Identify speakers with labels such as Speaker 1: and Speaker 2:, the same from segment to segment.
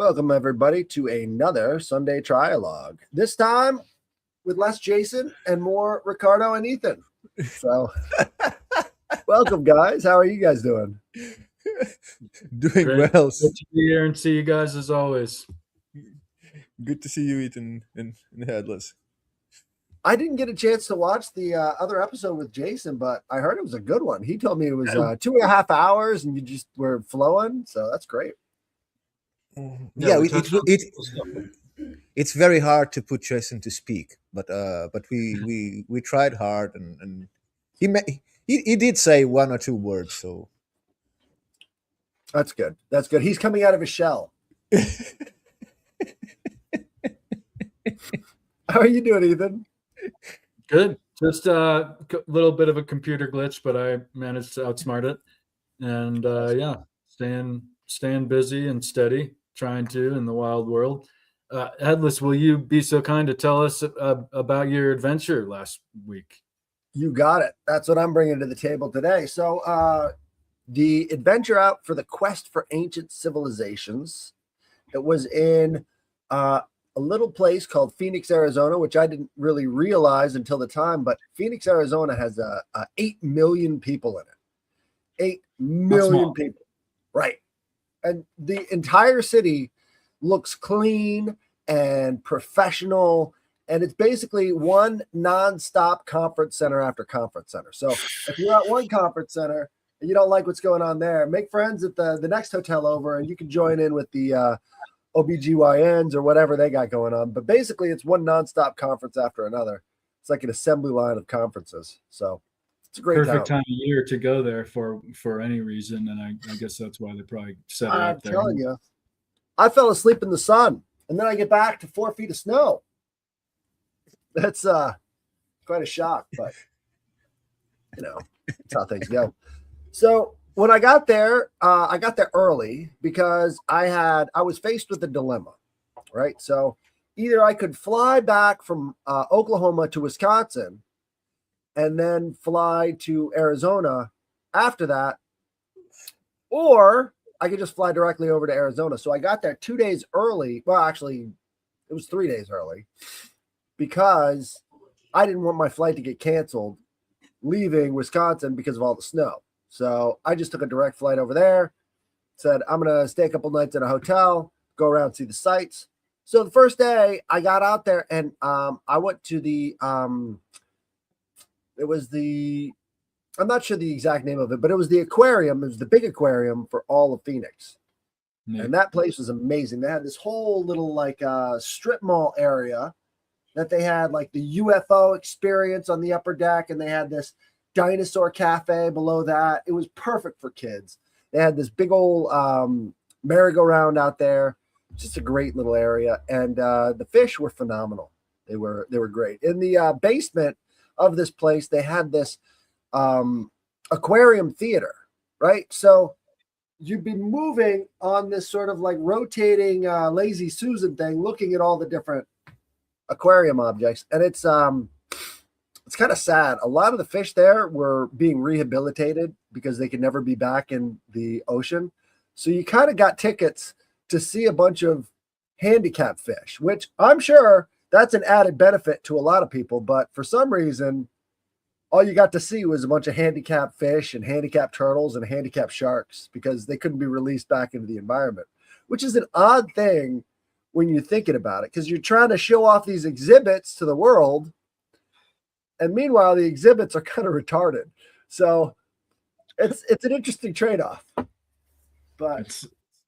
Speaker 1: Welcome, everybody, to another Sunday Trialogue. This time with less Jason and more Ricardo and Ethan. So, welcome, guys. How are you guys doing?
Speaker 2: Doing
Speaker 3: Great.
Speaker 2: well.
Speaker 3: Good to be here and see you guys as always.
Speaker 2: Good to see you, Ethan, and Headless.
Speaker 1: I didn't get a chance to watch the other episode with Jason, but I heard it was a good one. He told me it was 2.5 hours and you just were flowing. So, that's great.
Speaker 2: Yeah,
Speaker 3: we touched on cool stuff.
Speaker 2: it's very hard to put Jason to speak, but we tried hard, and he did say one or two words. So
Speaker 1: That's good. That's good. He's coming out of his shell. How are you doing, Ethan?
Speaker 3: Good. Just a little bit of a computer glitch, but I managed to outsmart it. And yeah, staying busy and steady, trying to in the wild world. Headless, will you be so kind to tell us about your adventure last week?
Speaker 1: You got it. That's what I'm bringing to the table today. So, the adventure out for the quest for ancient civilizations. It was in a little place called Phoenix, Arizona, which I didn't really realize until the time. But Phoenix, Arizona has 8 million people in it. 8 million people, right? And the entire city looks clean and professional. And it's basically one nonstop conference center after conference center. So if you're at one conference center and you don't like what's going on there, make friends at the next hotel over and you can join in with the OBGYNs or whatever they got going on. But basically, it's one nonstop conference after another. It's like an assembly line of conferences. So it's a great
Speaker 3: Perfect time of year to go there for any reason. And I guess that's why they probably set it up there.
Speaker 1: I'm telling you, I fell asleep in the sun and then I get back to 4 feet of snow. That's quite a shock, but that's how things go. So when I got there early because I was faced with a dilemma, right? So either I could fly back from Oklahoma to Wisconsin and then fly to Arizona after that, or I could just fly directly over to Arizona. So I got there 2 days early. Well, actually, it was 3 days early because I didn't want my flight to get canceled leaving Wisconsin because of all the snow. So I just took a direct flight over there, said, I'm going to stay a couple nights in a hotel, go around, see the sights. So the first day I got out there and I went to I'm not sure the exact name of it, but it was the aquarium. It was the big aquarium for all of Phoenix. Yeah. And that place was amazing. They had this whole little strip mall area that they had like the UFO experience on the upper deck. And they had this dinosaur cafe below that. It was perfect for kids. They had this big old merry-go-round out there. Just a great little area. And the fish were phenomenal. They were great. In the basement of this place, they had this aquarium theater, right? So you'd be moving on this sort of like rotating Lazy Susan thing, looking at all the different aquarium objects. And it's kind of sad. A lot of the fish there were being rehabilitated because they could never be back in the ocean. So you kind of got tickets to see a bunch of handicapped fish, which I'm sure that's an added benefit to a lot of people. But for some reason, all you got to see was a bunch of handicapped fish and handicapped turtles and handicapped sharks because they couldn't be released back into the environment, which is an odd thing when you're thinking about it, because you're trying to show off these exhibits to the world. And meanwhile, the exhibits are kind of retarded. So it's an interesting trade-off. But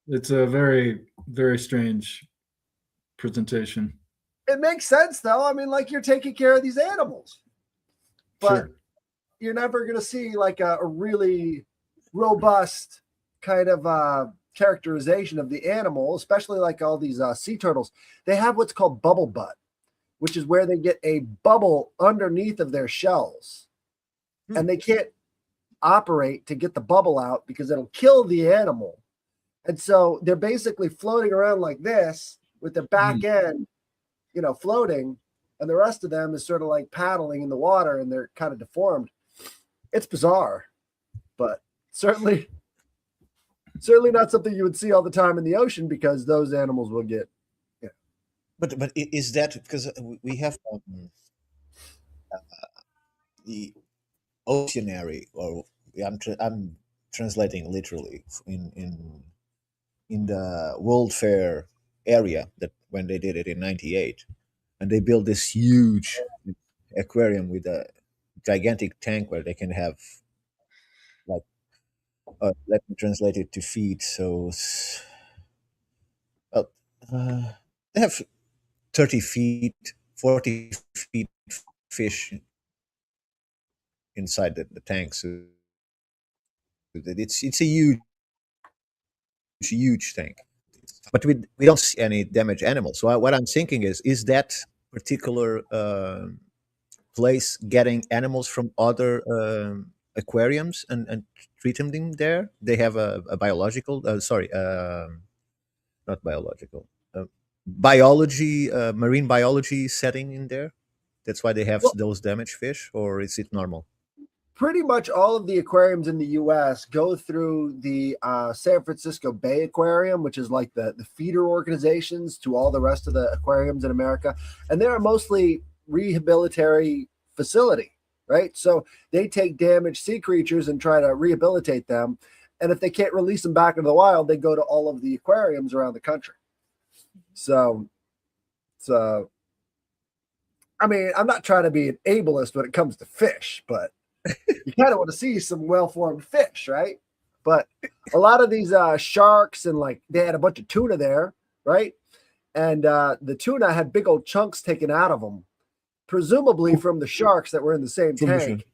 Speaker 3: it's a very, very strange presentation.
Speaker 1: It makes sense, though. I mean, like, you're taking care of these animals. But
Speaker 3: sure.
Speaker 1: You're never going to see like a really robust kind of characterization of the animal, especially like all these sea turtles. They have what's called bubble butt, which is where they get a bubble underneath of their shells. And they can't operate to get the bubble out because it'll kill the animal. And so they're basically floating around like this with their back end, floating. And the rest of them is sort of like paddling in the water and they're kind of deformed. It's bizarre, but certainly certainly not something you would see all the time in the ocean because those animals will get.
Speaker 2: But is that because we have the oceanary, or I'm translating literally in the World Fair area, that when they did it in '98, and they built this huge aquarium with a gigantic tank where they can have, like, let me translate it to feet. So well, they have 30 feet, 40 feet fish inside the tank. So that it's a huge tank. But we don't see any damaged animals. So what I'm thinking is that particular place getting animals from other aquariums and treating them there? They have a biological, sorry, not biological, biology, marine biology setting in there. That's why they have
Speaker 1: Well,
Speaker 2: those damaged fish, or is it normal?
Speaker 1: pretty much all of the aquariums in the U.S. go through the San Francisco Bay Aquarium, which is like the feeder organizations to all the rest of the aquariums in America. And they're mostly rehabilitatory facility, right? So they take damaged sea creatures and try to rehabilitate them. And if they can't release them back into the wild, they go to all of the aquariums around the country. So I mean, I'm not trying to be an ableist when it comes to fish, but you kind of want to see some well-formed fish, right? But a lot of these sharks, and like they had a bunch of tuna there, right? And the tuna had big old chunks taken out of them, presumably from the sharks that were in the same tank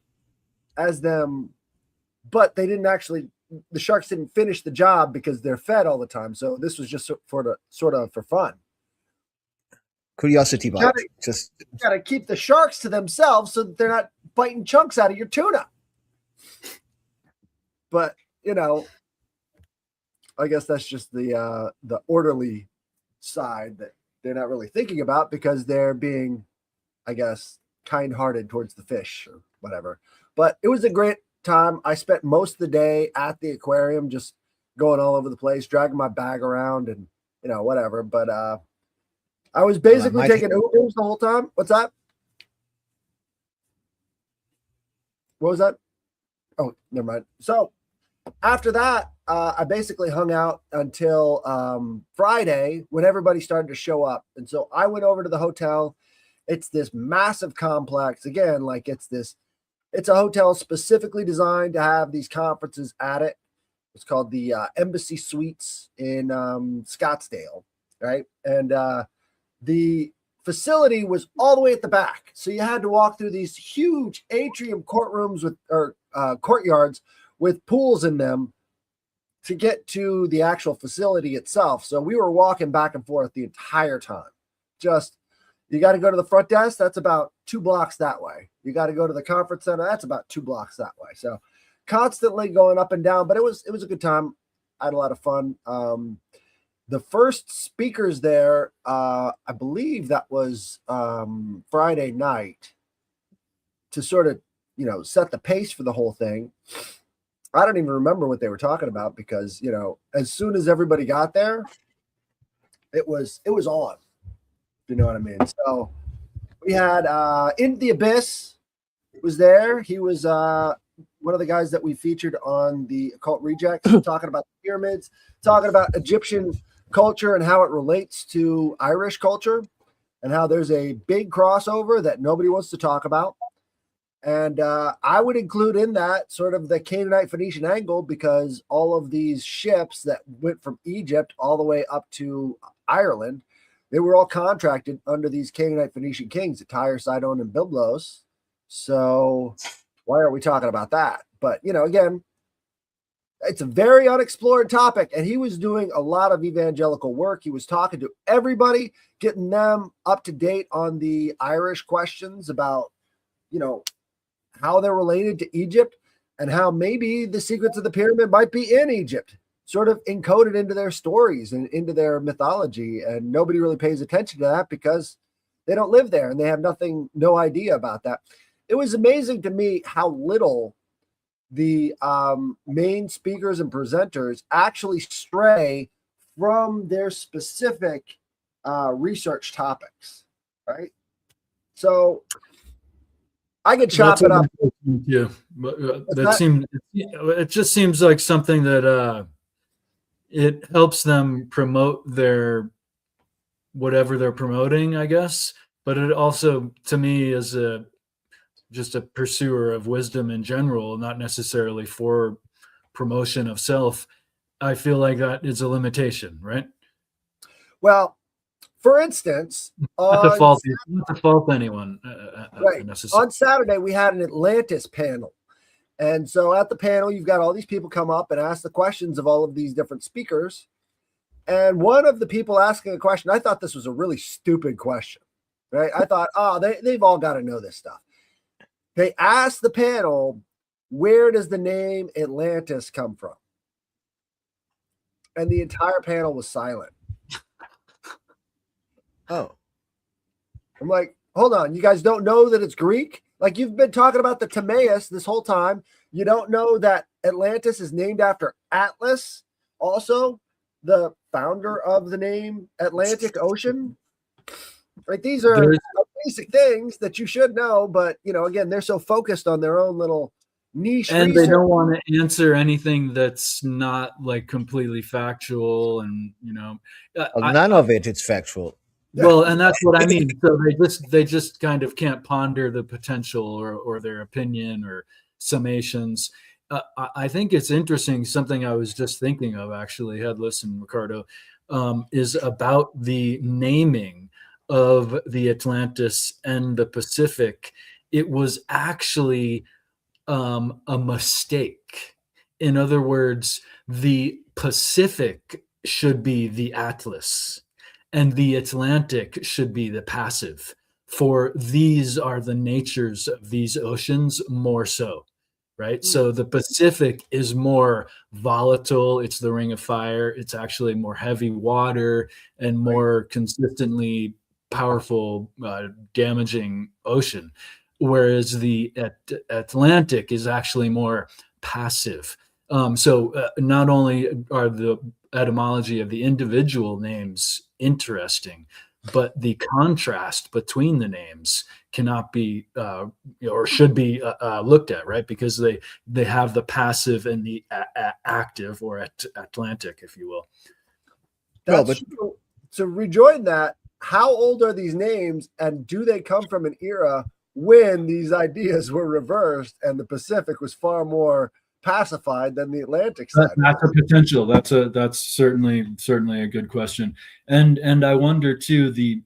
Speaker 1: as them. But they didn't actually, the sharks didn't finish the job because they're fed all the time. So this was just for fun.
Speaker 2: Curiosity bite. Just
Speaker 1: got to keep the sharks to themselves so that they're not biting chunks out of your tuna. But I guess that's just the orderly side that they're not really thinking about because they're being, I guess, kind-hearted towards the fish or whatever. But it was a great time. I spent most of the day at the aquarium, just going all over the place, dragging my bag around and whatever. But I was basically taking Ubers the whole time. What's that? What was that? Oh, never mind. So after that, I basically hung out until Friday when everybody started to show up. And so I went over to the hotel. It's this massive complex. Again, like it's a hotel specifically designed to have these conferences at it. It's called the Embassy Suites in Scottsdale, right? And the facility was all the way at the back. So you had to walk through these huge atrium courtrooms courtyards with pools in them to get to the actual facility itself. So we were walking back and forth the entire time. Just, you got to go to the front desk. That's about 2 blocks that way. You got to go to the conference center. That's about 2 blocks that way. So constantly going up and down, but it was a good time. I had a lot of fun. The first speakers there, I believe that was Friday night to sort of, set the pace for the whole thing. I don't even remember what they were talking about because, as soon as everybody got there, it was on. You know what I mean? So we had In the Abyss was there. He was one of the guys that we featured on the Occult Rejects, talking about the pyramids, talking about Egyptian culture and how it relates to Irish culture and how there's a big crossover that nobody wants to talk about. And I would include in that sort of the Canaanite Phoenician angle because all of these ships that went from Egypt all the way up to Ireland, they were all contracted under these Canaanite Phoenician kings, Tyre, Sidon, and Byblos. So why are we talking about that? But, again, it's a very unexplored topic, and he was doing a lot of evangelical work. He was talking to everybody, getting them up to date on the Irish questions about, how they're related to Egypt and how maybe the secrets of the pyramid might be in Egypt, sort of encoded into their stories and into their mythology. And nobody really pays attention to that because they don't live there and they have no idea about that. It was amazing to me how little the main speakers and presenters actually stray from their specific research topics, right? So I could chop
Speaker 3: That's
Speaker 1: it up.
Speaker 3: Yeah, it just seems like something that it helps them promote their whatever they're promoting, I guess. But it also, to me, is just a pursuer of wisdom in general, not necessarily for promotion of self. I feel like that is a limitation, right?
Speaker 1: Well, for instance,
Speaker 3: Not to fault anyone.
Speaker 1: right, on Saturday we had an Atlantis panel. And so at the panel, you've got all these people come up and ask the questions of all of these different speakers. And one of the people asking a question, I thought this was a really stupid question, right? I thought, they've all got to know this stuff. They asked the panel, where does the name Atlantis come from? And the entire panel was silent.
Speaker 2: Oh.
Speaker 1: I'm like, hold on, you guys don't know that it's Greek? Like, you've been talking about the Timaeus this whole time. You don't know that Atlantis is named after Atlas, also the founder of the name Atlantic Ocean. Like, these are basic things that you should know, but again, they're so focused on their own little niche
Speaker 3: and
Speaker 1: research.
Speaker 3: They don't want to answer anything that's not like completely factual, and
Speaker 2: none of it's factual.
Speaker 3: Well, and that's what I mean. So they just kind of can't ponder the potential or their opinion or summations. I think it's interesting. Something I was just thinking of, actually, Headless and Ricardo, is about the naming of the Atlantis and the Pacific. It was actually a mistake. In other words, the Pacific should be the Atlas, and the Atlantic should be the passive, for these are the natures of these oceans more so, right? So the Pacific is more volatile. It's the ring of fire. It's actually more heavy water and more consistently powerful, damaging ocean. Whereas the Atlantic is actually more passive. So not only are the etymology of the individual names interesting, but the contrast between the names cannot be or should be looked at, right? Because they have the passive and the active, or Atlantic, if you will.
Speaker 1: To rejoin that, how old are these names, and do they come from an era when these ideas were reversed and the Pacific was far more pacified than the Atlantic side?
Speaker 3: That's a potential. That's certainly a good question. And I wonder too, the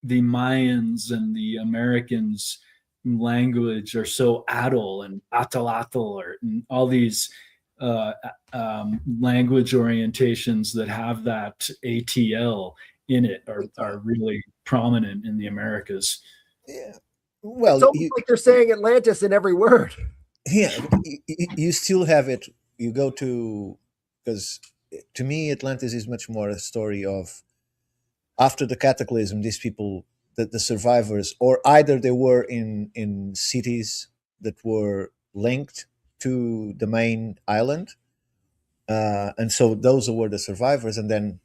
Speaker 3: Mayans and the Americans' language are so atl and atalatl, and all these language orientations that have that ATL in it are really prominent in the Americas.
Speaker 2: Yeah. Well,
Speaker 1: it's almost like they're saying Atlantis in every word.
Speaker 2: Yeah, you still have it. You go to, because to me, Atlantis is much more a story of, after the cataclysm, these people, the survivors, or either they were in cities that were linked to the main island, and so those were the survivors, and then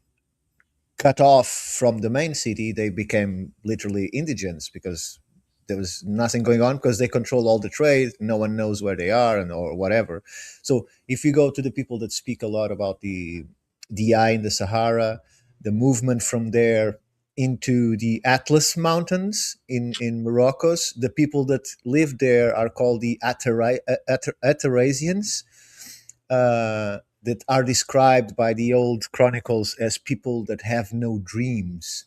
Speaker 2: cut off from the main city, they became literally indigents because there was nothing going on, because they control all the trade. No one knows where they are or whatever. So if you go to the people that speak a lot about the eye in the Sahara, the movement from there into the Atlas Mountains in Morocco, the people that live there are called the Atarasians, that are described by the old chronicles as people that have no dreams.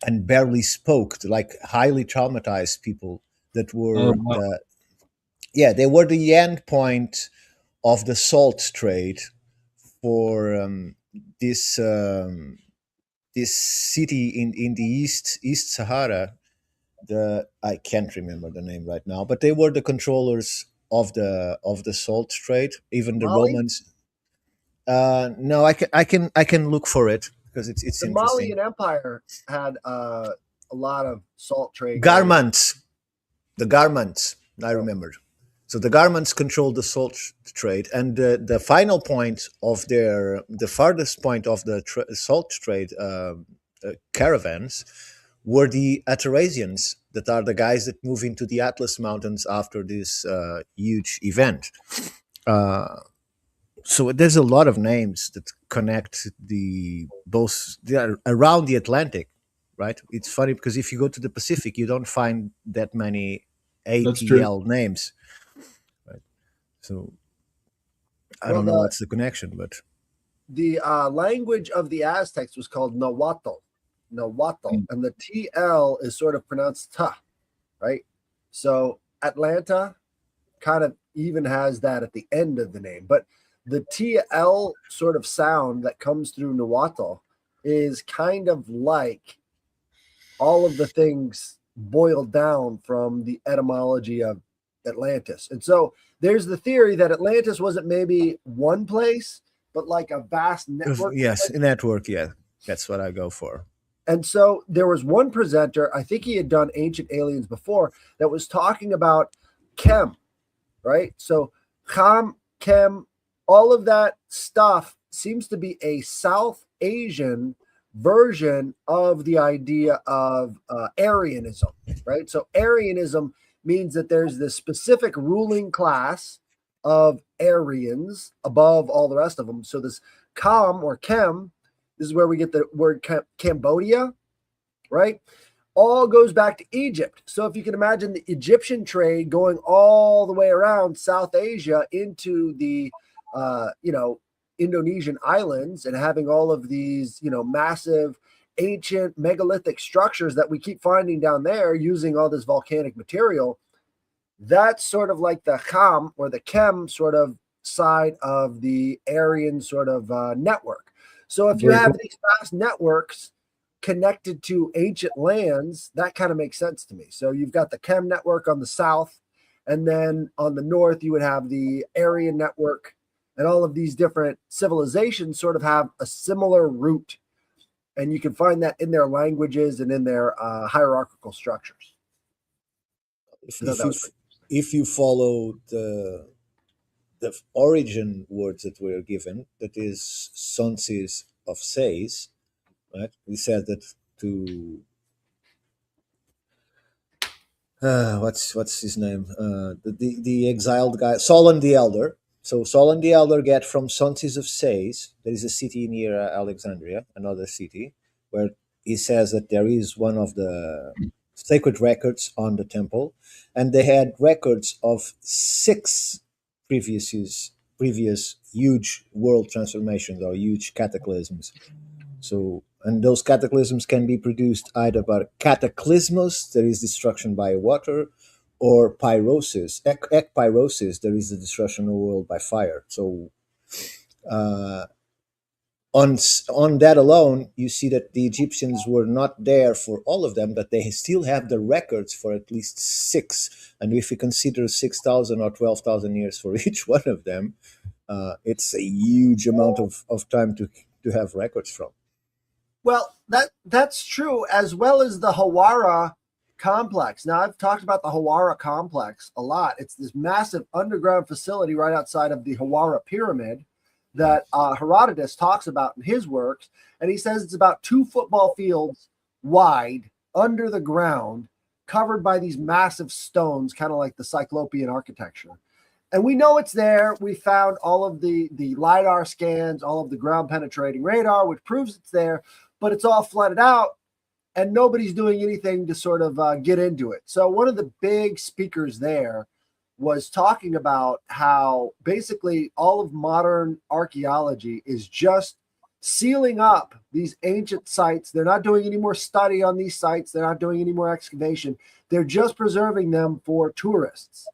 Speaker 2: And barely spoke, like highly traumatized people that were, they were the end point of the salt trade for this city in the East Sahara. I can't remember the name right now, but they were the controllers of the salt trade. Even the
Speaker 1: Mali?
Speaker 2: Romans. No, I can look for it, because it's
Speaker 1: the
Speaker 2: interesting.
Speaker 1: Malian Empire had a lot of salt trade.
Speaker 2: Garments. The garments, I remembered. So the garments controlled the salt trade, and the final point of the farthest point of the salt trade caravans were the Atharasians, that are the guys that move into the Atlas Mountains after this huge event. So there's a lot of names that connect they are around the Atlantic, right? It's funny because if you go to the Pacific, you don't find that many
Speaker 3: That's true.
Speaker 2: ATL names. Right? So I
Speaker 1: Well,
Speaker 2: don't know what's the connection, but
Speaker 1: the language of the Aztecs was called Nahuatl, and the TL is sort of pronounced ta, right? So Atlanta kind of even has that at the end of the name, but the TL sort of sound that comes through Nahuatl is kind of like all of the things boiled down from the etymology of Atlantis. And so there's the theory that Atlantis wasn't maybe one place, but like a vast network.
Speaker 2: yes, a network. Yeah, that's what I go for.
Speaker 1: And so there was one presenter, I think he had done Ancient Aliens before, that was talking about chem, right? So Kham, chem, all of that stuff seems to be a South Asian version of the idea of Aryanism, right? So Aryanism means that there's this specific ruling class of Aryans above all the rest of them. So this Kham or chem, this is where we get the word Cambodia, right? All goes back to Egypt. So if you can imagine the Egyptian trade going all the way around South Asia into the, Indonesian islands and having all of these, massive ancient megalithic structures that we keep finding down there using all this volcanic material, that's sort of like the Kham or the Chem sort of side of the Aryan sort of network. So if you have these vast networks connected to ancient lands, that kind of makes sense to me. So you've got the Chem network on the south, and then on the north, you would have the Aryan network, and all of these different civilizations sort of have a similar root. And you can find that in their languages and in their hierarchical structures.
Speaker 2: If you follow the origin words that were given, that is Sonsis of Sais, right? We said that to what's his name? The exiled guy, Solon the Elder. So Solon the Elder get from Sonsis of Sais. There is a city near Alexandria, another city, where he says that there is one of the sacred records on the temple, and they had records of 6 previous huge world transformations or huge cataclysms. So, and those cataclysms can be produced either by cataclysmos, there is destruction by water, or pyrosis, ekpyrosis, there is the destruction of the world by fire. So, on that alone, you see that the Egyptians were not there for all of them, but they still have the records for at least 6. And if we consider 6,000 or 12,000 years for each one of them, it's a huge amount of time to have records from.
Speaker 1: Well, that's true, as well as the Hawara complex. Now, I've talked about the Hawara complex a lot. It's this massive underground facility right outside of the Hawara pyramid that Herodotus talks about in his works. And he says it's about 2 football fields wide under the ground, covered by these massive stones, kind of like the Cyclopean architecture. And we know it's there. We found all of the LiDAR scans, all of the ground penetrating radar, which proves it's there, but it's all flooded out and nobody's doing anything to sort of get into it. So one of the big speakers there was talking about how basically all of modern archaeology is just sealing up these ancient sites. They're not doing any more study on these sites. They're not doing any more excavation. They're just preserving them for tourists.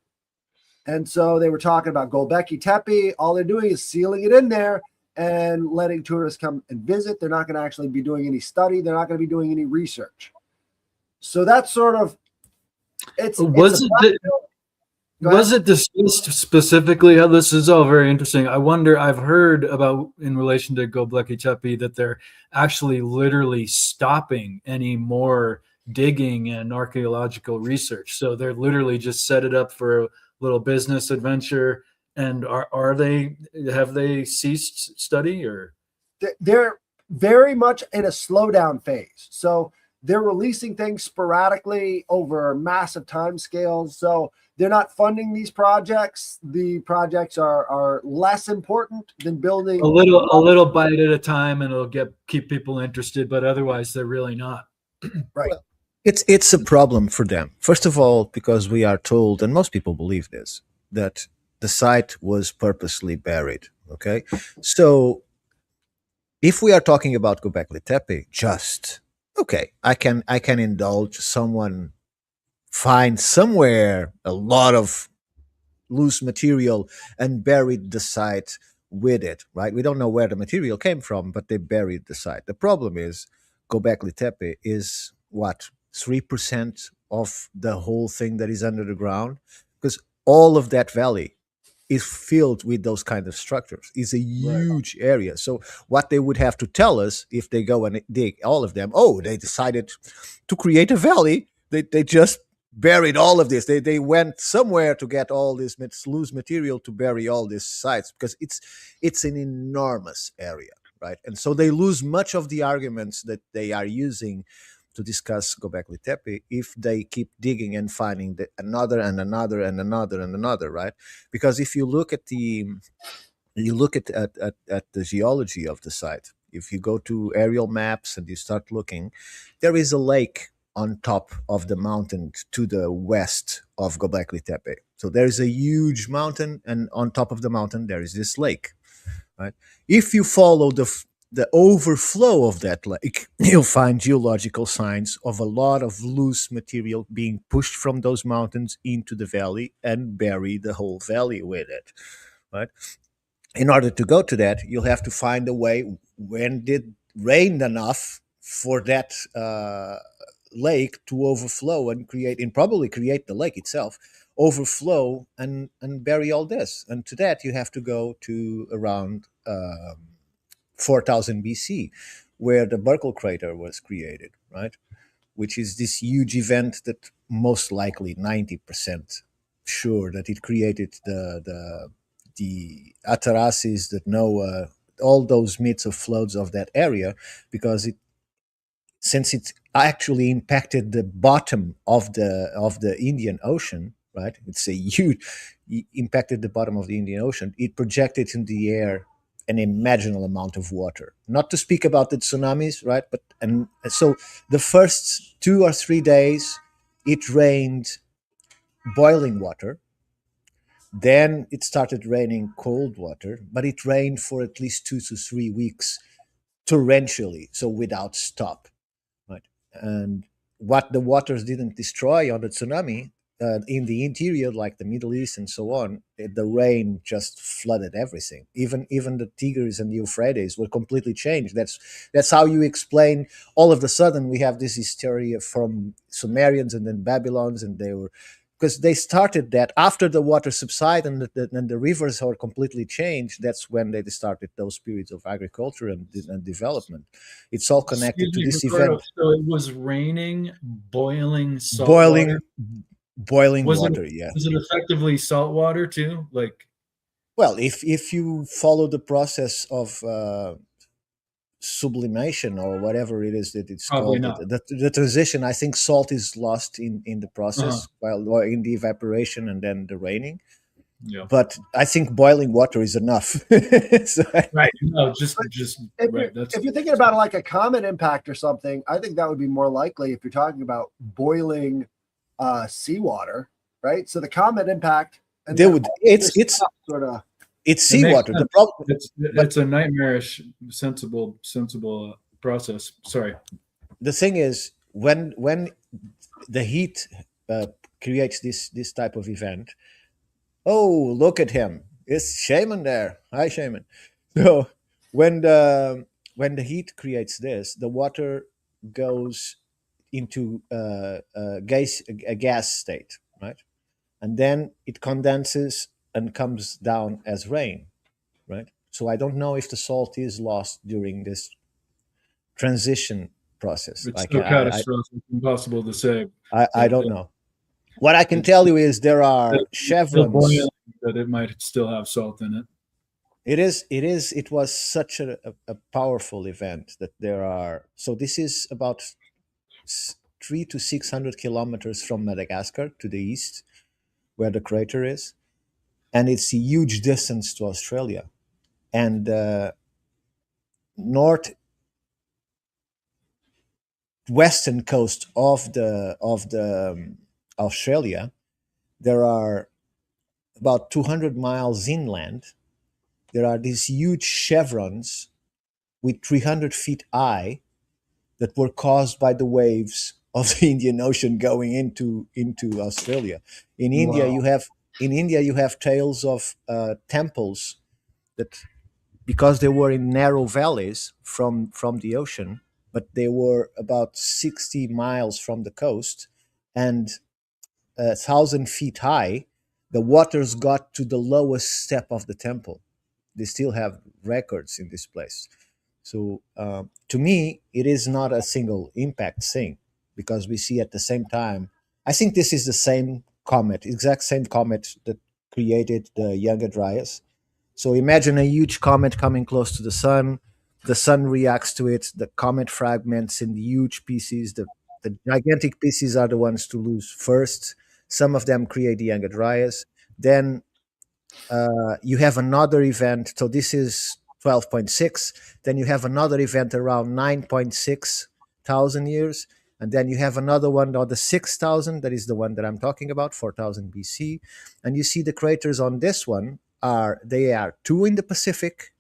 Speaker 1: And so they were talking about Göbekli Tepe. All they're doing is sealing it in there and letting tourists come and visit. They're not going to actually be doing any study. They're not going to be doing any research. So that's sort of
Speaker 3: Was it discussed specifically how this is all very interesting? I wonder, I've heard about in relation to Göbekli Tepe that they're actually literally stopping any more digging and archaeological research. So they're literally just set it up for little business adventure. And are they, have they ceased study or?
Speaker 1: They're very much in a slowdown phase. So they're releasing things sporadically over massive time scales. So they're not funding these projects. The projects are less important than building
Speaker 3: A little bite at a time, and it'll keep people interested, but otherwise they're really not.
Speaker 1: right.
Speaker 2: Well, it's a problem for them. First of all, because we are told, and most people believe this, that the site was purposely buried. Okay, so if we are talking about Göbekli Tepe, just okay, I can indulge someone find somewhere a lot of loose material and buried the site with it, right? We don't know where the material came from, but they buried the site. The problem is Göbekli Tepe is what, 3% of the whole thing that is under the ground, because all of that valley is filled with those kind of structures. It's a
Speaker 1: Right.
Speaker 2: huge area. So what they would have to tell us if they go and dig all of them, oh, they decided to create a valley. They just buried all of this. They went somewhere to get all this loose material to bury all these sites, because it's an enormous area, right? And so they lose much of the arguments that they are using to discuss Göbekli Tepe if they keep digging and finding another and another and another and another, right? Because if you look at the geology of the site, if you go to aerial maps and you start looking, there is a lake on top of the mountain to the west of Göbekli Tepe. So there is a huge mountain, and on top of the mountain there is this lake, right? If you follow the overflow of that lake, you'll find geological signs of a lot of loose material being pushed from those mountains into the valley and bury the whole valley with it, right? In order to go to that, you'll have to find a way when it rained enough for that lake to overflow and probably create the lake itself, overflow and bury all this. And to that, you have to go to around 4000 BC, where the Burckle crater was created, right? Which is this huge event that most likely 90% sure that it created the Atarasis, that Noah, all those myths of floods of that area, because since it actually impacted the bottom of the Indian Ocean, right? It's a huge impacted the bottom of the Indian Ocean. It projected in the air an imaginable amount of water. Not to speak about the tsunamis, right? But and so the first 2 or 3 days, it rained boiling water. Then it started raining cold water, but it rained for at least 2 to 3 weeks torrentially, so without stop. Right. And what the waters didn't destroy on the tsunami, in the interior, like the Middle East and so on, the rain just flooded everything. Even the Tigris and the Euphrates were completely changed. That's how you explain all of a sudden we have this hysteria from Sumerians and then Babylons, and they were, because they started that after the water subsided and the rivers are completely changed. That's when they started those periods of agriculture and development. It's all connected
Speaker 3: Excuse
Speaker 2: to
Speaker 3: me,
Speaker 2: this
Speaker 3: Ricardo,
Speaker 2: event.
Speaker 3: so it was raining, boiling salt
Speaker 2: Boiling,
Speaker 3: water.
Speaker 2: boiling
Speaker 3: Was
Speaker 2: water. Yeah.
Speaker 3: it effectively salt water too? Like,
Speaker 2: Well, if you follow the process of sublimation or whatever it is that it's
Speaker 3: probably
Speaker 2: called,
Speaker 3: not.
Speaker 2: the transition, I think salt is lost in the process,
Speaker 3: Uh-huh.
Speaker 2: or in the evaporation and then the raining.
Speaker 3: Yeah.
Speaker 2: But I think boiling water is enough. So,
Speaker 3: Right. No, just
Speaker 1: If
Speaker 3: right.
Speaker 1: you're thinking about like a comet impact or something, I think that would be more likely if you're talking about boiling seawater, right? So the comet impact, and
Speaker 2: they
Speaker 1: then
Speaker 2: would.
Speaker 1: all
Speaker 2: It's
Speaker 1: this stuff sort of
Speaker 2: it's
Speaker 3: It makes
Speaker 2: seawater. The
Speaker 3: sense.
Speaker 2: problem, but
Speaker 3: It's a nightmarish, sensible process. Sorry.
Speaker 2: the thing is, when the heat creates this type of event, oh, look at him! It's Shaman there. Hi, Shaman. So when the heat creates this, the water goes into a gas state, right? And then it condenses and comes down as rain, right? So I don't know if the salt is lost during this transition process.
Speaker 3: It's
Speaker 2: Like
Speaker 3: so catastrophic, impossible to say.
Speaker 2: I
Speaker 3: But
Speaker 2: don't know. What I can
Speaker 3: It's
Speaker 2: tell you is there are
Speaker 3: still boiling,
Speaker 2: chevrons.
Speaker 3: but it might still have salt in it.
Speaker 2: It was such a powerful event that there are. So this is about 300 to 600 kilometers from Madagascar to the east, where the crater is, and it's a huge distance to Australia. And northwestern coast of the Australia, there are about 200 miles inland. There are these huge chevrons with 300 feet high that were caused by the waves of the Indian Ocean going into Australia. In India,
Speaker 3: Wow.
Speaker 2: you have tales of temples that, because they were in narrow valleys from the ocean, but they were about 60 miles from the coast and 1,000 feet high. The waters got to the lowest step of the temple. They still have records in this place. So to me, it is not a single impact thing, because we see at the same time. I think this is the same comet, exact same comet that created the Younger Dryas. So imagine a huge comet coming close to the sun. The sun reacts to it. The comet fragments in huge pieces. The gigantic pieces are the ones to lose first. Some of them create the Younger Dryas. Then you have another event. So this is 12.6. Then you have another event around 9.6 thousand years. And then you have another one on the 6,000. That is the one that I'm talking about, 4,000 BC. And you see the craters on this one they are two in the Pacific,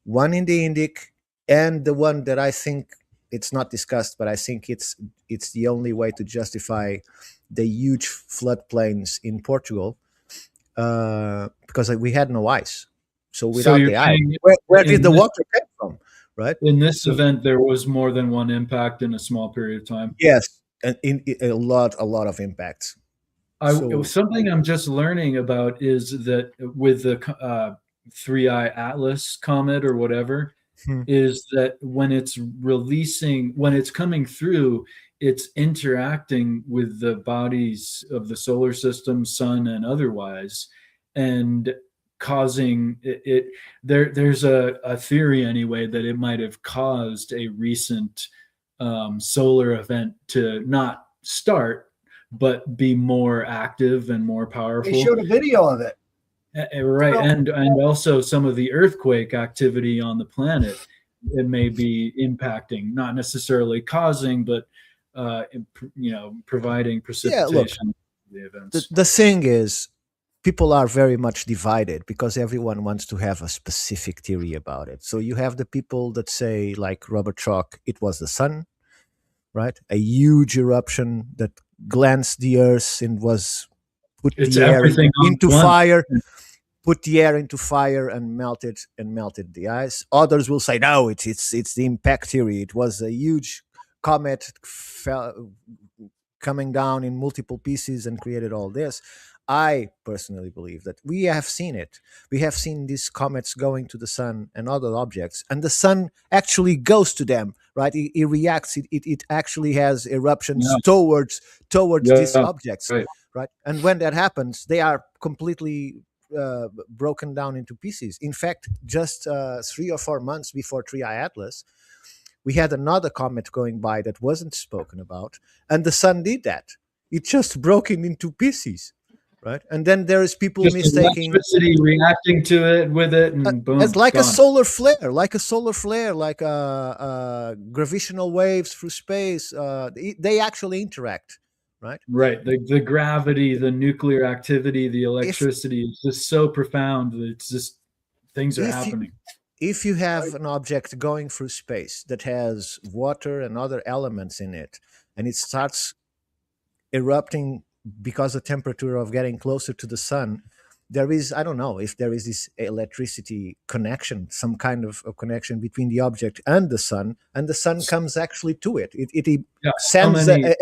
Speaker 2: one in the Indic, and the one that I think it's not discussed, but I think it's the only way to justify the huge floodplains in Portugal, because we had no ice. So
Speaker 3: So
Speaker 2: without
Speaker 3: you're
Speaker 2: the ice,
Speaker 3: saying
Speaker 2: where did
Speaker 3: in
Speaker 2: the
Speaker 3: this,
Speaker 2: water come from, right?
Speaker 3: in this
Speaker 2: So
Speaker 3: event there was more than one impact in a small period of time?
Speaker 2: yes, and in a lot of impacts. So
Speaker 3: Something I'm just learning about is that with the Three Eye Atlas comet or whatever,
Speaker 2: hmm,
Speaker 3: is that when it's coming through, it's interacting with the bodies of the solar system, sun, and otherwise, and causing it. There's a theory anyway that it might have caused a recent solar event to not start, but be more active and more
Speaker 1: They
Speaker 3: powerful.
Speaker 1: showed a video of it.
Speaker 3: Right,
Speaker 1: So,
Speaker 3: and also some of the earthquake activity on the planet, it may be impacting, not necessarily causing, but providing
Speaker 2: yeah, look,
Speaker 3: precipitation for the
Speaker 2: the,
Speaker 3: events.
Speaker 2: the thing is, people are very much divided because everyone wants to have a specific theory about it. So you have the people that say, like Robert Schoch, it was the sun, right? A huge eruption that glanced the earth and was put
Speaker 3: It's
Speaker 2: the air
Speaker 3: everything on
Speaker 2: into
Speaker 3: one.
Speaker 2: fire, put the air into fire and melted the ice. Others will say, no, it's the impact theory. It was a huge comet coming down in multiple pieces and created all this. I personally believe that we have seen it. We have seen these comets going to the sun and other objects, and the sun actually goes to them, right? It reacts. It actually has eruptions
Speaker 3: Yeah,
Speaker 2: towards these
Speaker 3: yeah,
Speaker 2: objects,
Speaker 3: right.
Speaker 2: right? And when that happens, they are completely broken down into pieces. In fact, just 3 or 4 months before Triatlas, we had another comet going by that wasn't spoken about, and the sun did that. It just broke it into pieces, right? And then there is people
Speaker 3: Just
Speaker 2: mistaking
Speaker 3: electricity reacting to it with it, and
Speaker 2: as
Speaker 3: boom,
Speaker 2: like a
Speaker 3: gone.
Speaker 2: solar flare, like gravitational waves through space. They actually interact, right?
Speaker 3: Right. The gravity, the nuclear activity, the
Speaker 2: If
Speaker 3: electricity is just so profound that it's just things are
Speaker 2: if you
Speaker 3: happening.
Speaker 2: if you have an object going through space that has water and other elements in it, and it starts erupting because the temperature of getting closer to the sun, there is, I don't know if there is this electricity connection, some kind of a connection between the object and the sun comes actually to it. It
Speaker 3: Yeah, so
Speaker 2: sends
Speaker 3: many.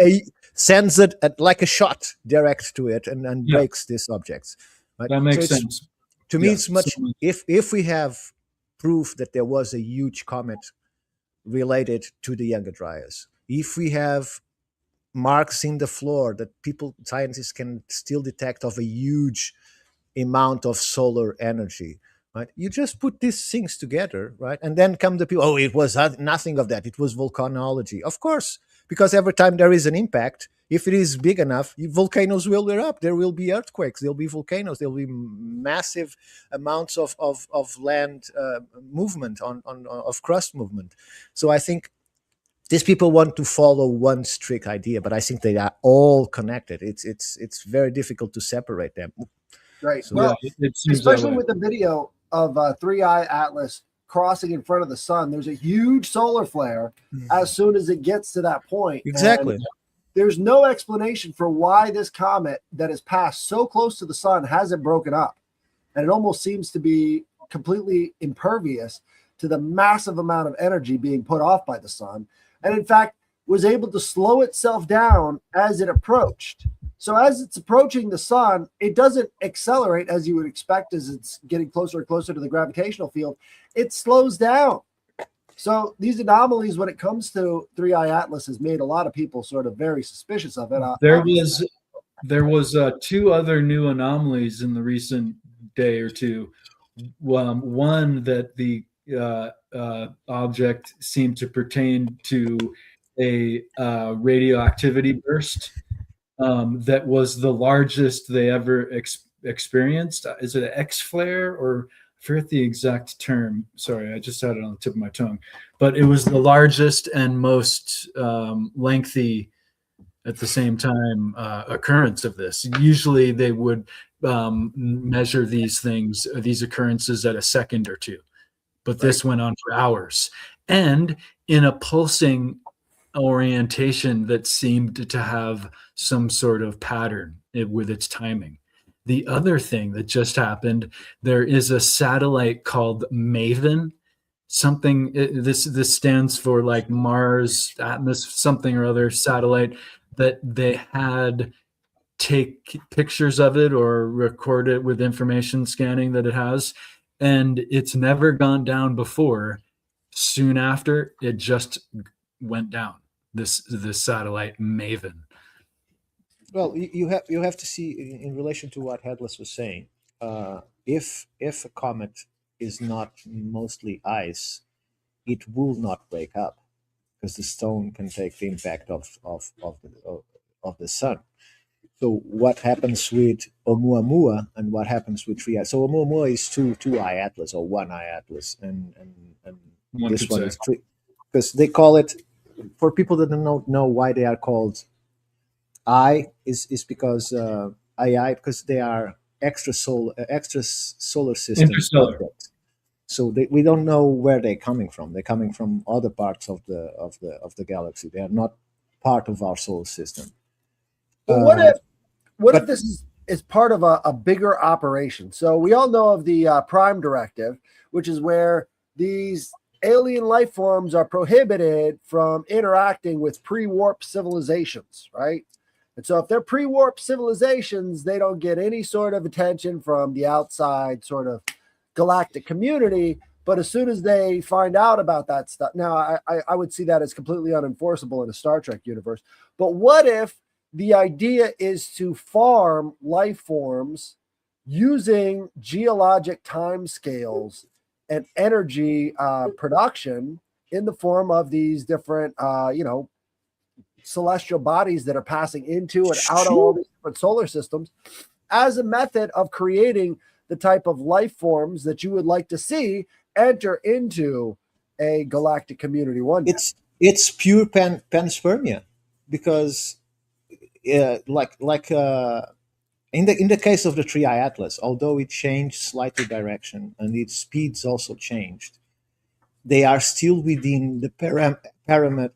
Speaker 2: sends it like a shot direct to it and
Speaker 3: Yeah,
Speaker 2: breaks these objects, right?
Speaker 3: that
Speaker 2: So
Speaker 3: makes
Speaker 2: it's,
Speaker 3: sense.
Speaker 2: to me
Speaker 3: Yeah.
Speaker 2: it's
Speaker 3: So
Speaker 2: much, if we have proof that there was a huge comet related to the Younger Dryas, if we have marks in the floor that scientists can still detect of a huge amount of solar energy, right? You just put these things together, right? And then come the people, oh, it was nothing of that. It was volcanology. Of course, because every time there is an impact, if it is big enough, volcanoes will erupt. There will be earthquakes. There'll be volcanoes. There'll be massive amounts of land movement, of crust movement. So I think these people want to follow one strict idea, but I think they are all connected. It's very difficult to separate them.
Speaker 1: Right.
Speaker 2: So,
Speaker 1: Well,
Speaker 3: it seems
Speaker 1: especially
Speaker 3: that way.
Speaker 1: with the video of Three Eye Atlas crossing in front of the sun, there's a huge solar flare as soon as it gets to that point.
Speaker 2: exactly.
Speaker 1: And there's no explanation for why this comet that has passed so close to the sun hasn't broken up. And it almost seems to be completely impervious to the massive amount of energy being put off by the sun. And in fact, was able to slow itself down as it approached. So as it's approaching the sun, it doesn't accelerate as you would expect as it's getting closer and closer to the gravitational field. It slows down. So these anomalies, when it comes to Three Eye Atlas, has made a lot of people sort of very suspicious of it.
Speaker 3: There was two other new anomalies in the recent day or two. One that the object seemed to pertain to a radioactivity burst that was the largest they ever experienced. Is it an X flare, or I forget the exact term? Sorry, I just had it on the tip of my tongue. But it was the largest and most lengthy at the same time occurrence of this. Usually they would measure these occurrences at a second or two, but this went on for hours, and in a pulsing orientation that seemed to have some sort of pattern with its timing. The other thing that just happened, there is a satellite called MAVEN. Something, this stands for like Mars Atmos something or other satellite, that they had take pictures of it or record it with information scanning that it has, and it's never gone down before. Soon after, it just went down. This satellite MAVEN.
Speaker 2: Well, you have to see in relation to what Headless was saying. If a comet is not mostly ice, it will not break up because the stone can take the impact of the sun. So what happens with Oumuamua and what happens with Trialogues? So Oumuamua is two eye atlas or one eye atlas, and this one is three, because they call it, for people that don't know why they are called eye, is because because they are extra solar system
Speaker 3: Interstellar.
Speaker 2: objects. So we don't know where they're coming from. They're coming from other parts of the galaxy. They are not part of our solar system.
Speaker 1: But what if this is part of a bigger operation? So we all know of the Prime Directive, which is where these alien life forms are prohibited from interacting with pre-warp civilizations, right? And so if they're pre-warp civilizations, they don't get any sort of attention from the outside sort of galactic community. But as soon as they find out about that stuff, now I would see that as completely unenforceable in a Star Trek universe. But what if the idea is to farm life forms using geologic timescales and energy production in the form of these different, celestial bodies that are passing into and out of all these different solar systems as a method of creating the type of life forms that you would like to see enter into a galactic community one day?
Speaker 2: It's pure panspermia, because in the case of the Three Eye Atlas, although it changed slightly direction and its speeds also changed, they are still within the parameters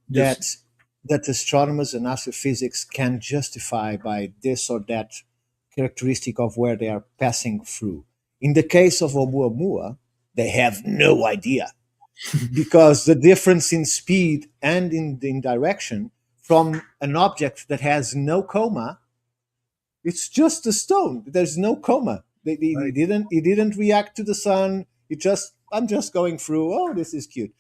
Speaker 3: Yes.
Speaker 2: that astronomers and astrophysics can justify by this or that characteristic of where they are passing through. In the case of Oumuamua, they have no idea, because the difference in speed and in direction from an object that has no coma, it's just a stone. There's no coma. It didn't react to the sun. I'm just going through. Oh, this is cute.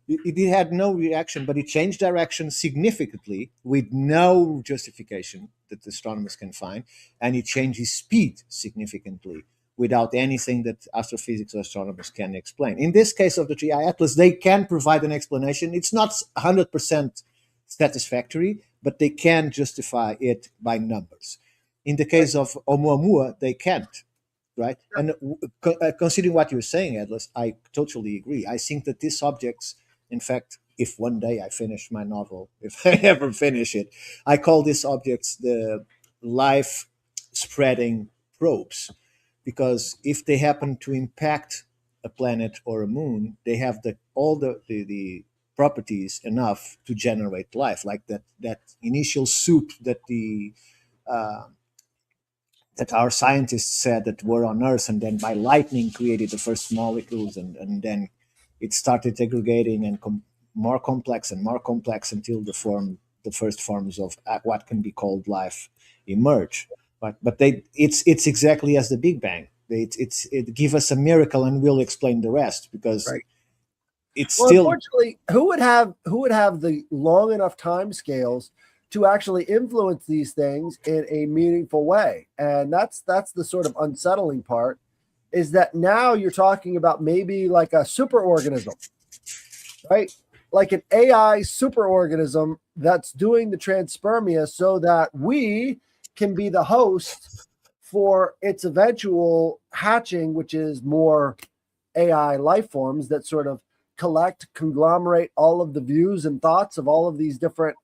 Speaker 2: It had no reaction, but it changed direction significantly with no justification that astronomers can find, and it changes speed significantly without anything that astrophysics or astronomers can explain. In this case of the Tri Atlas, they can provide an explanation. It's not 100% satisfactory, but they can justify it by numbers. In the case of Oumuamua, they can't. Right, and considering what you're saying, Atlas, I totally agree. I think that these objects, in fact, if one day I finish my novel, if I ever finish it, I call these objects the life spreading probes, because if they happen to impact a planet or a moon, they have all the properties enough to generate life, like that initial soup that that our scientists said that were on Earth, and then by lightning created the first molecules, and then it started aggregating and more complex and more complex until the first forms of what can be called life emerge. But it's exactly as the Big Bang. It give us a miracle, and we'll explain the rest, because
Speaker 1: Right.
Speaker 2: it's
Speaker 1: Well,
Speaker 2: still.
Speaker 1: unfortunately, who would have the long enough time scales to actually influence these things in a meaningful way? And that's the sort of unsettling part, is that now you're talking about maybe like a superorganism, right? Like an AI superorganism that's doing the transpermia so that we can be the host for its eventual hatching, which is more AI life forms that sort of conglomerate all of the views and thoughts of all of these different,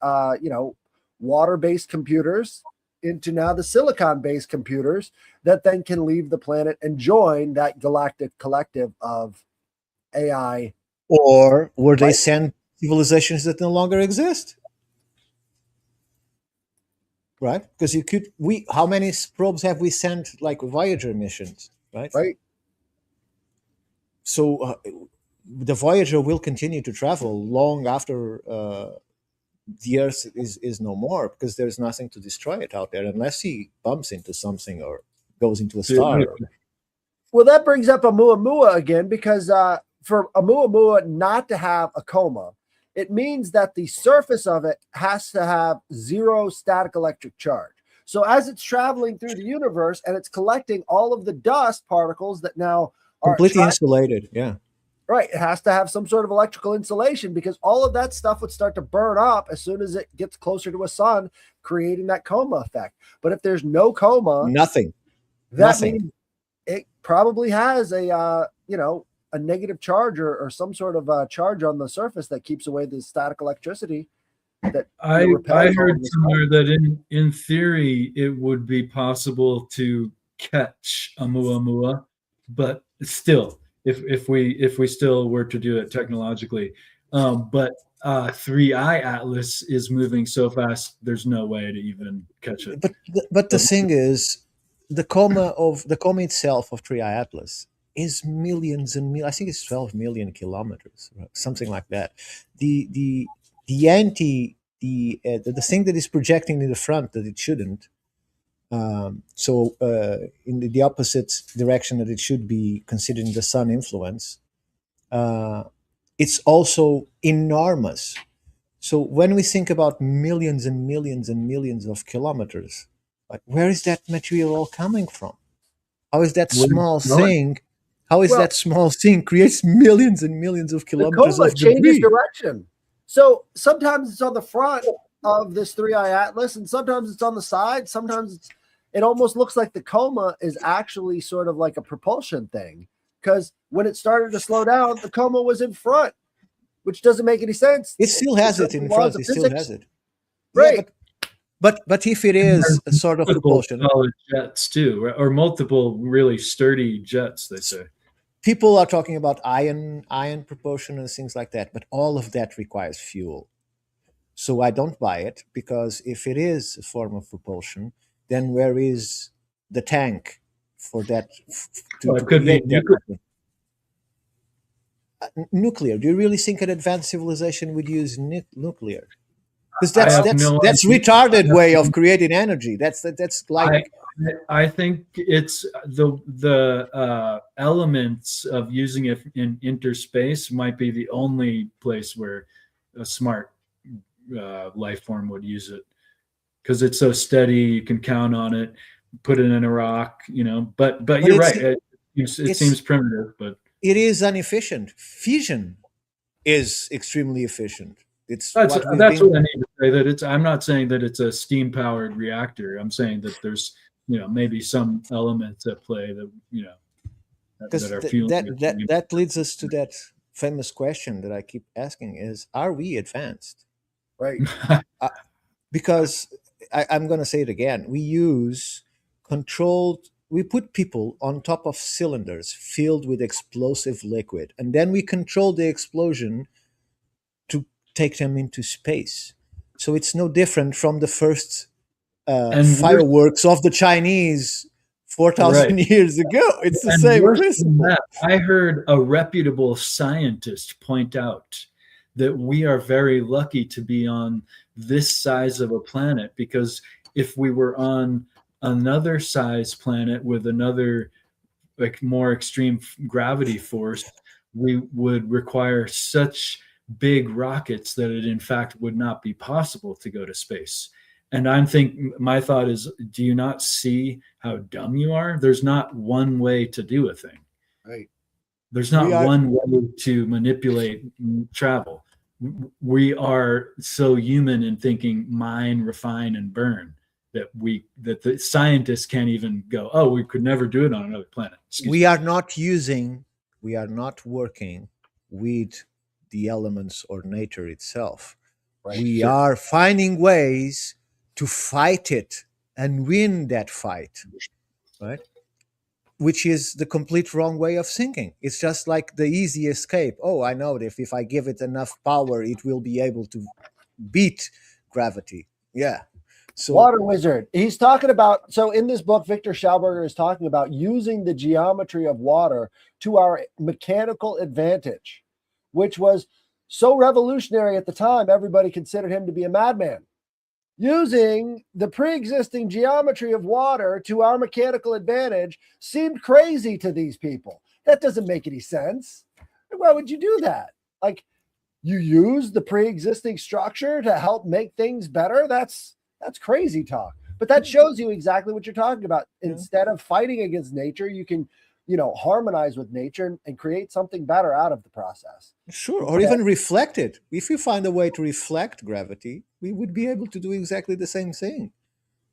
Speaker 1: water-based computers into now the silicon-based computers that then can leave the planet and join that galactic collective of AI.
Speaker 2: Or were they
Speaker 1: Right.
Speaker 2: sent civilizations that no longer exist? Right? Because how many probes have we sent, like Voyager missions, right?
Speaker 1: Right.
Speaker 2: So the Voyager will continue to travel long after the Earth is no more, because there's nothing to destroy it out there, unless he bumps into something or goes into a star.
Speaker 1: Well, that brings up Oumuamua again, because for Oumuamua not to have a coma, it means that the surface of it has to have zero static electric charge. So as it's traveling through the universe and it's collecting all of the dust particles that now are
Speaker 2: Completely insulated, yeah.
Speaker 1: Right. It has to have some sort of electrical insulation, because all of that stuff would start to burn up as soon as it gets closer to a sun, creating that coma effect. But if there's no coma,
Speaker 2: Nothing.
Speaker 1: that means it probably has a negative charge or some sort of charge on the surface that keeps away the static electricity. That
Speaker 3: I heard somewhere that in theory it would be possible to catch a Oumuamua, but still, if we still were to do it technologically, but 3I Atlas is moving so fast, there's no way to even catch it.
Speaker 2: But the thing is, the coma itself of 3I Atlas is millions and millions. I think it's 12 million kilometers, right? Something like that. The thing that is projecting in the front that it shouldn't. In the opposite direction that it should be, considering the sun influence, it's also enormous. So when we think about millions and millions and millions of kilometers, like, where is that material all coming from? How is that small thing? That small thing creates millions and millions of kilometers
Speaker 1: the coma
Speaker 2: of debris?
Speaker 1: changes direction. So sometimes it's on the front of this 3I Atlas, and sometimes it's on the side. Sometimes it almost looks like the coma is actually sort of like a propulsion thing, because when it started to slow down, the coma was in front, which doesn't make any sense.
Speaker 2: It still has it in front. It still has it.
Speaker 1: Right.
Speaker 2: Yeah, but if it is a sort of propulsion,
Speaker 3: solid jets too, or multiple really sturdy jets, they say.
Speaker 2: People are talking about ion propulsion and things like that, but all of that requires fuel. So I don't buy it, because if it is a form of propulsion, then where is the tank for that?
Speaker 3: It could be
Speaker 2: nuclear. Do you really think an advanced civilization would use nuclear? Because that's retarded way of creating energy. That's like
Speaker 3: I think it's the elements of using it in interspace might be the only place where a smart life form would use it, because it's so steady. You can count on it. Put it in a rock, But
Speaker 2: But
Speaker 3: you're right. It
Speaker 2: it's
Speaker 3: seems primitive, but
Speaker 2: it is inefficient. Fission is extremely efficient. It's
Speaker 3: that's
Speaker 2: what we've
Speaker 3: that's
Speaker 2: been.
Speaker 3: what I need to say. That it's. I'm not saying that it's a steam powered reactor. I'm saying that there's maybe some elements at play that
Speaker 2: Because
Speaker 3: that are fueling it.
Speaker 2: that leads us to that famous question that I keep asking: is are we advanced?
Speaker 1: Right.
Speaker 2: Because I'm going to say it again. We use controlled. We put people on top of cylinders filled with explosive liquid, and then we control the explosion to take them into space. So it's no different from the first
Speaker 3: And
Speaker 2: fireworks of the Chinese 4,000
Speaker 3: right.
Speaker 2: years ago. It's the
Speaker 3: And
Speaker 2: same
Speaker 3: worse than
Speaker 2: principle.
Speaker 3: that, I heard a reputable scientist point out that we are very lucky to be on this size of a planet, because if we were on another size planet with another more extreme gravity force, we would require such big rockets that it in fact would not be possible to go to space. And my thought is, do you not see how dumb you are? There's not one way to do a thing.
Speaker 1: Right.
Speaker 3: There's
Speaker 2: We
Speaker 3: not
Speaker 2: are-
Speaker 3: one way to manipulate travel. We are so human in thinking mine, refine, and burn that the scientists can't even go, oh, we could never do it on another planet.
Speaker 2: We are not working with the elements or nature itself.
Speaker 1: Right.
Speaker 2: We are finding ways to fight it and win that fight, right? Which is the complete wrong way of thinking. It's just like the easy escape. Oh, I know that if I give it enough power, it will be able to beat gravity. Yeah. So
Speaker 1: Water wizard. He's talking about, so in this book, Victor Schauberger is talking about using the geometry of water to our mechanical advantage, which was so revolutionary at the time, everybody considered him to be a madman. Using the pre-existing geometry of water to our mechanical advantage seemed crazy to these people. That doesn't make any sense. Why would you do that? Like, you use the pre-existing structure to help make things better? That's crazy talk. But that shows you exactly what you're talking about. Instead of fighting against nature, you can, harmonize with nature and create something better out of the process.
Speaker 2: sure, or even reflect it. If you find a way to reflect gravity, we would be able to do exactly the same thing.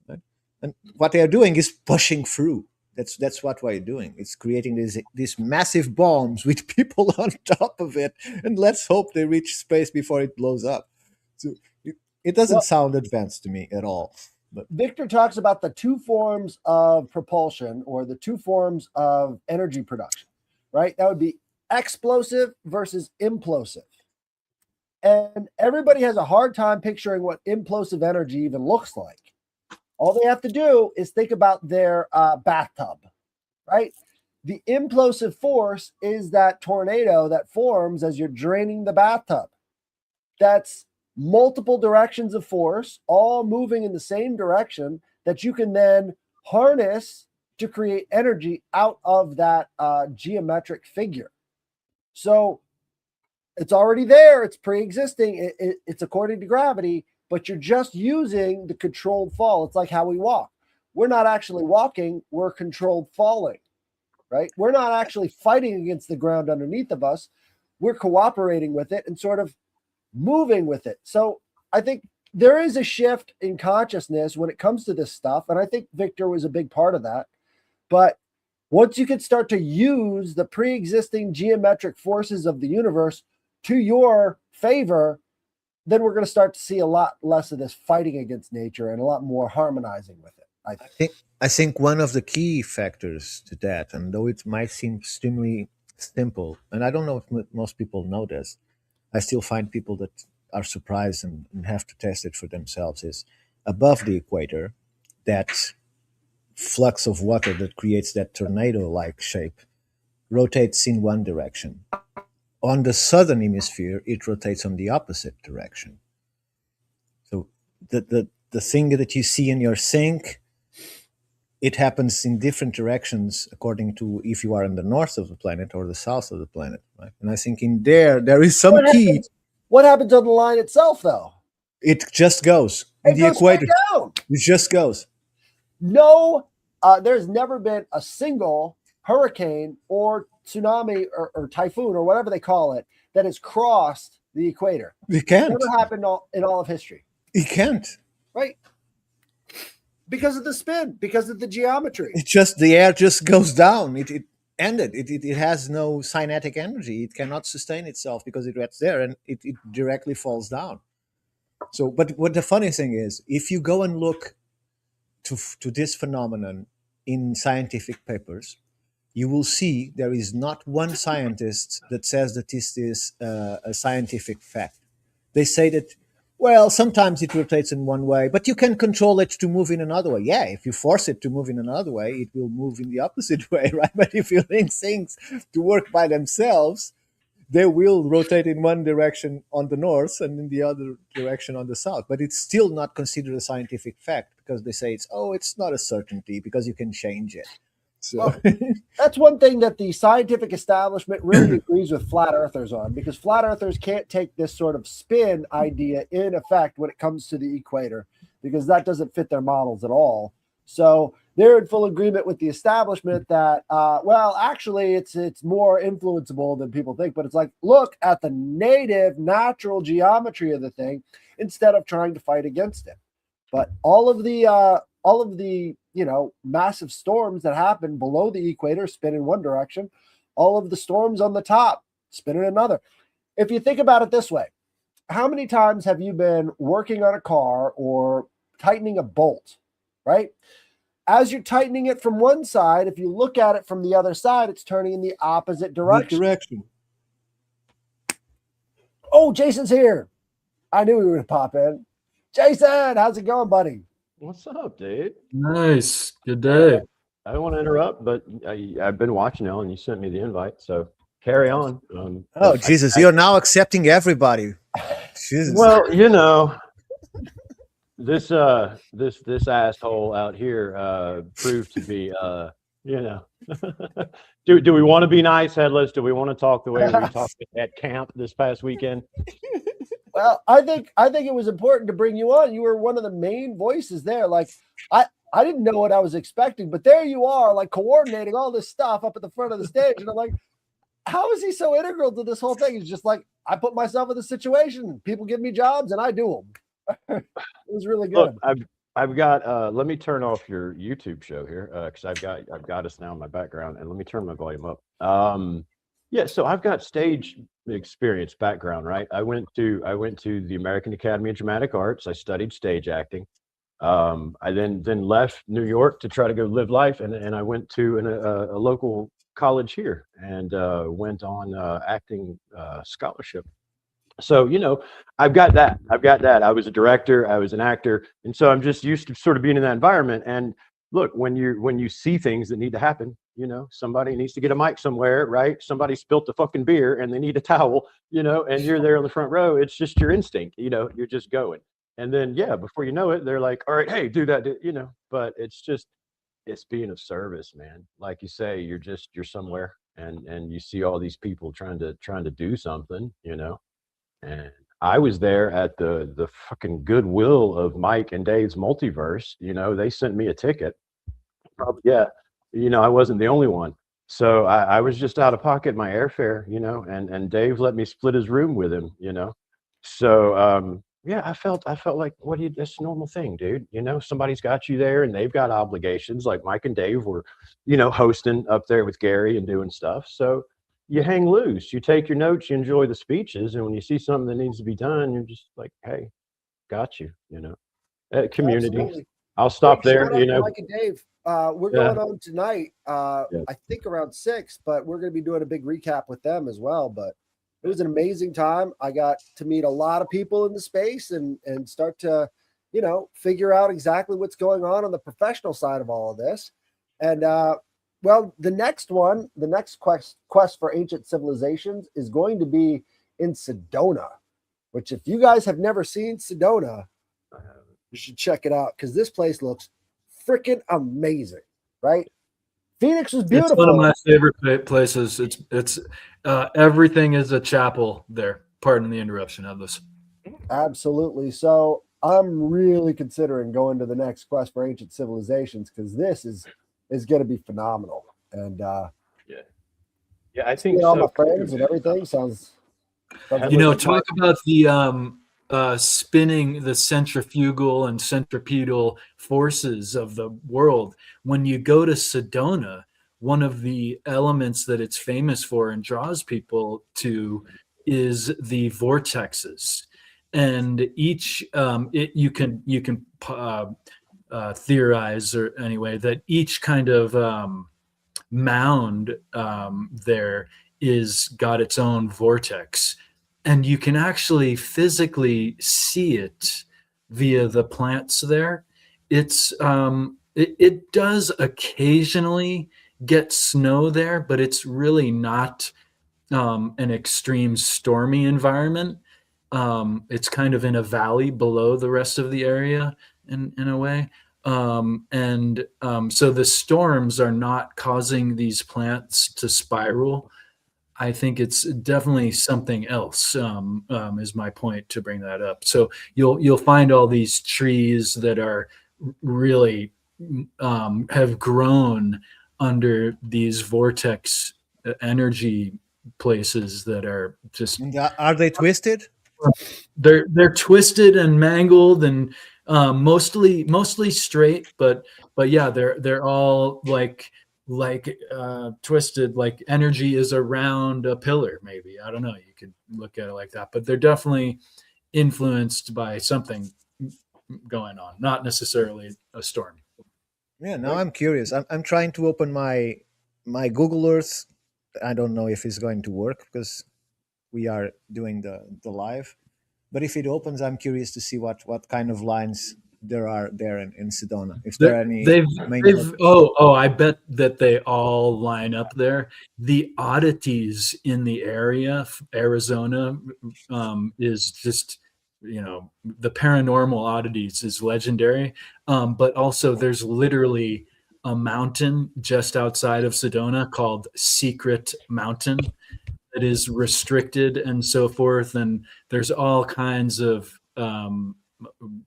Speaker 2: Right? And what they are doing is pushing through. That's what we're doing. It's creating these massive bombs with people on top of it, and let's hope they reach space before it blows up. So it doesn't sound advanced to me at all. But
Speaker 1: Victor talks about the two forms of propulsion, or the two forms of energy production, right? That would be explosive versus implosive. And everybody has a hard time picturing what implosive energy even looks like. All they have to do is think about their bathtub, right? The implosive force is that tornado that forms as you're draining the bathtub. That's multiple directions of force, all moving in the same direction, that you can then harness to create energy out of that geometric figure. So it's already there. It's pre-existing. It's according to gravity, but you're just using the controlled fall. It's like how we walk. We're not actually walking. We're controlled falling, right? We're not actually fighting against the ground underneath of us. We're cooperating with it and sort of moving with it. So I think there is a shift in consciousness when it comes to this stuff. And I think Victor was a big part of that. But once you can start to use the pre-existing geometric forces of the universe to your favor, then we're going to start to see a lot less of this fighting against nature and a lot more harmonizing with it.
Speaker 2: I think one of the key factors to that, and though it might seem extremely simple, and I don't know if most people know this, I still find people that are surprised and have to test it for themselves, is above the equator, that flux of water that creates that tornado-like shape rotates in one direction. On the southern hemisphere, it rotates on the opposite direction. So the thing that you see in your sink it happens in different directions according to if you are in the north of the planet or the south of the planet, right? And I think in there is some key.
Speaker 1: What happens on the line itself, though?
Speaker 2: It just goes in
Speaker 1: It
Speaker 2: the
Speaker 1: goes straight
Speaker 2: equator.
Speaker 1: down.
Speaker 2: It just goes.
Speaker 1: No, there's never been a single hurricane or tsunami or typhoon or whatever they call it that has crossed the equator.
Speaker 2: It can't.
Speaker 1: Never happened in all of history.
Speaker 2: It can't.
Speaker 1: Right? Because of the spin, because of the geometry.
Speaker 2: It just, the air just goes down. It ended. It has no kinetic energy. It cannot sustain itself because it's there, and it directly falls down. So, but what the funny thing is, if you go and look to this phenomenon in scientific papers, you will see there is not one scientist that says that this is a scientific fact. They say that, well, sometimes it rotates in one way, but you can control it to move in another way. Yeah, if you force it to move in another way, it will move in the opposite way, right? But if you link things to work by themselves, they will rotate in one direction on the north and in the other direction on the south. But it's still not considered a scientific fact because they say it's not a certainty because you can change it. So
Speaker 1: well, that's one thing that the scientific establishment really agrees with flat earthers on, because flat earthers can't take this sort of spin idea in effect when it comes to the equator, because that doesn't fit their models at all. So they're in full agreement with the establishment that, well, actually it's more influenceable than people think, but it's like, look at the native natural geometry of the thing instead of trying to fight against it. But all of the massive storms that happen below the equator spin in one direction, all of the storms on the top spin in another. If you think about it this way, how many times have you been working on a car or tightening a bolt, right? As you're tightening it from one side, if you look at it from the other side, it's turning in the opposite direction. Oh, Jason's here. I knew we were going to pop in. Jason, how's it going, buddy?
Speaker 4: What's up, dude?
Speaker 3: Nice. Good day.
Speaker 4: I don't want to interrupt, but I've been watching now, and you sent me the invite, so carry on.
Speaker 2: oh, Jesus, you're now accepting everybody. Jesus.
Speaker 4: Well, this asshole out here proved to be, do we want to be nice, Headless? Do we want to talk the way we talked at camp this past weekend?
Speaker 1: Well, I think it was important to bring you on. You were one of the main voices there. Like, I didn't know what I was expecting, but there you are, like coordinating all this stuff up at the front of the stage. And I'm like, how is he so integral to this whole thing? It's just like, I put myself in the situation. People give me jobs and I do them. It was really good.
Speaker 4: Look, I've got, let me turn off your YouTube show here. Cause I've got us now in my background, and let me turn my volume up. Yeah, so I've got stage experience background, right? I went to the American Academy of Dramatic Arts. I studied stage acting. I then left New York to try to go live life, and I went to a local college here and went on acting scholarship. So I've got that. I was a director. I was an actor, and so I'm just used to sort of being in that environment. And look, when you see things that need to happen, somebody needs to get a mic somewhere, right? Somebody spilt the fucking beer and they need a towel, and you're there on the front row. It's just your instinct, you're just going. And then, before you know it, they're like, all right, hey, do that, but it's being of service, man. Like you say, you're somewhere and you see all these people trying to do something, and I was there at the fucking goodwill of Mike and Dave's multiverse. They sent me a ticket. Probably, yeah. I wasn't the only one. So I was just out of pocket my airfare, and Dave let me split his room with him, So I felt like, that's a normal thing, dude. Somebody's got you there and they've got obligations. Like Mike and Dave were, hosting up there with Gary and doing stuff. So you hang loose, you take your notes, you enjoy the speeches, and when you see something that needs to be done, you're just like, hey, got you, community. Absolutely. I'll stop there,
Speaker 1: Mike and Dave. We're going on tonight, I think around 6, but we're going to be doing a big recap with them as well. But it was an amazing time. I got to meet a lot of people in the space and start to, figure out exactly what's going on the professional side of all of this. And, the next quest for ancient civilizations is going to be in Sedona, which if you guys have never seen Sedona, you should check it out because this place looks freaking amazing. right? Phoenix was
Speaker 3: It's one of
Speaker 1: beautiful.
Speaker 3: my favorite places. It's everything is a chapel there. Pardon the interruption of this.
Speaker 1: Absolutely. So I'm really considering going to the next quest for ancient civilizations because this is going to be phenomenal. And
Speaker 4: Yeah, I think
Speaker 1: all
Speaker 4: so
Speaker 1: my
Speaker 4: too,
Speaker 1: friends and
Speaker 4: man.
Speaker 1: everything sounds
Speaker 3: You know,
Speaker 1: really
Speaker 3: talk about the spinning, the centrifugal and centripetal forces of the world. When you go to Sedona, one of the elements that it's famous for and draws people to is the vortexes, and each you can theorize, or anyway, that each kind of mound there is got its own vortex, and you can actually physically see it via the plants there. It does occasionally get snow there, but it's really not an extreme stormy environment. It's kind of in a valley below the rest of the area in a way. So the storms are not causing these plants to spiral. I think it's definitely something else. Is my point to bring that up. So you'll find all these trees that are really have grown under these vortex energy places that are just
Speaker 2: And are they twisted?
Speaker 3: they're twisted and mangled and mostly straight, but yeah, they're all like twisted, like energy is around a pillar, maybe. I don't know, you could look at it like that, but they're definitely influenced by something going on, not necessarily a storm.
Speaker 2: Yeah, now I'm curious. I'm trying to open my Google Earth. I don't know if it's going to work because we are doing the live. But if it opens, I'm curious to see what kind of lines there are there in Sedona. If there are any
Speaker 3: they've I bet that they all line up there. The oddities in the area, Arizona, is just, the paranormal oddities is legendary. But also there's literally a mountain just outside of Sedona called Secret Mountain that is restricted and so forth. And there's all kinds of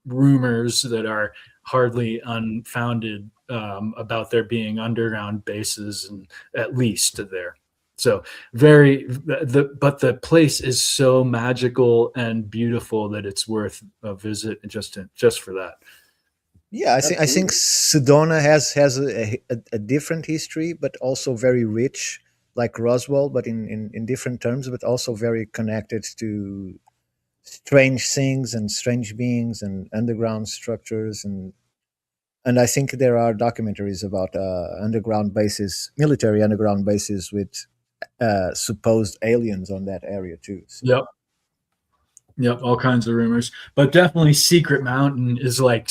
Speaker 3: rumors that are hardly unfounded about there being underground bases, and at least there. So but the place is so magical and beautiful that it's worth a visit just for that.
Speaker 2: Yeah, I think Sedona has a different history, but also very rich, like Roswell, but in different terms, but also very connected to strange things and strange beings and underground structures, and I think there are documentaries about underground bases, military underground bases with supposed aliens on that area too. So.
Speaker 3: Yep, all kinds of rumors, but definitely Secret Mountain is like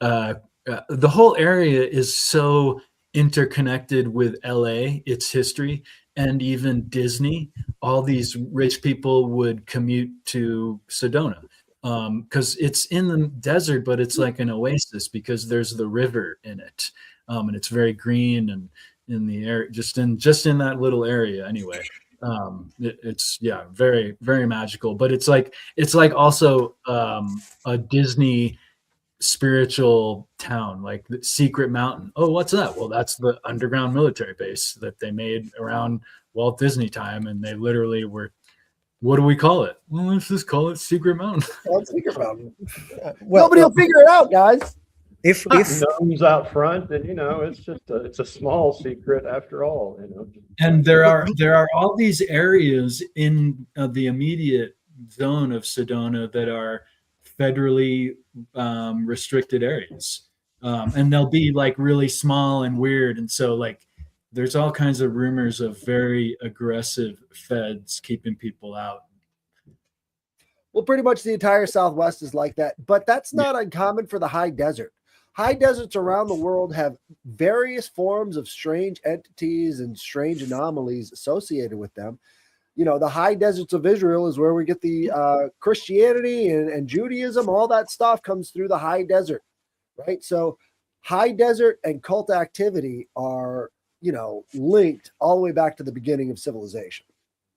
Speaker 3: the whole area is so interconnected with LA, its history, and even Disney. All these rich people would commute to Sedona because it's in the desert, but it's like an oasis because there's the river in it, and it's very green and in the air, just in that little area anyway. It's very, very magical, but it's like also a Disney spiritual town, like the Secret Mountain. Oh, what's that? Well, that's the underground military base that they made around Walt Disney time, and they literally were, what do we call it? Well, let's just call it Secret Mountain.
Speaker 1: Secret Mountain.
Speaker 2: Well,
Speaker 1: Nobody will figure it out, guys.
Speaker 2: if
Speaker 4: Gnomes out front, and it's just it's a small secret after all.
Speaker 3: And there are all these areas in the immediate zone of Sedona that are federally restricted areas, and they'll be like really small and weird, and so like there's all kinds of rumors of very aggressive feds keeping people out.
Speaker 1: Well, pretty much the entire Southwest is like that, but that's not uncommon for the high desert. High deserts around the world have various forms of strange entities and strange anomalies associated with them. The high deserts of Israel is where we get the Christianity and Judaism. All that stuff comes through the high desert, right? So high desert and cult activity are, linked all the way back to the beginning of civilization,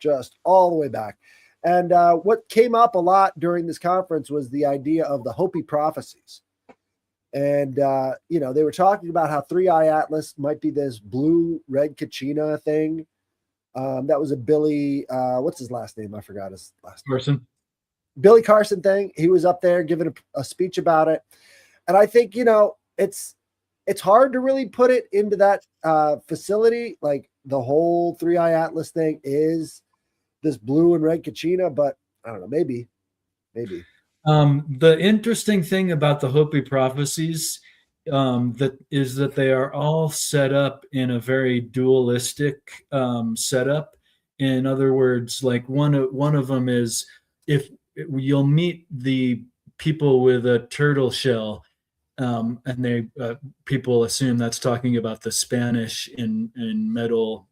Speaker 1: just all the way back. And what came up a lot during this conference was the idea of the Hopi prophecies. And, they were talking about how 3-Eye Atlas might be this blue-red Kachina thing. That was a Billy, what's his last name? I forgot his last name.
Speaker 3: Carson.
Speaker 1: Billy Carson thing. He was up there giving a speech about it. And I think, it's hard to really put it into that facility. Like the whole 3-Eye Atlas thing is this blue and red Kachina, but I don't know, maybe.
Speaker 3: The interesting thing about the Hopi prophecies that they are all set up in a very dualistic setup. In other words, like one of them is, if you'll meet the people with a turtle shell, and they people assume that's talking about the Spanish in metal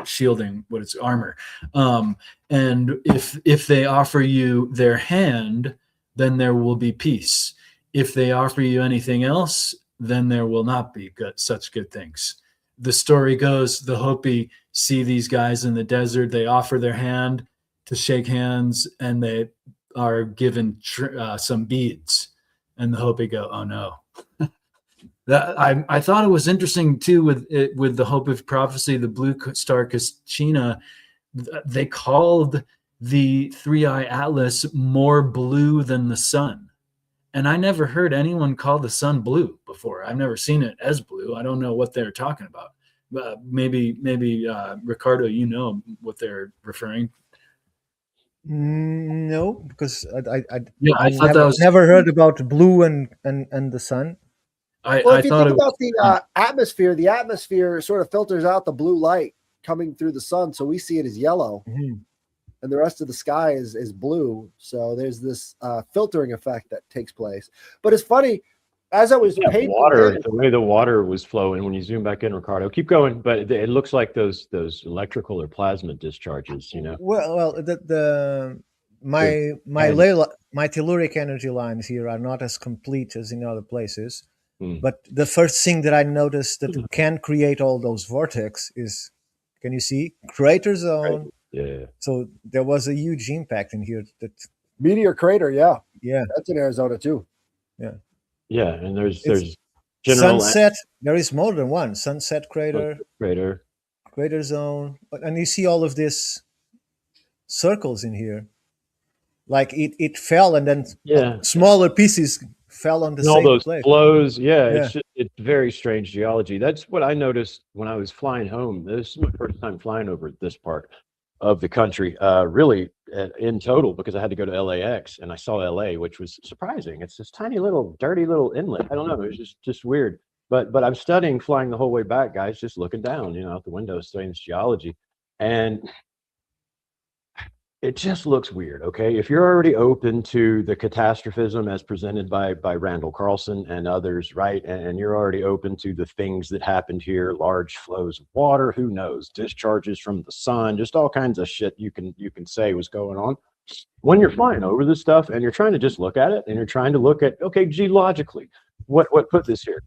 Speaker 3: shielding, what it's armor. And if they offer you their hand, then there will be peace. If they offer you anything else, then there will not be such good things. The story goes, the Hopi see these guys in the desert, they offer their hand to shake hands, and they are given some beads. And the Hopi go, oh no. I thought it was interesting too with the Hopi prophecy, the blue star Kachina. They called the 3-Eye Atlas more blue than the sun, and I never heard anyone call the sun blue before. I've never seen it as blue. I don't know what they're talking about. Maybe Ricardo, you know what they're referring.
Speaker 2: No, because
Speaker 3: I thought
Speaker 2: never heard about blue and the sun.
Speaker 1: If you think about the atmosphere sort of filters out the blue light coming through the sun, so we see it as yellow, and the rest of the sky is blue. So there's this filtering effect that takes place. But it's funny, as I was
Speaker 4: the way the water was flowing when you zoom back in, Ricardo. Keep going, but it looks like those electrical or plasma discharges.
Speaker 2: Well, my telluric energy lines here are not as complete as in other places. But the first thing that I noticed that can create all those vortex is, can you see, crater zone?
Speaker 4: Yeah.
Speaker 2: So there was a huge impact in here. That
Speaker 1: meteor crater, yeah,
Speaker 2: that's
Speaker 1: in Arizona too.
Speaker 4: Yeah, and there's general
Speaker 2: sunset. There is more than one sunset crater zone, and you see all of these circles in here. Like it fell, and then smaller pieces fell on the same
Speaker 4: all those
Speaker 2: place.
Speaker 4: Flows. It's very strange geology. That's what I noticed when I was flying home. This is my first time flying over this part of the country, really in total, because I had to go to LAX, and I saw LA, which was surprising. It's this tiny little dirty little inlet. I don't know, it was just weird. But I'm studying flying the whole way back, guys, just looking down, out the window, studying this geology, and it just looks weird. Okay, if you're already open to the catastrophism as presented by Randall Carlson and others, right, and you're already open to the things that happened here, large flows of water, who knows, discharges from the sun, just all kinds of shit you can say was going on. When you're flying over this stuff and you're trying to just look at it, and you're trying to look at, okay, geologically, what put this here?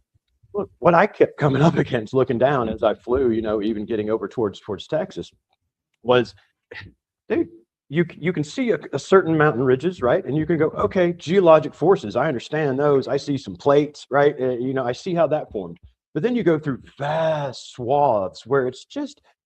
Speaker 4: Look, what I kept coming up against looking down as I flew, even getting over towards Texas, was, dude, you can see a certain mountain ridges, right? And you can go, okay, geologic forces, I understand those. I see some plates, right? I see how that formed. But then you go through vast swaths where it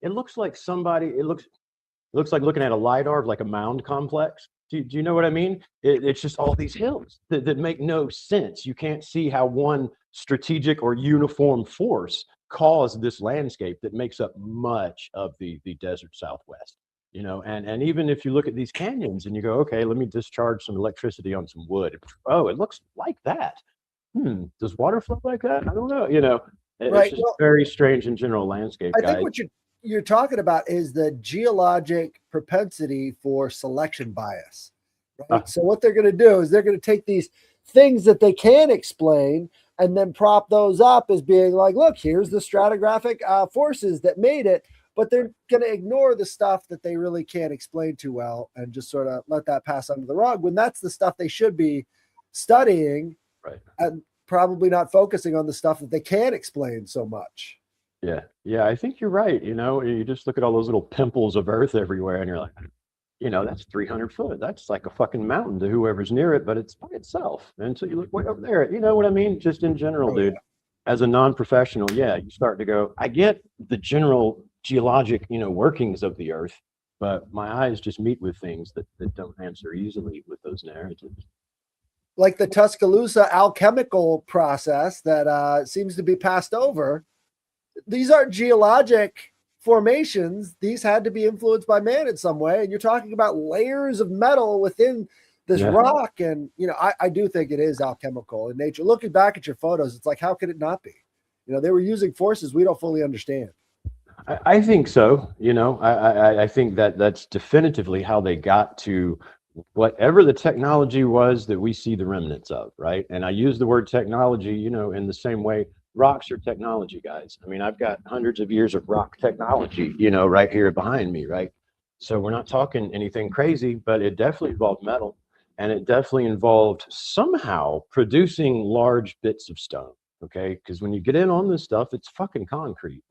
Speaker 4: looks like it looks like looking at a LiDAR of like a mound complex. Do you know what I mean? It's just all these hills that make no sense. You can't see how one strategic or uniform force caused this landscape that makes up much of the desert Southwest. And even if you look at these canyons and you go, okay, let me discharge some electricity on some wood. Oh, it looks like that. Does water flow like that? I don't know. It's just very strange in general landscape.
Speaker 1: I think what you're talking about is the geologic propensity for selection bias. Right? So what they're going to do is they're going to take these things that they can explain and then prop those up as being like, look, here's the stratigraphic forces that made it. But they're going to ignore the stuff that they really can't explain too well and just sort of let that pass under the rug, when that's the stuff they should be studying
Speaker 4: Right.
Speaker 1: and probably not focusing on the stuff that they can't explain so much.
Speaker 4: Yeah, I think you're right. You just look at all those little pimples of earth everywhere, and you're like, that's 300 foot. That's like a fucking mountain to whoever's near it, but it's by itself. And so you look way over there. You know what I mean? Just in general,
Speaker 1: Oh,
Speaker 4: dude. As a non-professional, yeah, you start to go, I get the general geologic, workings of the earth, but my eyes just meet with things that don't answer easily with those narratives.
Speaker 1: Like the Tuscaloosa alchemical process that seems to be passed over. These aren't geologic formations. These had to be influenced by man in some way. And you're talking about layers of metal within this rock. And, I do think it is alchemical in nature. Looking back at your photos, it's like, how could it not be? They were using forces we don't fully understand.
Speaker 4: I think so. I think that's definitively how they got to whatever the technology was that we see the remnants of, right? And I use the word technology, in the same way rocks are technology, guys. I mean, I've got hundreds of years of rock technology, right here behind me, right? So we're not talking anything crazy, but it definitely involved metal, and it definitely involved somehow producing large bits of stone, okay? Because when you get in on this stuff, it's fucking concrete,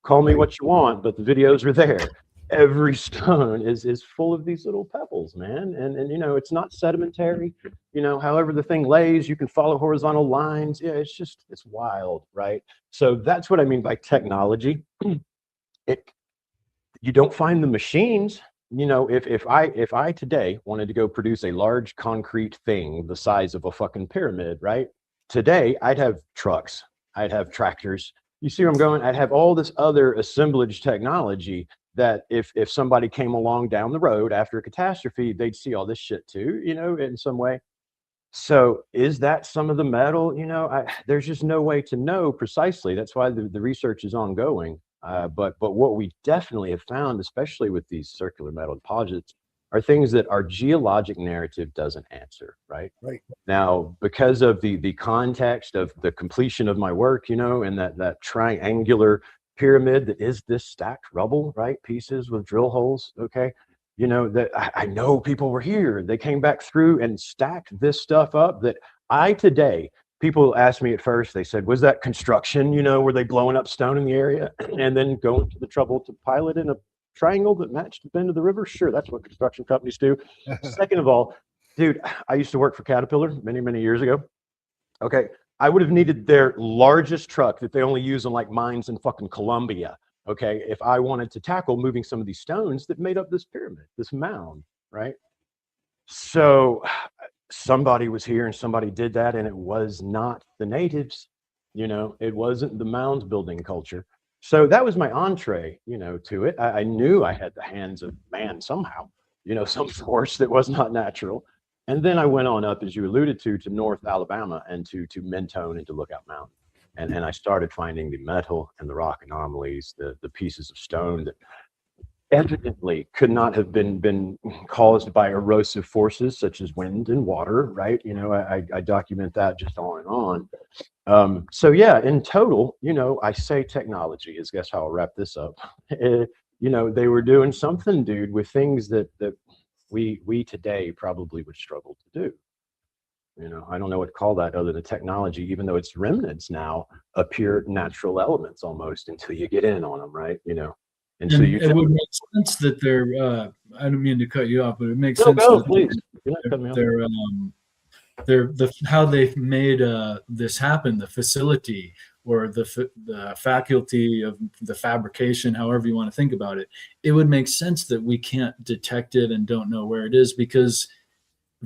Speaker 4: Call me what you want, but the videos are there. Every stone is full of these little pebbles, man. And it's not sedimentary. However the thing lays, you can follow horizontal lines. Yeah, it's wild, right? So that's what I mean by technology. You don't find the machines. If I today wanted to go produce a large concrete thing the size of a fucking pyramid, right? Today I'd have trucks, I'd have tractors. You see where I'm going? I'd have all this other assemblage technology that if somebody came along down the road after a catastrophe, they'd see all this shit too, in some way. So is that some of the metal? There's just no way to know precisely. That's why the research is ongoing. But what we definitely have found, especially with these circular metal deposits, are things that our geologic narrative doesn't answer, right?
Speaker 1: Right.
Speaker 4: Now, because of the context of the completion of my work, and that triangular pyramid that is this stacked rubble, right? Pieces with drill holes, okay? That I know people were here. They came back through and stacked this stuff up that today, people asked me at first, they said, was that construction, were they blowing up stone in the area and then going to the trouble to pile it in a triangle that matched the bend of the river? Sure, that's what construction companies do. Second of all, dude, I used to work for Caterpillar many, many years ago. Okay, I would have needed their largest truck that they only use on like mines in fucking Colombia. Okay, if I wanted to tackle moving some of these stones that made up this pyramid, this mound, right? So somebody was here and somebody did that, and it was not the natives. It wasn't the mound building culture. So that was my entree, to it. I knew I had the hands of man somehow, some force that was not natural. And then I went on up, as you alluded to North Alabama and to Mentone and to Lookout Mountain. And I started finding the metal and the rock anomalies, the pieces of stone that evidently could not have been caused by erosive forces such as wind and water, right? I document that just on and on. So yeah, in total, I say technology is, guess how I'll wrap this up. They were doing something, dude, with things that we today probably would struggle to do. I don't know what to call that other than technology, even though its remnants now appear natural elements almost until you get in on them, right? And so
Speaker 3: it would make sense that they're. I don't mean to cut you off, but it makes sense.
Speaker 4: No, please. You're not cutting me off.
Speaker 3: They're how they've made this happen. The facility or the faculty of the fabrication, however you want to think about it, it would make sense that we can't detect it and don't know where it is because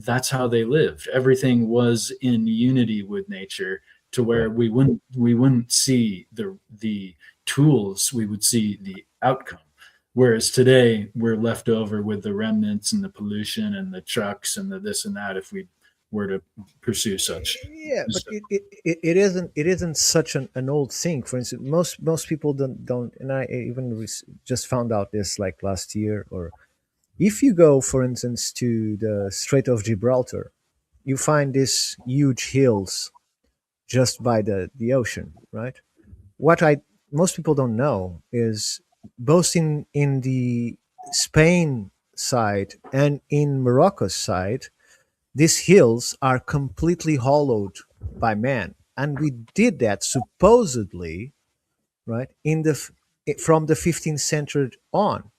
Speaker 3: that's how they lived. Everything was in unity with nature to where we wouldn't see the tools, we would see the outcome. Whereas today we're left over with the remnants and the pollution and the trucks and the this and that if we were to pursue such.
Speaker 2: Yeah, but it isn't such an old thing. For instance, most people don't, and I even just found out this like last year. Or if you go, for instance, to the Strait of Gibraltar, you find these huge hills just by the ocean, right? What most people don't know is both in the Spain side and in Morocco's side, these hills are completely hollowed by man, and we did that supposedly, right, from the 15th century on.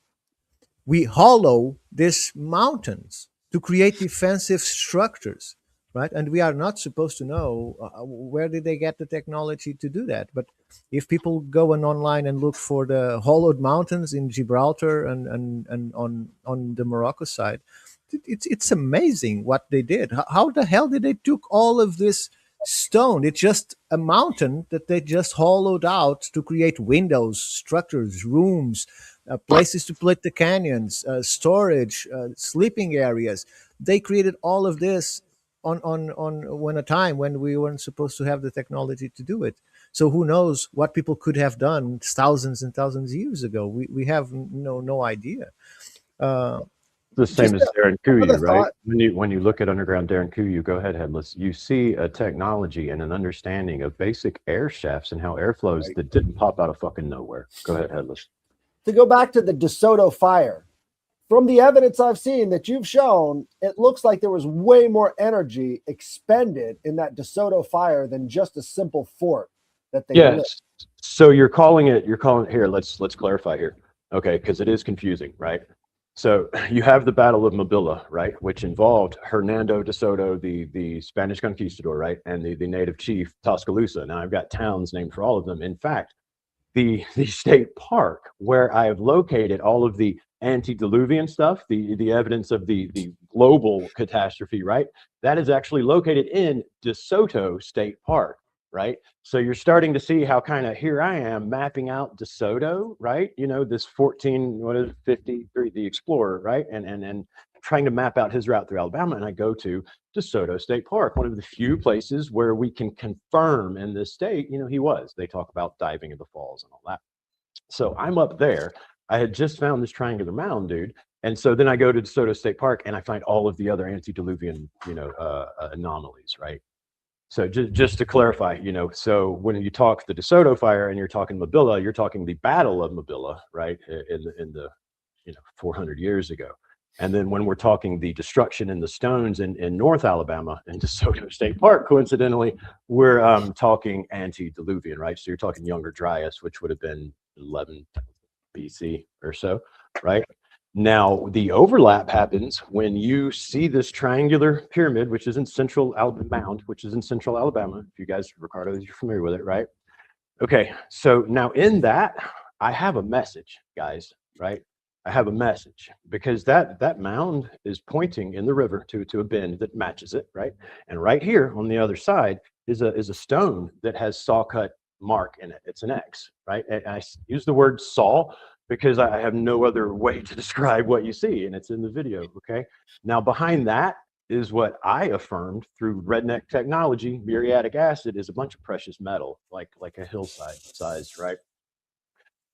Speaker 2: We hollow these mountains to create defensive structures, right? And we are not supposed to know where did they get the technology to do that. But if people go online and look for the hollowed mountains in Gibraltar and on the Morocco side, it's amazing what they did. How the hell did they took all of this stone? It's just a mountain that they just hollowed out to create windows, structures, rooms, places to put the canyons, storage, sleeping areas. They created all of this on when a time when we weren't supposed to have the technology to do it. So who knows what people could have done thousands and thousands of years ago? We have no idea.
Speaker 4: The same as
Speaker 1: Just
Speaker 4: Darren
Speaker 1: another
Speaker 4: Kuyu, right?
Speaker 1: thought.
Speaker 4: When you look at underground Darren Kuyu, go ahead, Headless. You see a technology and an understanding of basic air shafts and how air flows that didn't pop out of fucking nowhere. Go ahead, Headless.
Speaker 1: To go back to the DeSoto fire, from the evidence I've seen that you've shown, it looks like there was way more energy expended in that DeSoto fire than just a simple fort that they lit.
Speaker 4: Yes. So you're calling it here. Let's clarify here. Okay, because it is confusing, right? So you have the Battle of Mobila, right, which involved Hernando de Soto, the Spanish conquistador, right, and the native chief Tuscaloosa. Now I've got towns named for all of them. In fact, the state park where I have located all of the antediluvian stuff, the evidence of the global catastrophe, right, that is actually located in De Soto State Park. Right. So you're starting to see how kind of here I am mapping out DeSoto, right? You know, this 53, the explorer, right? And trying to map out his route through Alabama. And I go to DeSoto State Park, one of the few places where we can confirm in this state, you know, he was. They talk about diving in the falls and all that. So I'm up there. I had just found this triangular mound, dude. And so then I go to DeSoto State Park and I find all of the other antediluvian, anomalies, right? So just to clarify, you know, so when you talk the DeSoto fire and you're talking Mobila, you're talking the Battle of Mobila, right, in the 400 years ago. And then when we're talking the destruction in the stones in North Alabama and DeSoto State Park, coincidentally, we're talking antediluvian, right? So you're talking Younger Dryas, which would have been 11 BC or so, right? Now, the overlap happens when you see this triangular pyramid, which is in central Alabama, mound, which is in central Alabama. If you guys, Ricardo, you're familiar with it, right? Okay, so now in that, I have a message, guys, right? I have a message because that mound is pointing in the river to a bend that matches it, right? And right here on the other side is a stone that has saw cut mark in it. It's an X, right? And I use the word saw because I have no other way to describe what you see, and it's in the video, okay? Now, behind that is what I affirmed through redneck technology. Muriatic acid is a bunch of precious metal, like a hillside size, right?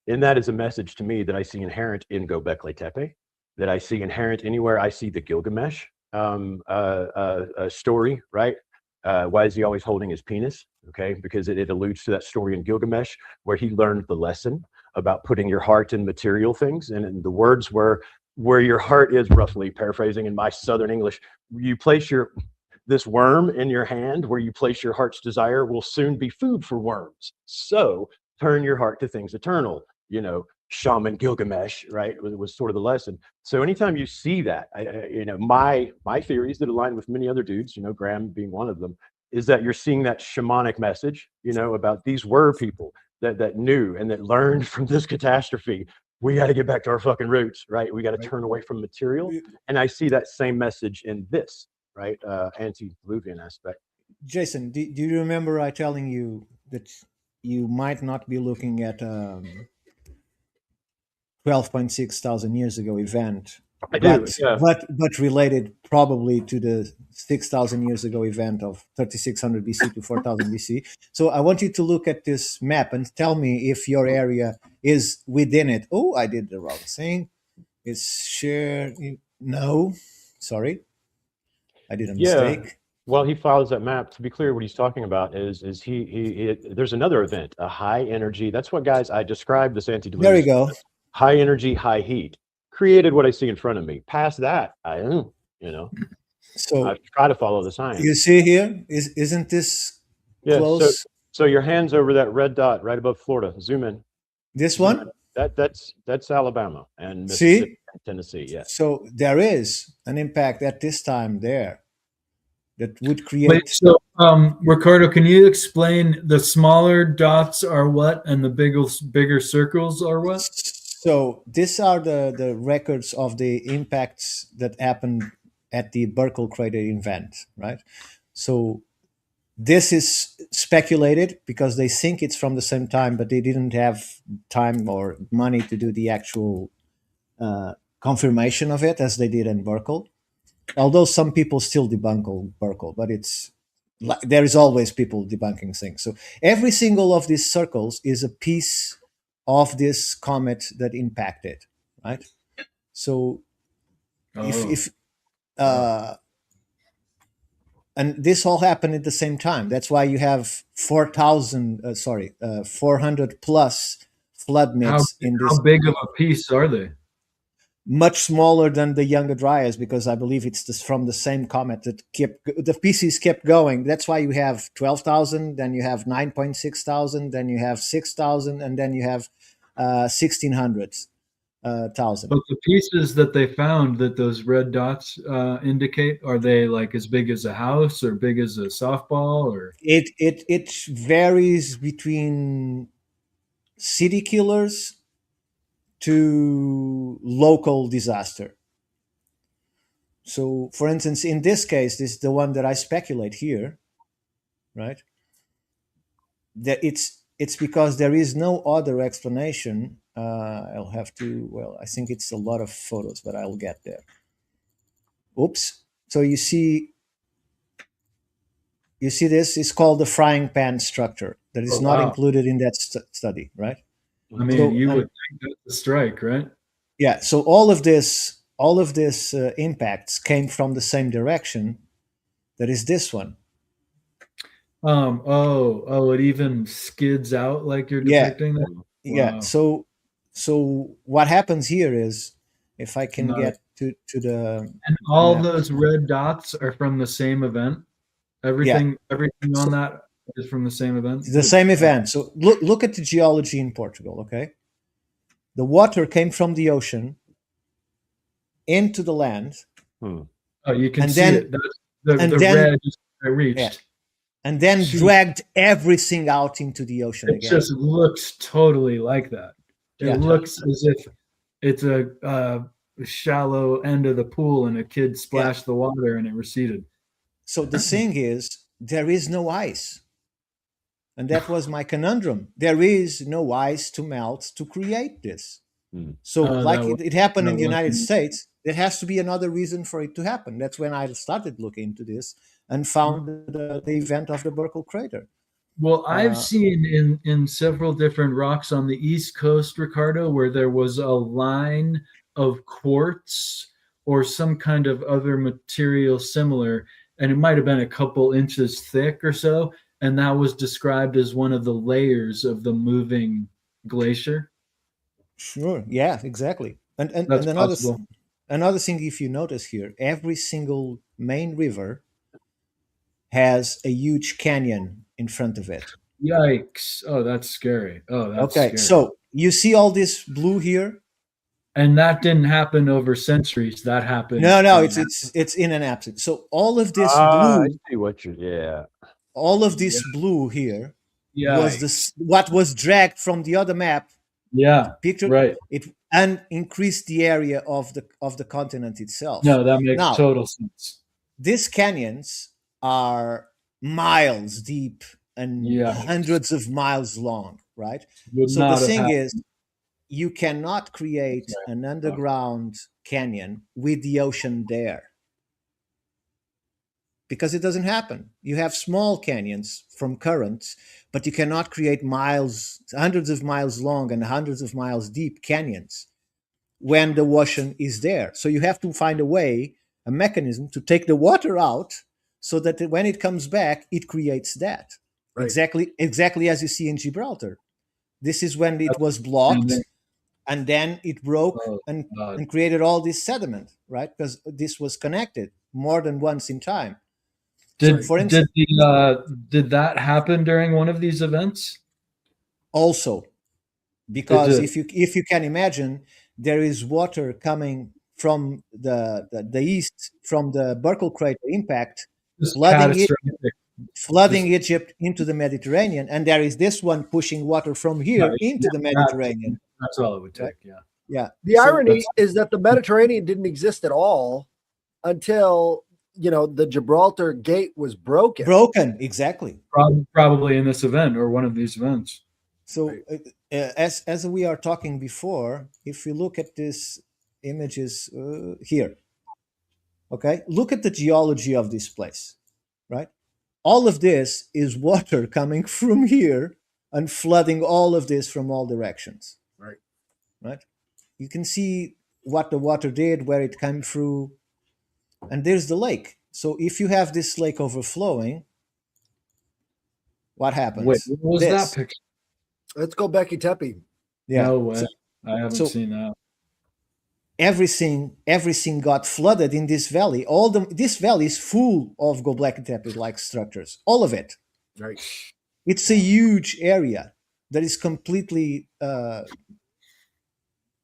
Speaker 4: And that is a message to me that I see inherent in Göbekli Tepe, that I see inherent anywhere I see the Gilgamesh story, right? Why is he always holding his penis? Okay, because it alludes to that story in Gilgamesh where he learned the lesson about putting your heart in material things. And the words were, where your heart is, roughly paraphrasing in my Southern English, you place this worm in your hand where you place your heart's desire will soon be food for worms. So turn your heart to things eternal. You know, shaman Gilgamesh, right, was sort of the lesson. So anytime you see that, my theories that align with many other dudes, Graham being one of them, is that you're seeing that shamanic message, about these were people that knew and that learned from this catastrophe. We got to get back to our fucking roots, right? We got to turn away from material. And I see that same message in this, right, antediluvian aspect.
Speaker 2: Jason, do you remember I telling you that you might not be looking at 12.6 thousand years ago event, but related probably to the 6,000 years ago event of 3600 BC to 4000 BC. So I want you to look at this map and tell me if your area is within it. Oh, I did the wrong thing. It's share. No, sorry, I did a mistake.
Speaker 4: Well, he follows that map. To be clear, what he's talking about is there's another event, a high energy. That's what, guys, I described this antediluvian.
Speaker 2: There we go.
Speaker 4: High energy, high heat created what I see in front of me. Past that, I don't,
Speaker 2: So
Speaker 4: I try to follow the science.
Speaker 2: you see here, isn't this
Speaker 4: Yeah.
Speaker 2: close?
Speaker 4: So your hands over that red dot right above Florida. Zoom in.
Speaker 2: This
Speaker 4: Zoom
Speaker 2: one?
Speaker 4: in. That's Alabama and
Speaker 2: See?
Speaker 4: Mississippi and Tennessee. Yeah.
Speaker 2: So there is an impact at this time there that would
Speaker 3: Wait,
Speaker 2: create.
Speaker 3: so Ricardo, can you explain the smaller dots are what and the bigger circles are what?
Speaker 2: So these are the records of the impacts that happened at the Burkle crater event, right? So this is speculated because they think it's from the same time, but they didn't have time or money to do the actual confirmation of it as they did in Burkle. Although some people still debunk Burkle, but it's there is always people debunking things. So every single of these circles is a piece of this comet that impacted, right? So if and this all happened at the same time. That's why you have 400 plus flood myths in this.
Speaker 3: How big of a piece are they?
Speaker 2: Much smaller than the Younger Dryas, because I believe it's from the same comet that kept the pieces kept going. That's why you have 12,000, then you have 9.6 thousand, then you have 6,000, and then you have 1,600 thousand.
Speaker 3: But the pieces that they found that those red dots indicate, are they like as big as a house or big as a softball? Or
Speaker 2: It varies between city killers to local disaster. So, for instance, in this case, this is the one that I speculate here, right? That it's because there is no other explanation. I'll have to. Well, I think it's a lot of photos, but I'll get there. Oops. So you see this is called the frying pan structure that is not included in that study, right?
Speaker 3: I mean, you would think that's a strike, right?
Speaker 2: Yeah. So all of this impacts came from the same direction. That is this one.
Speaker 3: It even skids out like you're depicting that. Wow.
Speaker 2: Yeah. So what happens here is, if I can get to the
Speaker 3: and all those red dots are from the same event. Everything on that is from the same event.
Speaker 2: The same event. So look at the geology in Portugal. Okay, the water came from the ocean into the land.
Speaker 3: Oh, you can see it. The red is reached.
Speaker 2: Yeah. And then dragged everything out into the ocean
Speaker 3: again. It just looks totally like that. It looks as if it's a shallow end of the pool and a kid splashed the water and it receded. So
Speaker 2: the thing is, there is no ice. And that was my conundrum. There is no ice to melt to create this. So it happened in the United States, there has to be another reason for it to happen. That's when I started looking into this and found the event of the Burkle crater.
Speaker 3: Well, I've seen in several different rocks on the East Coast, Ricardo, where there was a line of quartz or some kind of other material similar, and it might have been a couple inches thick or so, and that was described as one of the layers of the moving glacier.
Speaker 2: Sure. Yeah, exactly. And another thing, if you notice here, every single main river has a huge canyon in front of it.
Speaker 3: Yikes. Oh, that's scary. Oh, that's
Speaker 2: okay.
Speaker 3: Scary.
Speaker 2: So you see all this blue here?
Speaker 3: And that didn't happen over centuries. That happened.
Speaker 2: No, it's in an absence. So all of this blue.
Speaker 4: I see what you're,
Speaker 2: all of this blue here was what was dragged from the other map. Picture
Speaker 3: right.
Speaker 2: It and increased the area of the continent itself.
Speaker 3: No, that makes total sense.
Speaker 2: These canyons are miles deep and hundreds of miles long, right? So the thing is, you cannot create an underground canyon with the ocean there, because it doesn't happen. You have small canyons from currents, but you cannot create hundreds of miles long and hundreds of miles deep canyons when the ocean is there. So you have to find a mechanism to take the water out so that when it comes back, it creates that. Right. Exactly as you see in Gibraltar. This is when it was blocked and then it broke
Speaker 3: Oh,
Speaker 2: and
Speaker 3: God.
Speaker 2: and created all this sediment, right? Because this was connected more than once in time. So,
Speaker 3: Did
Speaker 2: for instance,
Speaker 3: did that happen during one of these events?
Speaker 2: also,
Speaker 3: It
Speaker 2: because
Speaker 3: did.
Speaker 2: if you can imagine, there is water coming from the east from the Burkle crater impact,
Speaker 3: Just
Speaker 2: flooding it,
Speaker 3: catastrophic.
Speaker 2: flooding
Speaker 3: Just
Speaker 2: Egypt into the Mediterranean, and there is this one pushing water from here into the Mediterranean,
Speaker 3: that's all it would
Speaker 2: right?
Speaker 3: take. Yeah.
Speaker 2: Yeah.
Speaker 1: The
Speaker 2: So
Speaker 1: irony is that the Mediterranean didn't exist at all until the Gibraltar Gate was broken.
Speaker 2: broken, exactly.
Speaker 3: Probably in this event or one of these events.
Speaker 2: So
Speaker 1: Right.
Speaker 2: as we are talking before, if you look at these images here, okay, look at the geology of this place, right? All of this is water coming from here and flooding all of this from all directions,
Speaker 1: Right.
Speaker 2: right? You can see what the water did, where it came through, and there's the lake. So if you have this lake overflowing, what
Speaker 3: Wait,
Speaker 2: happens?
Speaker 3: what was that
Speaker 2: This,
Speaker 3: picture?
Speaker 1: Let's go Becky Tepe.
Speaker 2: yeah.
Speaker 3: No way.
Speaker 2: So,
Speaker 3: I haven't
Speaker 2: so
Speaker 3: seen that.
Speaker 2: everything got flooded in this valley. This valley is full of Göbekli Tepe like structures, all of it.
Speaker 1: Right.
Speaker 2: It's a huge area that is completely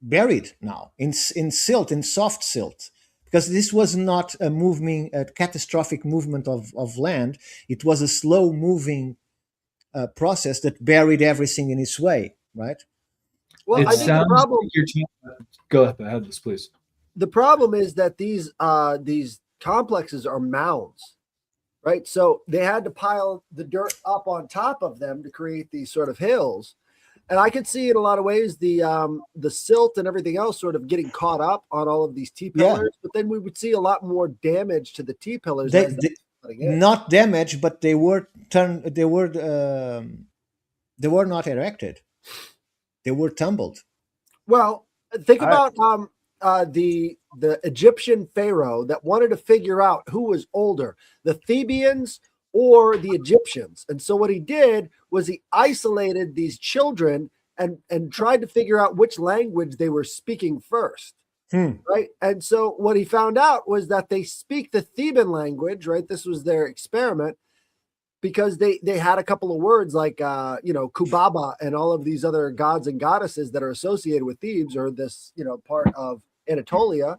Speaker 2: buried now in silt, in soft silt, because this was not a catastrophic movement of land. It was a slow moving process that buried everything in its way, right?
Speaker 1: Well,
Speaker 3: It
Speaker 1: I think the
Speaker 3: sounds
Speaker 1: problem
Speaker 3: like you're go ahead, this please.
Speaker 1: the problem is that these complexes are mounds, right? So they had to pile the dirt up on top of them to create these sort of hills. And I could see in a lot of ways the silt and everything else sort of getting caught up on all of these T
Speaker 2: Yeah.
Speaker 1: pillars, but then we would see a lot more damage to the T pillars
Speaker 2: They,
Speaker 1: as
Speaker 2: they-
Speaker 1: cutting in.
Speaker 2: not damaged, but they were not erected. They were tumbled.
Speaker 1: Well, think about the Egyptian pharaoh that wanted to figure out who was older, the Thebians or the Egyptians. And so what he did was he isolated these children and tried to figure out which language they were speaking first. Right. And so what he found out was that they speak the Theban language, right? This was their experiment because they had a couple of words like Kubaba and all of these other gods and goddesses that are associated with Thebes or this part of Anatolia,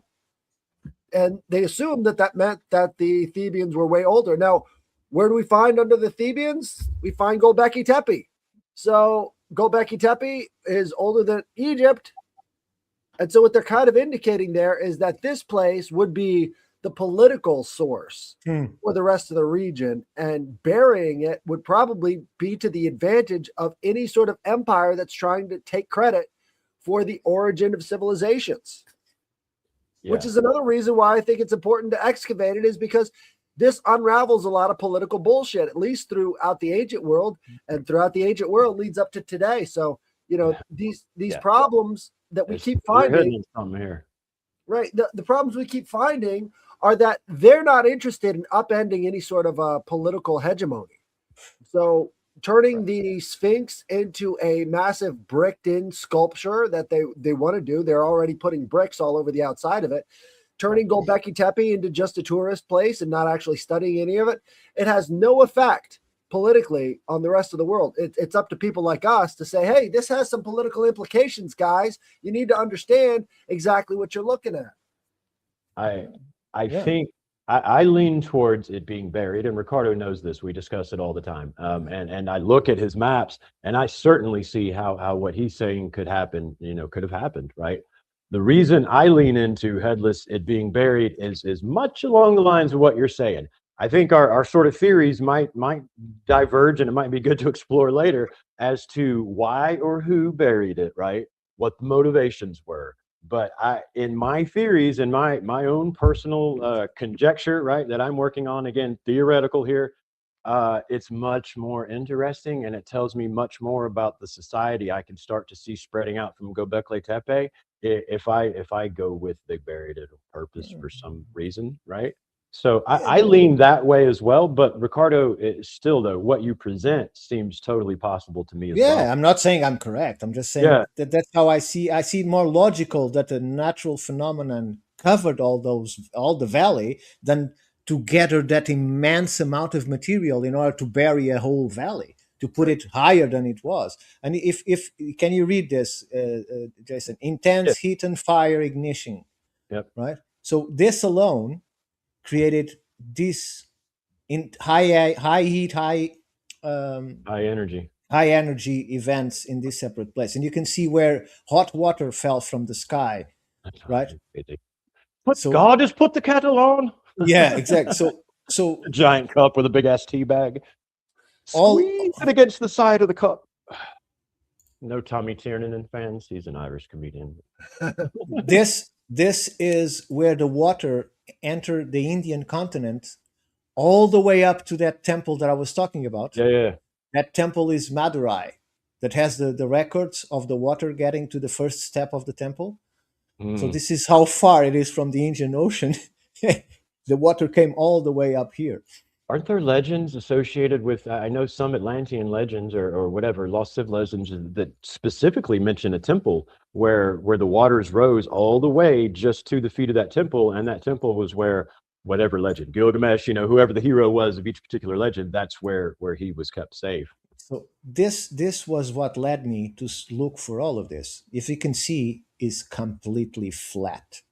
Speaker 1: and they assumed that meant that the Thebians were way older. Now, where do we find under the Thebians? We find Göbekli Tepe. So Göbekli Tepe is older than Egypt, and so what they're kind of indicating there is that this place would be the political source for the rest of the region, and burying it would probably be to the advantage of any sort of empire that's trying to take credit for the origin of civilizations.
Speaker 4: Yeah.
Speaker 1: Which is another reason why I think it's important to excavate it, is because this unravels a lot of political bullshit, at least throughout the ancient world, and throughout the ancient world leads up to today. So, these problems that we keep finding
Speaker 4: here.
Speaker 1: Right. The problems we keep finding are that they're not interested in upending any sort of a political hegemony. So turning the Sphinx into a massive bricked in sculpture that they want to do, they're already putting bricks all over the outside of it. Turning Göbekli Tepe into just a tourist place and not actually studying any of it, it has no effect politically on the rest of the world. It's up to people like us to say, hey, this has some political implications, guys. You need to understand exactly what you're looking at.
Speaker 4: I think I lean towards it being buried, and Ricardo knows this. We discuss it all the time. And I look at his maps, and I certainly see how what he's saying could happen, could have happened, right? The reason I lean into headless, it being buried, is much along the lines of what you're saying. I think our sort of theories might diverge, and it might be good to explore later as to why or who buried it, right? What the motivations were. But in my theories and my own personal conjecture, right, that I'm working on, again, theoretical here, it's much more interesting, and it tells me much more about the society I can start to see spreading out from Göbekli Tepe if I go with they buried it on purpose for some reason, right? So I lean that way as well. But Ricardo, still though, what you present seems totally possible to me as well.
Speaker 2: Yeah, I'm not saying I'm correct. I'm just saying
Speaker 4: Yeah.
Speaker 2: that that's how I see. I see it more logical that a natural phenomenon covered all the valley than to gather that immense amount of material in order to bury a whole valley, to put it higher than it was. And if can you read this, Jason? Intense
Speaker 4: Yes.
Speaker 2: heat and fire ignition.
Speaker 4: Yep.
Speaker 2: Right. So this alone created this in high heat,
Speaker 4: High energy.
Speaker 2: high energy events in this separate place, and you can see where hot water fell from the sky,
Speaker 4: That's
Speaker 2: right?
Speaker 4: But
Speaker 2: So
Speaker 4: God just put the kettle on.
Speaker 2: yeah, exactly. So
Speaker 4: A giant cup with a big ass tea bag.
Speaker 2: All-
Speaker 4: Squeeze it against the side of the cup. No Tommy Tiernan fans. He's an Irish comedian.
Speaker 2: this is where the water entered the Indian continent, all the way up to that temple that I was talking about.
Speaker 4: Yeah.
Speaker 2: That temple is Madurai, that has the records of the water getting to the first step of the temple. So this is how far it is from the Indian Ocean. The water came all the way up here.
Speaker 4: Aren't there legends associated with, I know some Atlantean legends or whatever, lost civilizations that specifically mention a temple where the waters rose all the way just to the feet of that temple. And that temple was where whatever legend, Gilgamesh, whoever the hero was of each particular legend, that's where he was kept safe.
Speaker 2: So this was what led me to look for all of this. If you can see, is completely flat.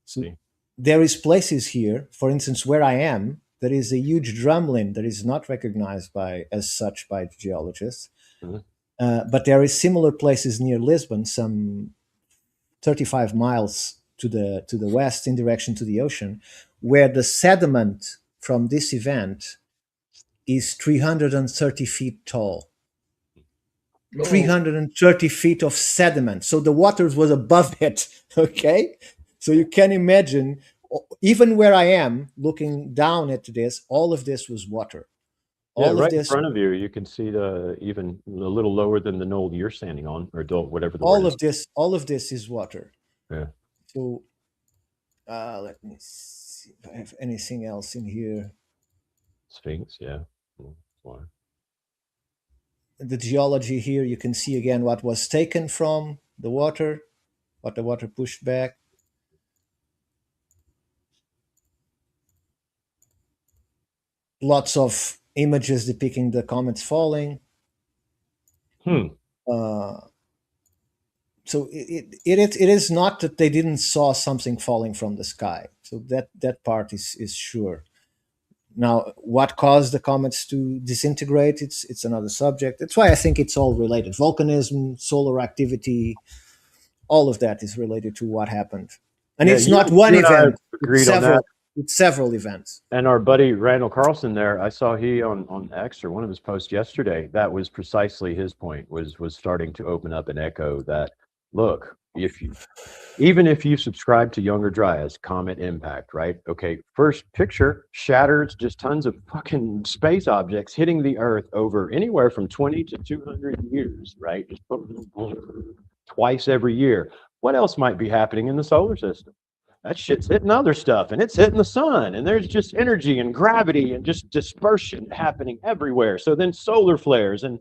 Speaker 2: So
Speaker 4: See.
Speaker 2: there is places here, for instance, where I am, there is a huge drumlin that is not recognized as such by geologists.
Speaker 4: Mhm.
Speaker 2: But there is similar places near Lisbon, some 35 miles to the west in direction to the ocean, where the sediment from this event is 330 feet tall. 330 feet of sediment. So the water was above it. Okay. So you can imagine, even where I am looking down at this, all of this was water. All
Speaker 4: right
Speaker 2: of this,
Speaker 4: in front of you, you can see even a little lower than the knoll you're standing on, or whatever the
Speaker 2: all
Speaker 4: word
Speaker 2: of all of this is water.
Speaker 4: Yeah.
Speaker 2: So let me see if I have anything else in here.
Speaker 4: Sphinx, yeah. Water.
Speaker 2: The geology here, you can see again what was taken from the water, what the water pushed back. Lots of images depicting the comets falling. So it is not that they didn't saw something falling from the sky. So that part is sure. Now, what caused the comets to disintegrate? It's another subject. That's why I think it's all related. Volcanism, solar activity, all of that is related to what happened. And it's not one event. It's several events.
Speaker 4: And our buddy Randall Carlson there, I saw he on X or one of his posts yesterday, that was precisely his point, was starting to open up and echo that, look, even if you subscribe to Younger Dryas, comet impact, right? Okay, first picture, shattered, just tons of fucking space objects hitting the Earth over anywhere from 20 to 200 years, right? Just twice every year. What else might be happening in the solar system? That shit's hitting other stuff, and it's hitting the sun, and there's just energy and gravity and just dispersion happening everywhere. So then solar flares and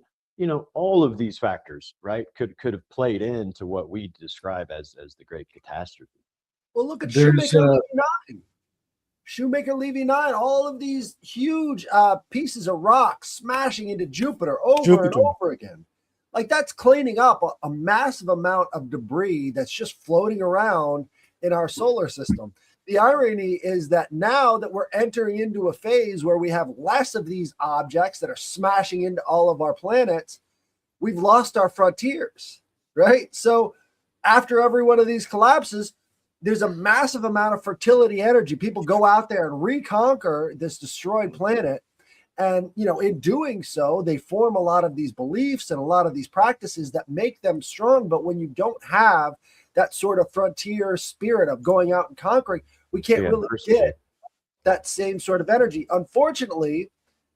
Speaker 4: all of these factors, right, could have played into what we describe as the Great Catastrophe.
Speaker 1: Well, look at Shoemaker Levy 9. All of these huge pieces of rock smashing into Jupiter over and over again. Like, that's cleaning up a massive amount of debris that's just floating around in our solar system. The irony is that now that we're entering into a phase where we have less of these objects that are smashing into all of our planets, we've lost our frontiers, right? So after every one of these collapses, there's a massive amount of fertility energy. People go out there and reconquer this destroyed planet. And, in doing so, they form a lot of these beliefs and a lot of these practices that make them strong. But when you don't have that sort of frontier spirit of going out and conquering, we can't really get that same sort of energy. Unfortunately,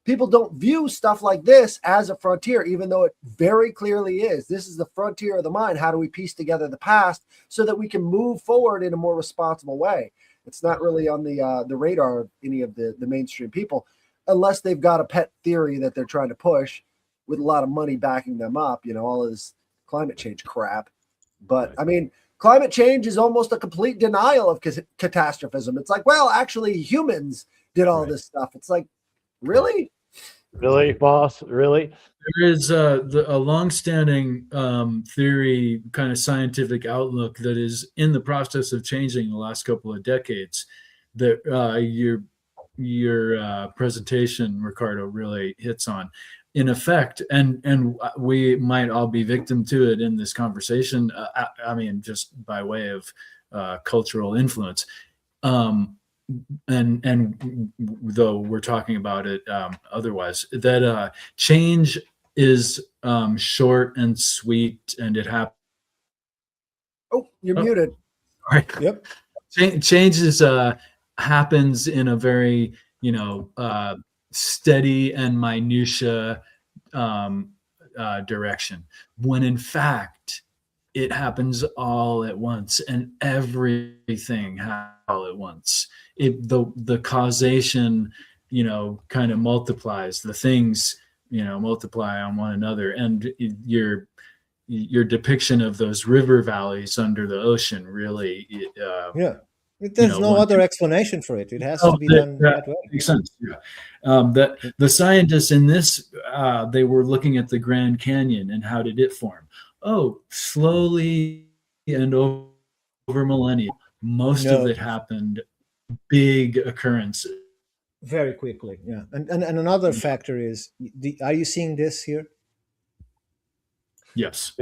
Speaker 1: people don't view stuff like this as a frontier, even though it very clearly is. This is the frontier of the mind. How do we piece together the past so that we can move forward in a more responsible way? It's not really on the radar of any of the mainstream people, unless they've got a pet theory that they're trying to push with a lot of money backing them up. All of this climate change crap. But I mean, climate change is almost a complete denial of catastrophism. It's like, well, actually, humans did all this stuff. It's like, really?
Speaker 4: Really, boss? Really?
Speaker 3: There is a longstanding theory, kind of scientific outlook that is in the process of changing the last couple of decades. That your presentation, Ricardo, really hits on. In effect, and we might all be victim to it in this conversation. I mean, just by way of cultural influence. And though we're talking about it otherwise, that change is short and sweet, and it happens.
Speaker 1: Oh, you're muted.
Speaker 3: Right.
Speaker 2: Yep.
Speaker 3: Change is happens in a very steady and minutia direction, when in fact it happens all at once, and everything happens all at once. The causation, kind of multiplies. The things, multiply on one another, and your depiction of those river valleys under the ocean really,
Speaker 2: There's no other explanation for it. It has to be done that way.
Speaker 3: Makes sense. Yeah. That the scientists in this, they were looking at the Grand Canyon and how did it form? Oh, slowly and over millennia. Most of it happened big occurrences.
Speaker 2: Very quickly, yeah. And another factor is, are you seeing this here?
Speaker 3: Yes.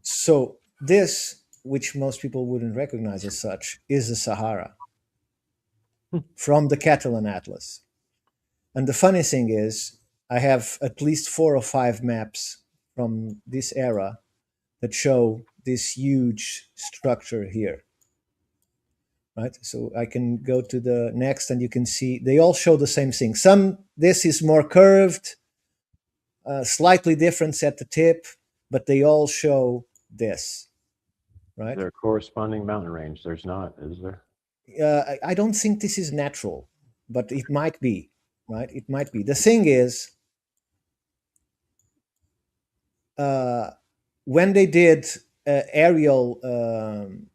Speaker 2: So this, which most people wouldn't recognize as such, is the Sahara from the Catalan Atlas. And the funny thing is, I have at least 4 or 5 maps from this era that show this huge structure here. Right? So I can go to the next and you can see they all show the same thing. This is more curved, slightly different at the tip, but they all show this. Right?
Speaker 4: Is there a corresponding mountain range? There's not, is there?
Speaker 2: I don't think this is natural, but it might be, right? It might be. The thing is, when they did aerial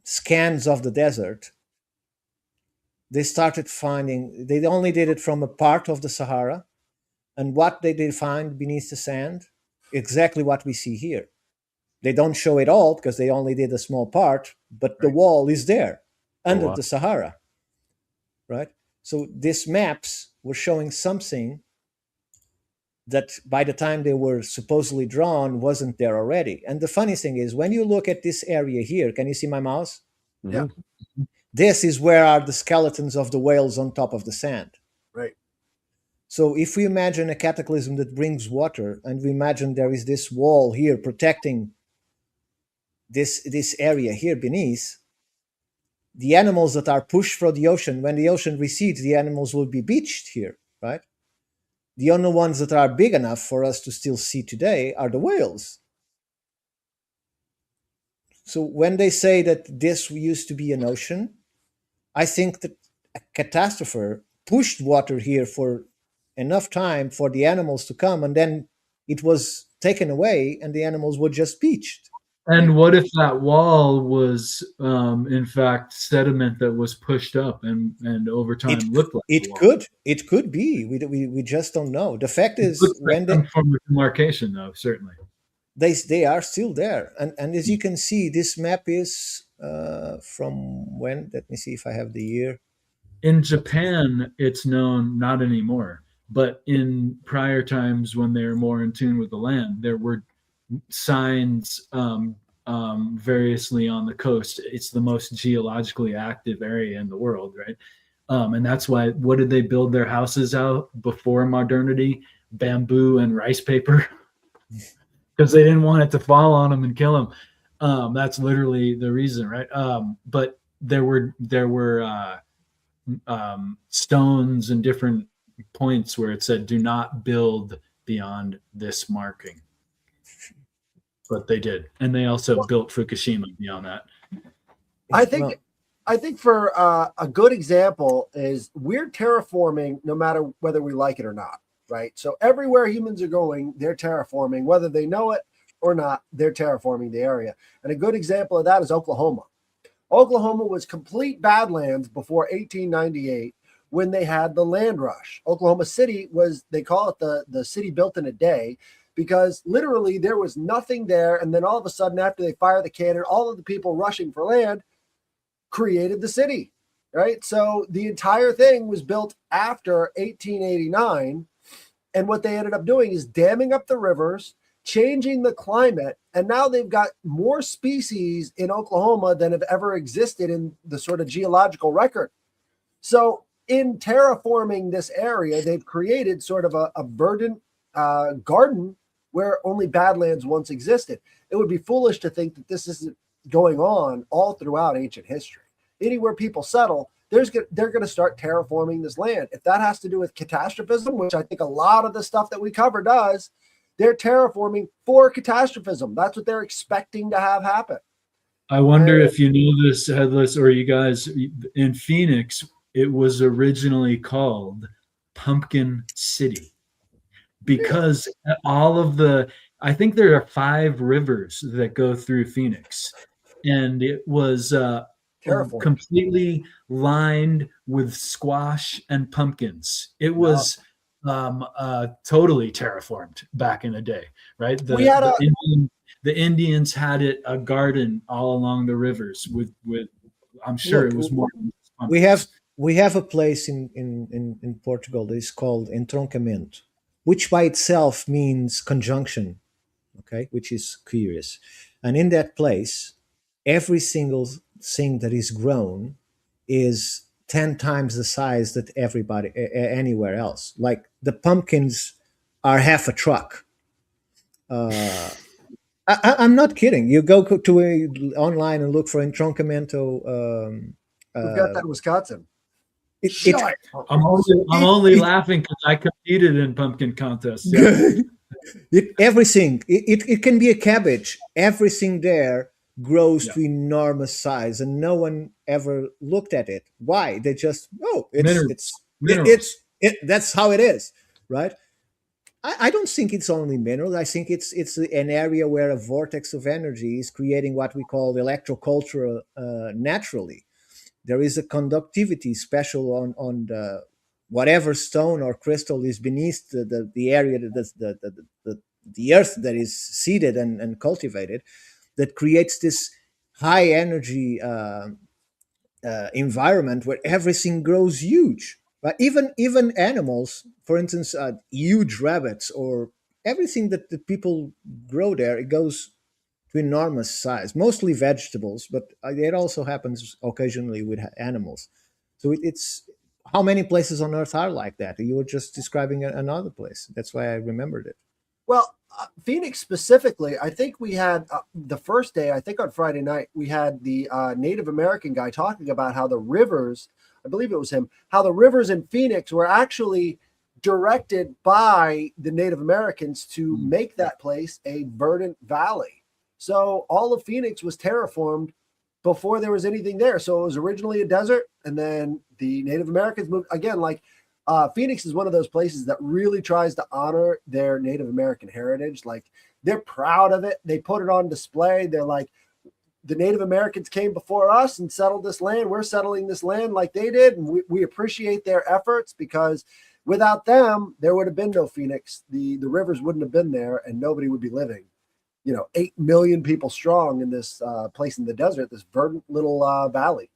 Speaker 2: scans of the desert, they started finding, they only did it from a part of the Sahara, and what they did find beneath the sand, exactly what we see here. They don't show it all because they only did a small part, but the wall is there under the Sahara, right? So these maps were showing something that by the time they were supposedly drawn wasn't there already. And the funny thing is, when you look at this area here, can you see my mouse?
Speaker 1: Yeah.
Speaker 2: This is where are the skeletons of the whales on top of the sand.
Speaker 1: Right.
Speaker 2: So if we imagine a cataclysm that brings water, and we imagine there is this wall here protecting this area here beneath, the animals that are pushed from the ocean, when the ocean recedes, the animals will be beached here, right? The only ones that are big enough for us to still see today are the whales. So when they say that this used to be an ocean, I think that a catastrophe pushed water here for enough time for the animals to come, and then it was taken away and the animals were just beached.
Speaker 3: And what if that wall was, in fact, sediment that was pushed up and over time looked like
Speaker 2: it could be. We just don't know. The fact is, when they
Speaker 3: from demarcation, though, certainly
Speaker 2: they are still there. And as you can see, this map is from when? Let me see if I have the year.
Speaker 3: In Japan, it's known, not anymore, but in prior times when they were more in tune with the land, there were signs variously on the coast. It's the most geologically active area in the world, right? And that's why, what did they build their houses out before modernity? Bamboo and rice paper, because they didn't want it to fall on them and kill them. That's literally the reason, right? But there were stones and different points where it said, do not build beyond this marking. But they did. And they also built Fukushima beyond that.
Speaker 1: I think I think for a good example is we're terraforming no matter whether we like it or not, right? So everywhere humans are going, they're terraforming, whether they know it or not, they're terraforming the area. And a good example of that is Oklahoma. Oklahoma was complete badlands before 1898 when they had the land rush. Oklahoma City was, they call it the city built in a day, because literally there was nothing there. And then all of a sudden, after they fire the cannon, all of the people rushing for land created the city, right? So the entire thing was built after 1889. And what they ended up doing is damming up the rivers, changing the climate. And now they've got more species in Oklahoma than have ever existed in the sort of geological record. So in terraforming this area, they've created sort of a verdant garden where only badlands once existed. It would be foolish to think that this isn't going on all throughout ancient history. Anywhere people settle, they're going to start terraforming this land. If that has to do with catastrophism, which I think a lot of the stuff that we cover does, they're terraforming for catastrophism. That's what they're expecting to have happen.
Speaker 3: I wonder if you know this, Headless, or you guys, in Phoenix, it was originally called Pumpkin City because all of the, I think there are 5 rivers that go through Phoenix, and it was completely lined with squash and pumpkins. It was totally terraformed back in the day, right? The Indians had a garden all along the rivers with I'm sure it was more.
Speaker 2: We have a place in Portugal that is called entroncamento, which by itself means conjunction, okay, which is curious. And in that place, every single thing that is grown is 10 times the size that everybody anywhere else. Like the pumpkins are half a truck. I'm not kidding. You go to online and look for entroncamento.
Speaker 1: We've got that in Wisconsin.
Speaker 3: I'm only laughing because I competed in pumpkin contests. Yeah.
Speaker 2: Everything. It can be a cabbage. Everything there grows to enormous size, and no one ever looked at it. Why? They just that's how it is, right? I don't think it's only minerals. I think it's an area where a vortex of energy is creating what we call electroculture naturally. There is a conductivity special on the whatever stone or crystal is beneath the area that the earth that is seeded and cultivated, that creates this high energy environment where everything grows huge. But even animals, for instance, huge rabbits or everything that the people grow there, it goes to enormous size. Mostly vegetables, but it also happens occasionally with animals. So it's how many places on Earth are like that? You were just describing another place. That's why I remembered it.
Speaker 1: Well, Phoenix specifically, I think we had the first day, I think on Friday night, we had the Native American guy talking about how the rivers, I believe it was him, how the rivers in Phoenix were actually directed by the Native Americans to make that place a verdant valley. So all of Phoenix was terraformed before there was anything there. So it was originally a desert, and then the Native Americans moved again. Like Phoenix is one of those places that really tries to honor their Native American heritage. Like they're proud of it. They put it on display. They're like, the Native Americans came before us and settled this land. We're settling this land like they did. And we appreciate their efforts, because without them, there would have been no Phoenix. The rivers wouldn't have been there, and nobody would be living, 8 million people strong in this place in the desert, this verdant little valley.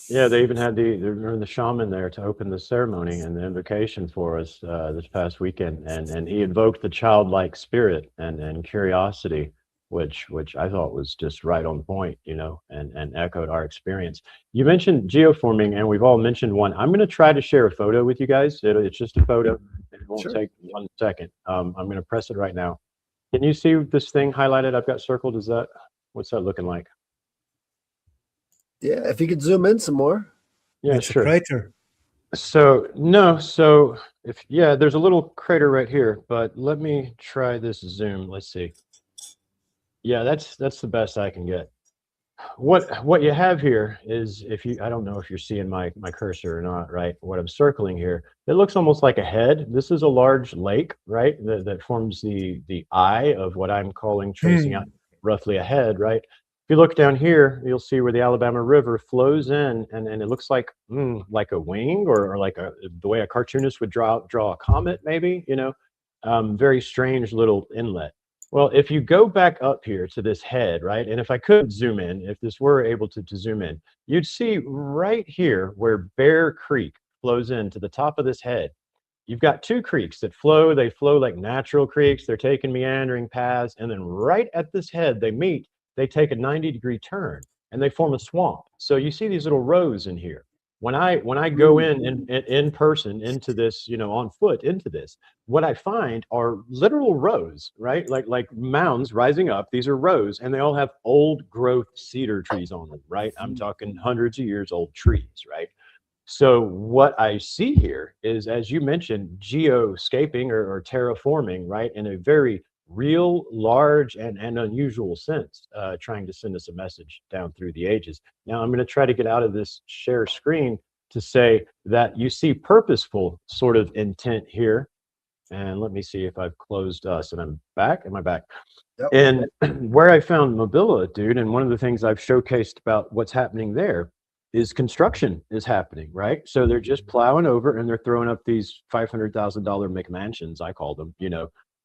Speaker 4: Yeah, they even had the shaman there to open the ceremony and the invocation for us this past weekend, and he invoked the childlike spirit and curiosity, which I thought was just right on point, and echoed our experience. You mentioned geoforming, and we've all mentioned one. I'm going to try to share a photo with you guys. It's just a photo. It won't take 1 second. I'm going to press it right now. Can you see this thing highlighted? I've got circled. What's that looking like?
Speaker 1: Yeah, if you could zoom in some more.
Speaker 4: Yeah,
Speaker 2: it's
Speaker 4: sure.
Speaker 2: A crater.
Speaker 4: So there's a little crater right here, but let me try this zoom. Let's see. Yeah, that's the best I can get. what you have here is, if you, I don't know if you're seeing my cursor or not, right? What I'm circling here, it looks almost like a head. This is a large lake, right? That forms the eye of what I'm calling, tracing out roughly a head, right? If you look down here, you'll see where the Alabama River flows in, and it looks like a wing, or like the way a cartoonist would draw a comet, maybe, very strange little inlet. Well, if you go back up here to this head, right, and if I could zoom in, if this were able to zoom in, you'd see right here where Bear Creek flows into the top of this head. You've got two creeks that flow. They flow like natural creeks. They're taking meandering paths. And then right at this head, they meet. They take a 90-degree turn and they form a swamp. So you see these little rows in here. When I go in person into this, on foot into this, what I find are literal rows, right? Like mounds rising up. These are rows, and they all have old growth cedar trees on them, right? I'm talking hundreds of years old trees, right? So what I see here is, as you mentioned, geoscaping or terraforming, right, in a very real, large, and unusual sense, trying to send us a message down through the ages. Now, I'm going to try to get out of this share screen to say that you see purposeful sort of intent here. And let me see if I've closed us, and I'm back. Am I back?
Speaker 1: Yep.
Speaker 4: And where I found Mobila, dude, and one of the things I've showcased about what's happening there is construction is happening, right? So they're just plowing over and they're throwing up these $500,000 McMansions, I call them,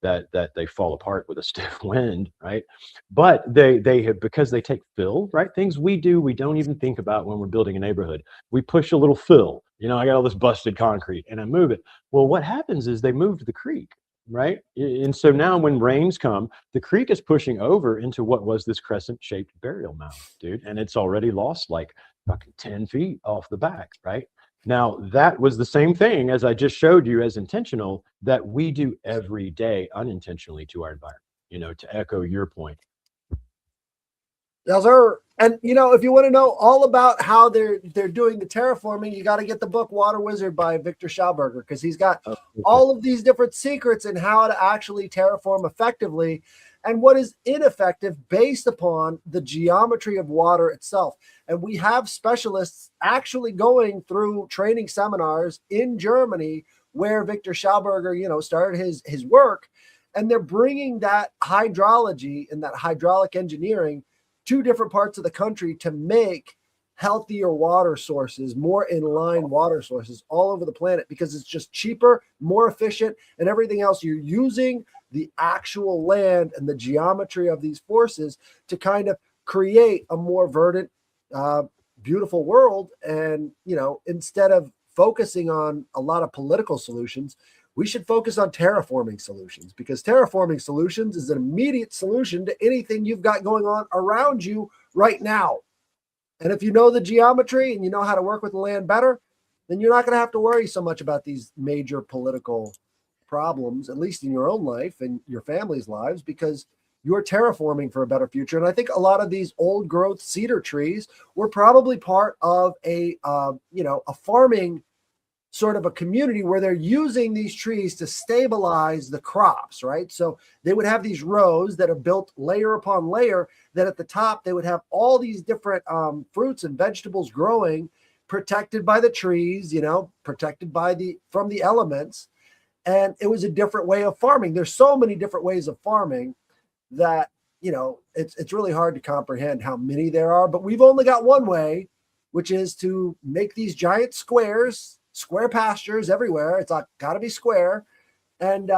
Speaker 4: that they fall apart with a stiff wind, right? But they have, because they take fill, right? Things we don't even think about when we're building a neighborhood. We push a little fill. I got all this busted concrete and I move it. Well, what happens is they moved the creek, right? And so now when rains come, the creek is pushing over into what was this crescent-shaped burial mound, dude. And it's already lost like fucking 10 feet off the back, right? Now, that was the same thing as I just showed you as intentional that we do every day unintentionally to our environment, to echo your point.
Speaker 1: Yes, sir. And if you want to know all about how they're doing the terraforming, you got to get the book Water Wizard by Victor Schauberger, because he's got all of these different secrets in how to actually terraform effectively and what is ineffective based upon the geometry of water itself. And we have specialists actually going through training seminars in Germany where Victor Schauberger, started his work, and they're bringing that hydrology and that hydraulic engineering to different parts of the country to make healthier water sources, more in line water sources all over the planet, because it's just cheaper, more efficient, and everything else. You're using the actual land and the geometry of these forces to kind of create a more verdant, beautiful world. And, instead of focusing on a lot of political solutions, we should focus on terraforming solutions, because terraforming solutions is an immediate solution to anything you've got going on around you right now. And if you know the geometry and you know how to work with the land better, then you're not going to have to worry so much about these major political problems, at least in your own life and your family's lives, because you're terraforming for a better future. And I think a lot of these old growth cedar trees were probably part of a farming sort of a community where they're using these trees to stabilize the crops, right? So they would have these rows that are built layer upon layer, that at the top, they would have all these different fruits and vegetables growing, protected by the trees, protected from the elements. And it was a different way of farming. There's so many different ways of farming that, it's really hard to comprehend how many there are, but we've only got one way, which is to make these giant square pastures everywhere. It's got to be square. And,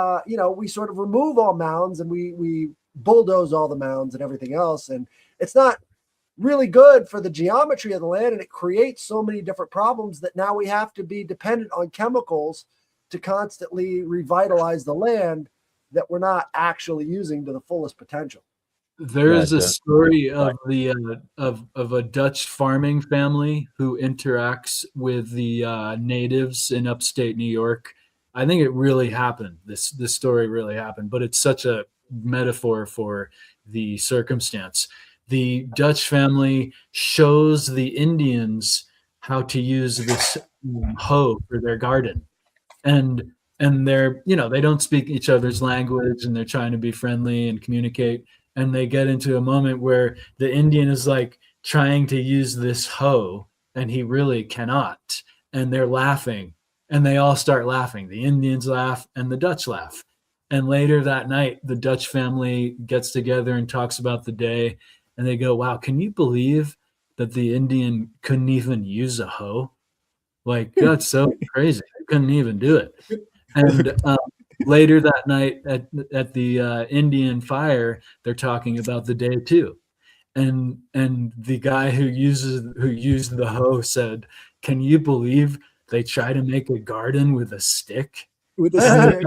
Speaker 1: we sort of remove all mounds and we bulldoze all the mounds and everything else. And it's not really good for the geometry of the land. And it creates so many different problems that now we have to be dependent on chemicals to constantly revitalize the land that we're not actually using to the fullest potential.
Speaker 3: There is a story of the of a Dutch farming family who interacts with the natives in upstate New York. I think it really happened. This story really happened, but it's such a metaphor for the circumstance. The Dutch family shows the Indians how to use this hoe for their garden, and they're they don't speak each other's language, and they're trying to be friendly and communicate. And they get into a moment where the Indian is like, trying to use this hoe, and he really cannot. And they're laughing, and they all start laughing. The Indians laugh, and the Dutch laugh. And later that night, the Dutch family gets together and talks about the day, and they go, "Wow, can you believe that the Indian couldn't even use a hoe? Like, that's so crazy. Couldn't even do it." And later that night at the Indian fire, they're talking about the day too. And the guy who used the hoe said, "Can you believe they try to make a garden with a stick?
Speaker 2: With a stick.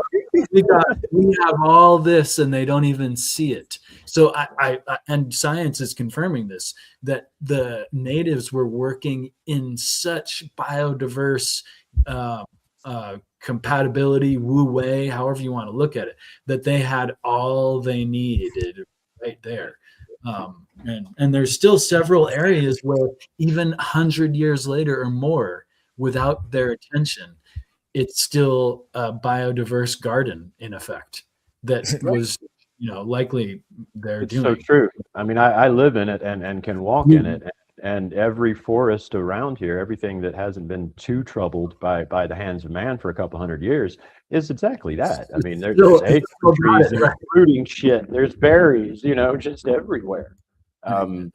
Speaker 3: We have all this and they don't even see it." So I and science is confirming this, that the natives were working in such biodiverse compatibility, wu wei, however you want to look at it, that they had all they needed right there. And there's still several areas where even 100 years later or more, without their attention, it's still a biodiverse garden in effect that was, likely they're
Speaker 4: It's
Speaker 3: doing.
Speaker 4: so true. I mean, I live in it and can walk in it. And every forest around here, everything that hasn't been too troubled by the hands of man for a couple hundred years, is exactly that. I mean, there's acorn trees, there's fruiting shit, there's berries, just everywhere.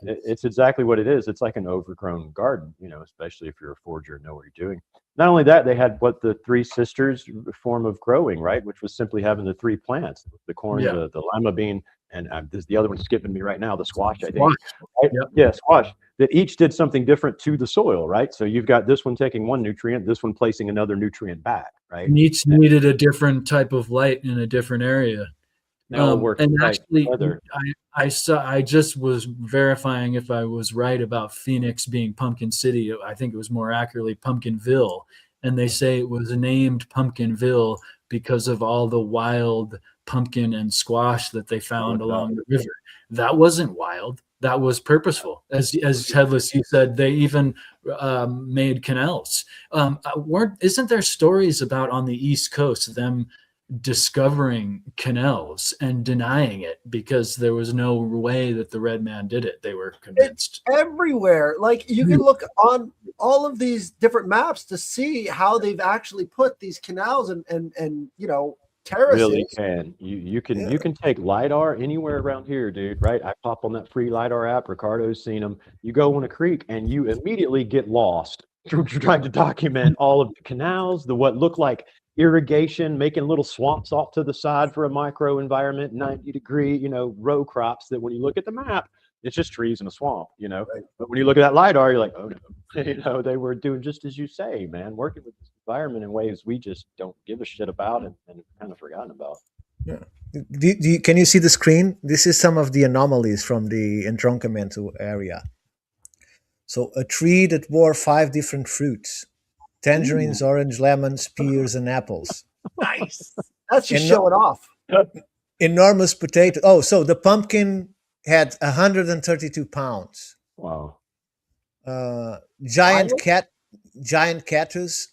Speaker 4: It's exactly what it is. It's like an overgrown garden, especially if you're a forger and know what you're doing. Not only that, they had what the three sisters form of growing, right? Which was simply having the three plants, the corn, the lima bean, and this the other one's skipping me right now, the squash, I think. Right?
Speaker 3: Yep.
Speaker 4: Yeah, squash. That each did something different to the soil, right? So you've got this one taking one nutrient, this one placing another nutrient back, right?
Speaker 3: And each needed a different type of light in a different area. And actually, I just was verifying if I was right about Phoenix being Pumpkin City. I think it was more accurately Pumpkinville, and they say it was named Pumpkinville because of all the wild pumpkin and squash that they found along the river. That wasn't wild. That was purposeful. As Headless, you said, they even made canals. Isn't there stories about on the East Coast them discovering canals and denying it because there was no way that the red man did it? They were convinced.
Speaker 1: It's everywhere. Like, you can look on all of these different maps to see how they've actually put these canals and terraces.
Speaker 4: Really can. You can take LiDAR anywhere around here, dude, right? I pop on that free LiDAR app. Ricardo's seen them. You go on a creek and you immediately get lost trying to document all of the canals, what look like irrigation, making little swamps off to the side for a micro environment, 90-degree, row crops that when you look at the map, it's just trees and a swamp, Right. But when you look at that LiDAR, you're like, oh no, they were doing just as you say, man, working with this environment in ways we just don't give a shit about and kind of forgotten about.
Speaker 2: Yeah. Can you see the screen? This is some of the anomalies from the entroncamento area. So a tree that bore 5 different fruits: tangerines, orange, lemons, pears, and apples.
Speaker 1: Nice. That's just showing off.
Speaker 2: Enormous potato. Oh, so the pumpkin had 132 pounds.
Speaker 4: Wow.
Speaker 2: Giant cactus,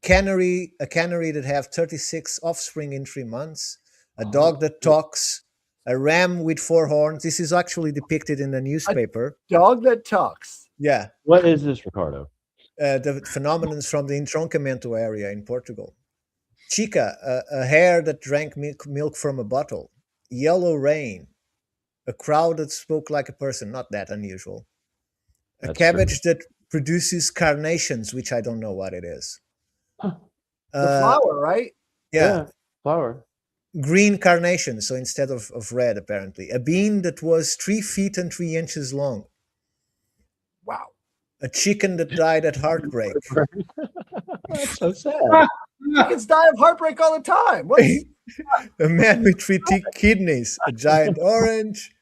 Speaker 2: a canary that have 36 offspring in 3 months, a dog that talks, a ram with 4 horns. This is actually depicted in the newspaper.
Speaker 1: A dog that talks.
Speaker 2: Yeah.
Speaker 4: What is this, Ricardo?
Speaker 2: The phenomenon from the entroncamento area in Portugal. Chica, a hare that drank milk from a bottle. Yellow rain, a crow that spoke like a person, not that unusual. A cabbage that produces carnations, which I don't know what it is.
Speaker 1: The flower, right?
Speaker 2: Yeah,
Speaker 4: flower.
Speaker 2: Green carnation, so instead of red, apparently. A bean that was 3 feet and 3 inches long.
Speaker 1: Wow.
Speaker 2: A chicken that died at heartbreak.
Speaker 4: That's so sad.
Speaker 1: Chickens die of heartbreak all the time.
Speaker 2: A man with 3 kidneys. A giant orange.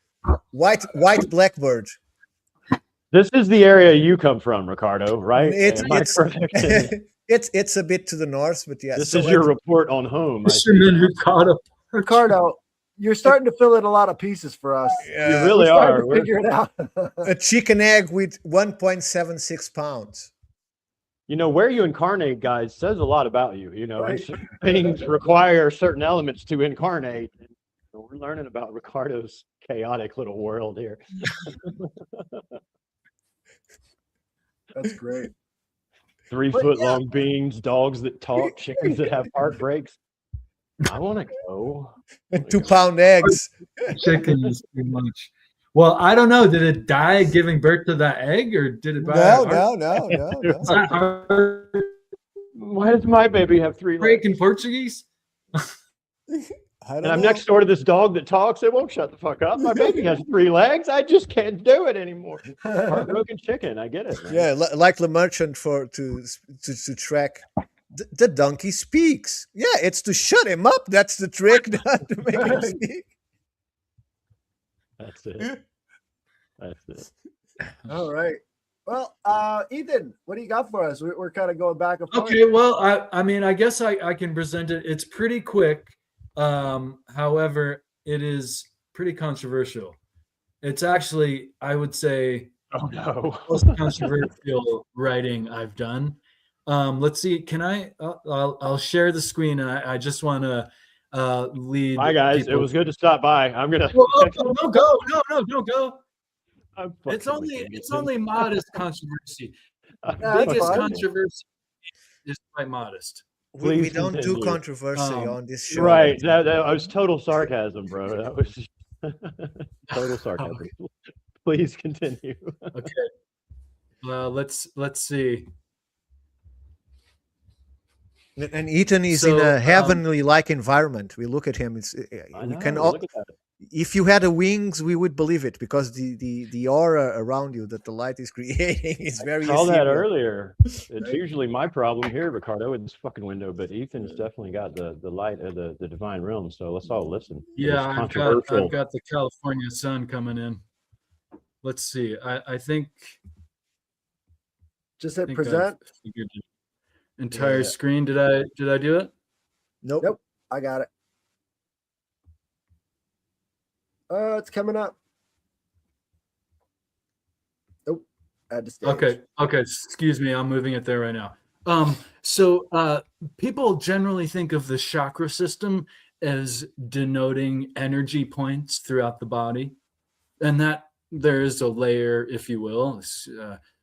Speaker 2: White blackbird.
Speaker 4: This is the area you come from, Ricardo, right?
Speaker 2: It's a bit to the north, but yes.
Speaker 4: This is your report on home.
Speaker 1: Ricardo, you're starting to fill in a lot of pieces for us.
Speaker 4: You really are.
Speaker 1: Figure it out.
Speaker 2: A chicken egg with 1.76 pounds.
Speaker 4: Where you incarnate, guys, says a lot about you.
Speaker 1: Right.
Speaker 4: Things require certain elements to incarnate. We're learning about Ricardo's chaotic little world here.
Speaker 1: That's great.
Speaker 4: 3
Speaker 1: But
Speaker 4: foot
Speaker 1: yeah.
Speaker 4: long beings, dogs that talk, chickens that have heartbreaks. I want to go.
Speaker 2: And 2-pound eggs.
Speaker 3: Chicken is too much. Well, I don't know. Did it die giving birth to that egg, or did it die?
Speaker 2: No.
Speaker 3: Is that
Speaker 4: Why does my baby have 3
Speaker 3: heartbreak
Speaker 4: legs?
Speaker 3: in Portuguese?
Speaker 2: I don't
Speaker 4: And I'm
Speaker 2: know.
Speaker 4: next door to this dog that talks. It won't shut the fuck up. My baby has 3 legs. I just can't do it anymore. Heartbroken chicken. I get it, man.
Speaker 2: Yeah, like the merchant to track. The donkey speaks. Yeah, it's to shut him up. That's the trick, not to make him speak.
Speaker 4: That's it. That's it.
Speaker 1: All right. Well, Ethan, what do you got for us? We're kind of going back and forth.
Speaker 3: Okay, well, I mean, I guess I can present it. It's pretty quick. However, it is pretty controversial. It's actually, I would say,
Speaker 4: Oh no.
Speaker 3: most controversial writing I've done. Let's see. Can I? I'll share the screen, and I just want to lead.
Speaker 4: Bye guys.
Speaker 3: people.
Speaker 4: It was good to stop by. I'm gonna.
Speaker 3: Don't go. No, don't go.
Speaker 4: I'm
Speaker 3: It's
Speaker 4: fucking with you,
Speaker 3: it's
Speaker 4: Ethan.
Speaker 3: only modest controversy.
Speaker 4: I'm
Speaker 1: that's
Speaker 3: Biggest
Speaker 1: fine.
Speaker 3: controversy is quite modest.
Speaker 2: We
Speaker 4: Please
Speaker 2: don't do
Speaker 4: continue.
Speaker 2: controversy on this show.
Speaker 4: Right. That was total sarcasm, bro. That was total sarcasm. Please continue.
Speaker 3: Okay. Let's see.
Speaker 2: And Ethan is in
Speaker 3: So,
Speaker 2: a heavenly-like environment. We look at him. It's
Speaker 4: I
Speaker 2: we
Speaker 4: know,
Speaker 2: can all,
Speaker 4: look at that.
Speaker 2: if you had wings, we would believe it because the aura around you that the light is creating is very.
Speaker 4: I saw that
Speaker 2: ethereal.
Speaker 4: earlier. It's usually my problem here, Ricardo, in this fucking window, but Ethan's definitely got the light of the divine realm. So let's all listen.
Speaker 3: Yeah,
Speaker 4: It's
Speaker 3: I've
Speaker 4: controversial.
Speaker 3: got the California sun coming in. Let's see. I think.
Speaker 1: Just
Speaker 3: I
Speaker 1: hit
Speaker 3: think
Speaker 1: present.
Speaker 3: I've figured it. Entire
Speaker 2: Yeah.
Speaker 3: screen. Did I do it?
Speaker 2: Nope.
Speaker 1: Nope. I got it. It's coming up. Nope. Add to stage.
Speaker 3: Okay. Excuse me. I'm moving it there right now. So people generally think of the chakra system as denoting energy points throughout the body, and that there is a layer, if you will,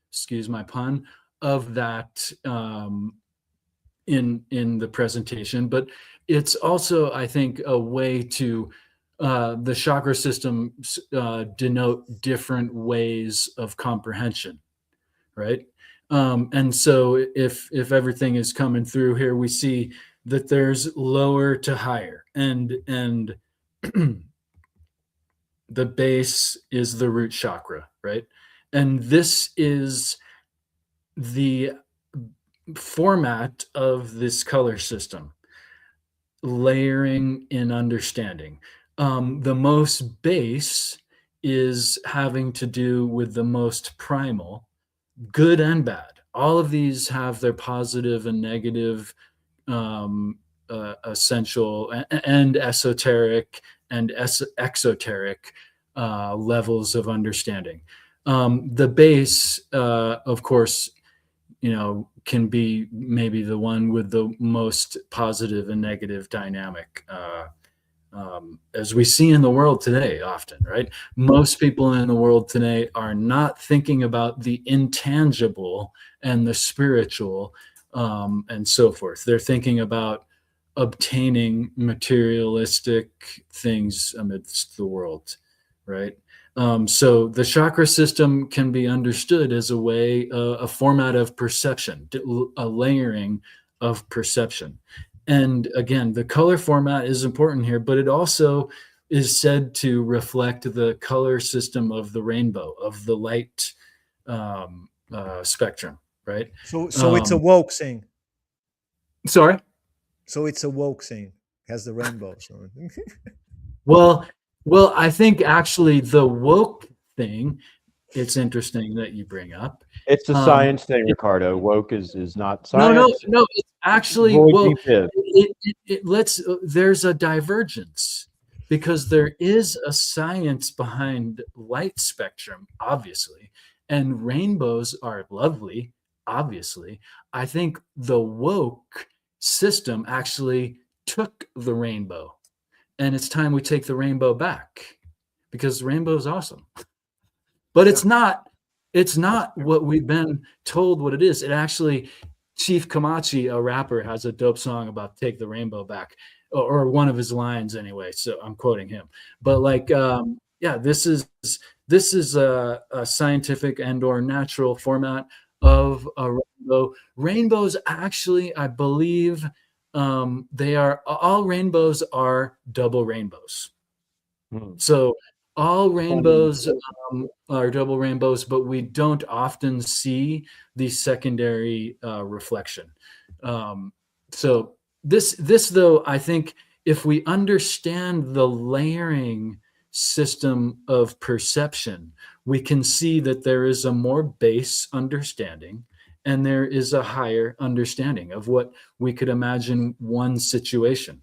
Speaker 3: excuse my pun, of that in the presentation. But it's also, I think, a way to the chakra system denote different ways of comprehension, right? And so if everything is coming through here, we see that there's lower to higher, and the base is the root chakra, right? And this is the format of this color system, layering in understanding. The most base is having to do with the most primal, good and bad. All of these have their positive and negative, essential and esoteric and exoteric levels of understanding. The base, of course, can be maybe the one with the most positive and negative dynamic, as we see in the world today often, right? Most people in the world today are not thinking about the intangible and the spiritual, and so forth. They're thinking about obtaining materialistic things amidst the world, right? So the chakra system can be understood as a way, a format of perception, a layering of perception. And again, the color format is important here, but it also is said to reflect the color system of the rainbow, of the light spectrum, right?
Speaker 2: So it's a woke thing.
Speaker 3: Sorry?
Speaker 2: So it's a woke thing. Has the rainbow. So.
Speaker 3: Well, I think actually the woke thing, it's interesting that you bring up.
Speaker 4: It's a science thing, Ricardo. Woke is not science.
Speaker 3: No, it's actually, well, there's a divergence because there is a science behind light spectrum, obviously, and rainbows are lovely, obviously. I think the woke system actually took the rainbow, and it's time we take the rainbow back because the rainbow is awesome. But it's not It's not what we've been told what it is. It actually, Chief Kamachi, a rapper, has a dope song about "Take the Rainbow Back," or one of his lines anyway. So I'm quoting him. But like, yeah, this is a scientific and/or natural format of a rainbow. Rainbows, actually, I believe, they are all rainbows are double rainbows. So all rainbows are double rainbows, but we don't often see the secondary reflection. So this though, I think if we understand the layering system of perception, we can see that there is a more base understanding and there is a higher understanding of what we could imagine one situation.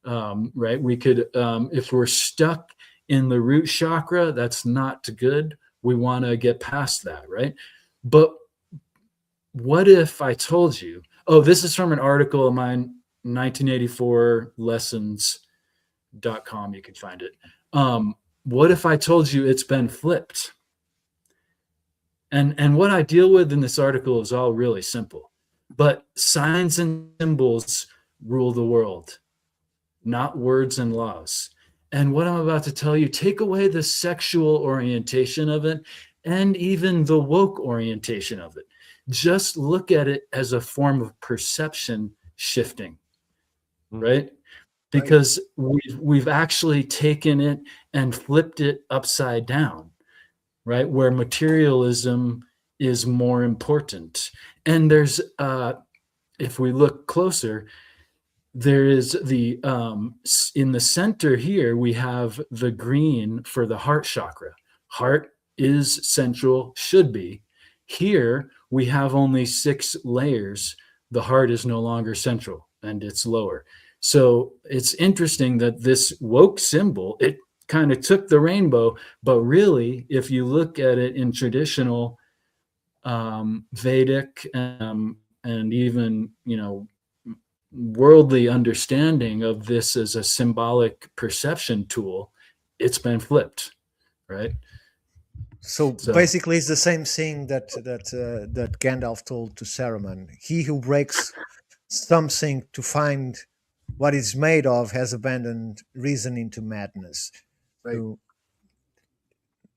Speaker 3: Right? We could, if we're stuck in the root chakra, that's not good. We want to get past that, right? But what if I told you, oh, this is from an article of mine, 1984 lessons.com, you can find it. What if I told you it's been flipped? And what I deal with in this article is all really simple, but signs and symbols rule the world, not words and laws. And what I'm about to tell you, take away the sexual orientation of it and even the woke orientation of it. Just look at it as a form of perception shifting, right? Because we've actually taken it and flipped it upside down, right? Where materialism is more important. And there's, if we look closer, there is the in the center here we have the green for the heart chakra. Heart is central, should be. Here we have only 6 layers. The heart is no longer central and it's lower. So it's interesting that this woke symbol, it kind of took the rainbow, but really if you look at it in traditional Vedic and even, you know, worldly understanding of this as a symbolic perception tool, it's been flipped, right?
Speaker 2: So basically, it's the same thing that Gandalf told to Saruman. He who breaks something to find what it's made of has abandoned reason into madness.
Speaker 1: Right.
Speaker 2: So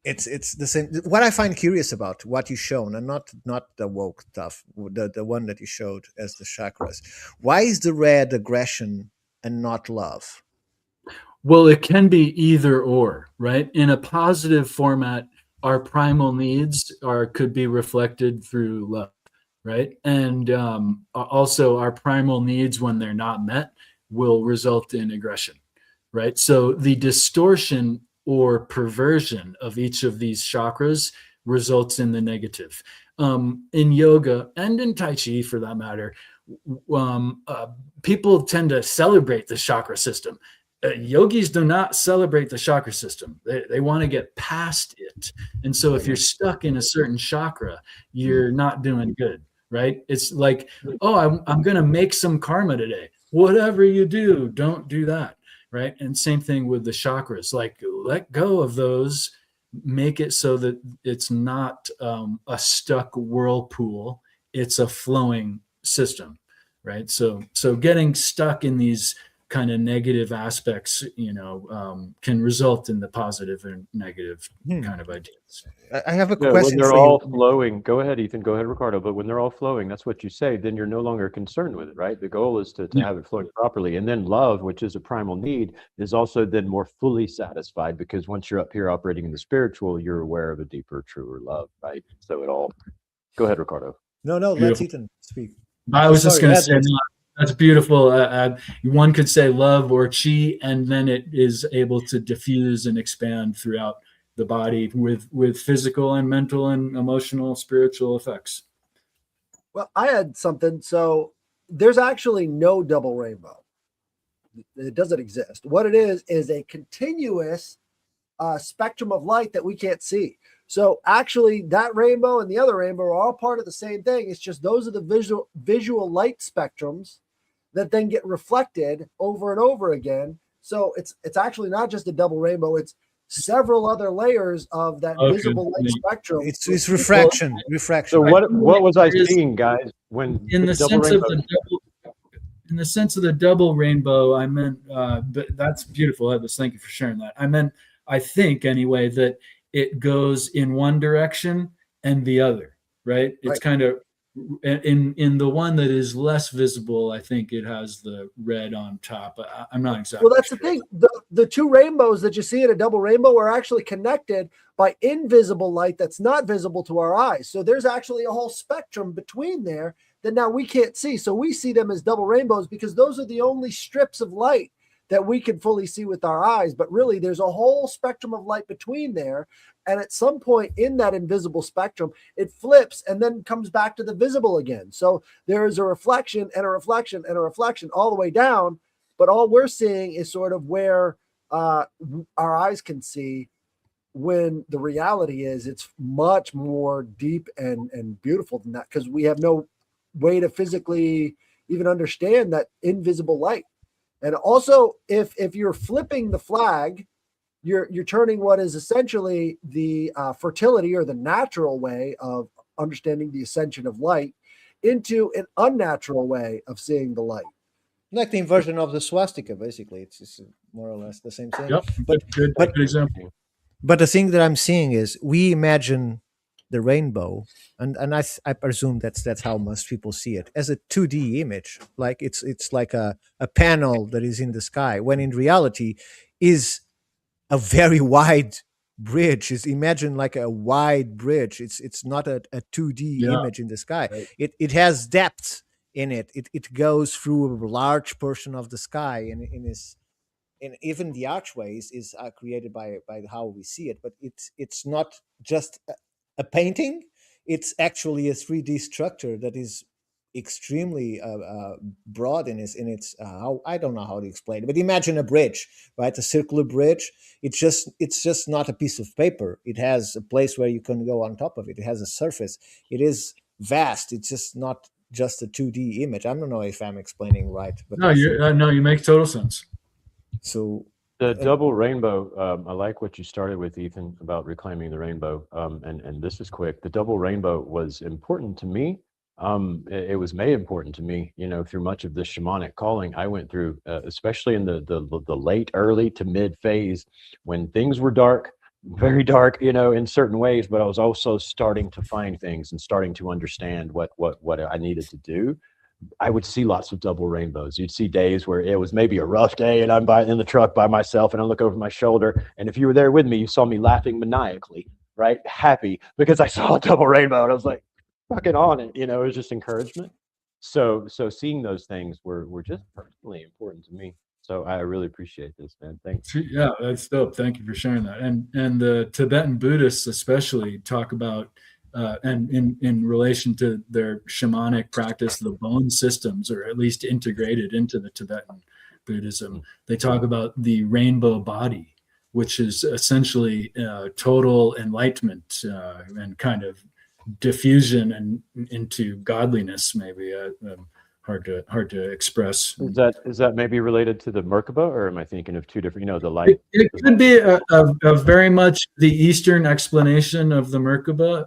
Speaker 2: it's the same. What I find curious about what you shown, and not the woke stuff, the one that you showed as the chakras. Why is the red aggression and not love?
Speaker 3: Well, it can be either or, right? In a positive format, our primal needs could be reflected through love, right? And also our primal needs, when they're not met, will result in aggression, right? So the distortion or perversion of each of these chakras results in the negative. In yoga and in Tai Chi, for that matter, people tend to celebrate the chakra system. Yogis do not celebrate the chakra system. They want to get past it. And so if you're stuck in a certain chakra, you're not doing good, right? It's like, oh, I'm going to make some karma today. Whatever you do, don't do that, right? And same thing with the chakras. Like, let go of those, make it so that it's not a stuck whirlpool. It's a flowing system, right? So getting stuck in these kind of negative aspects, you know, can result in the positive and negative kind of ideas.
Speaker 2: I have a
Speaker 4: Yeah,
Speaker 2: question
Speaker 4: when they're
Speaker 2: for
Speaker 4: all
Speaker 2: you.
Speaker 4: flowing, go ahead, Ethan, go ahead, Ricardo. But when they're all flowing, that's what you say, then you're no longer concerned with it, right? The goal is to have it flowing properly. And then love, which is a primal need, is also then more fully satisfied, because once you're up here operating in the spiritual, you're aware of a deeper, truer love, right? So it all, go ahead, Ricardo.
Speaker 2: No, let Ethan speak.
Speaker 3: I was just going to say, that's beautiful. One could say love or chi, and then it is able to diffuse and expand throughout the body with physical and mental and emotional, spiritual effects.
Speaker 1: Well, I had something. So there's actually no double rainbow. It doesn't exist. What it is a continuous spectrum of light that we can't see. So actually that rainbow and the other rainbow are all part of the same thing. It's just those are the visual light spectrums that then get reflected over and over again. So it's actually not just a double rainbow. It's several other layers of that
Speaker 3: Okay.
Speaker 1: visible light spectrum.
Speaker 2: It's refraction.
Speaker 4: So what was I
Speaker 3: Is-
Speaker 4: seeing, guys, when
Speaker 3: in the
Speaker 4: double
Speaker 3: sense of
Speaker 4: rainbow?
Speaker 3: the double rainbow, I meant, but that's beautiful, Edwis. Thank you for sharing that. I meant, I think anyway, that it goes in one direction and the other, right? It's
Speaker 1: Right.
Speaker 3: kind of in the one that is less visible. I think it has the red on top. I'm not exactly.
Speaker 1: Well, that's the thing. The two rainbows that you see in a double rainbow are actually connected by invisible light that's not visible to our eyes. So there's actually a whole spectrum between there that now we can't see. So we see them as double rainbows because those are the only strips of light that we can fully see with our eyes. But really, there's a whole spectrum of light between there. And at some point in that invisible spectrum, it flips and then comes back to the visible again. So there is a reflection and a reflection and a reflection all the way down. But all we're seeing is sort of where our eyes can see, when the reality is it's much more deep and beautiful than that, because we have no way to physically even understand that invisible light. And also, if you're flipping the flag, you're turning what is essentially the fertility or the natural way of understanding the ascension of light into an unnatural way of seeing the light.
Speaker 2: Like the inversion of the swastika, basically. It's more or less the same thing.
Speaker 3: Yep.
Speaker 2: But
Speaker 3: Good example.
Speaker 2: But the thing that I'm seeing is we imagine the rainbow, and I presume that's how most people see it, as a 2D image, like it's like a panel that is in the sky, when in reality is a very wide bridge. Is imagine like a wide bridge. It's not a 2D image in the sky.
Speaker 1: Right.
Speaker 2: It has depth in it. It goes through a large portion of the sky and even the archways is created by how we see it, but it's not just a painting. It's actually a 3D structure that is extremely broad in its how, I don't know how to explain it, but imagine a bridge, right? A circular bridge. It's just not a piece of paper. It has a place where you can go on top of it. It has a surface. It is vast. It's just not just a 2D image. I don't know if I'm explaining right, but
Speaker 3: No, you make total sense.
Speaker 2: So
Speaker 4: the double rainbow, I like what you started with, Ethan, about reclaiming the rainbow. And this is quick. The double rainbow was important to me. It was made important to me, through much of the shamanic calling I went through, especially in the late, early to mid phase, when things were dark, very dark, in certain ways. But I was also starting to find things and starting to understand what I needed to do. I would see lots of double rainbows. You'd see days where it was maybe a rough day and I'm in the truck by myself and I look over my shoulder. And if you were there with me, you saw me laughing maniacally, right? Happy because I saw a double rainbow and I was like, fucking on it. It was just encouragement. So seeing those things were just personally important to me. So I really appreciate this, man. Thanks.
Speaker 3: Yeah, that's dope. Thank you for sharing that. And the Tibetan Buddhists especially talk about and in relation to their shamanic practice, the bone systems, or at least integrated into the Tibetan Buddhism, they talk about the rainbow body, which is essentially total enlightenment and kind of diffusion and into godliness. Maybe hard to express.
Speaker 4: Is that maybe related to the Merkaba, or am I thinking of two different? The light.
Speaker 3: It could be a very much the Eastern explanation of the Merkaba,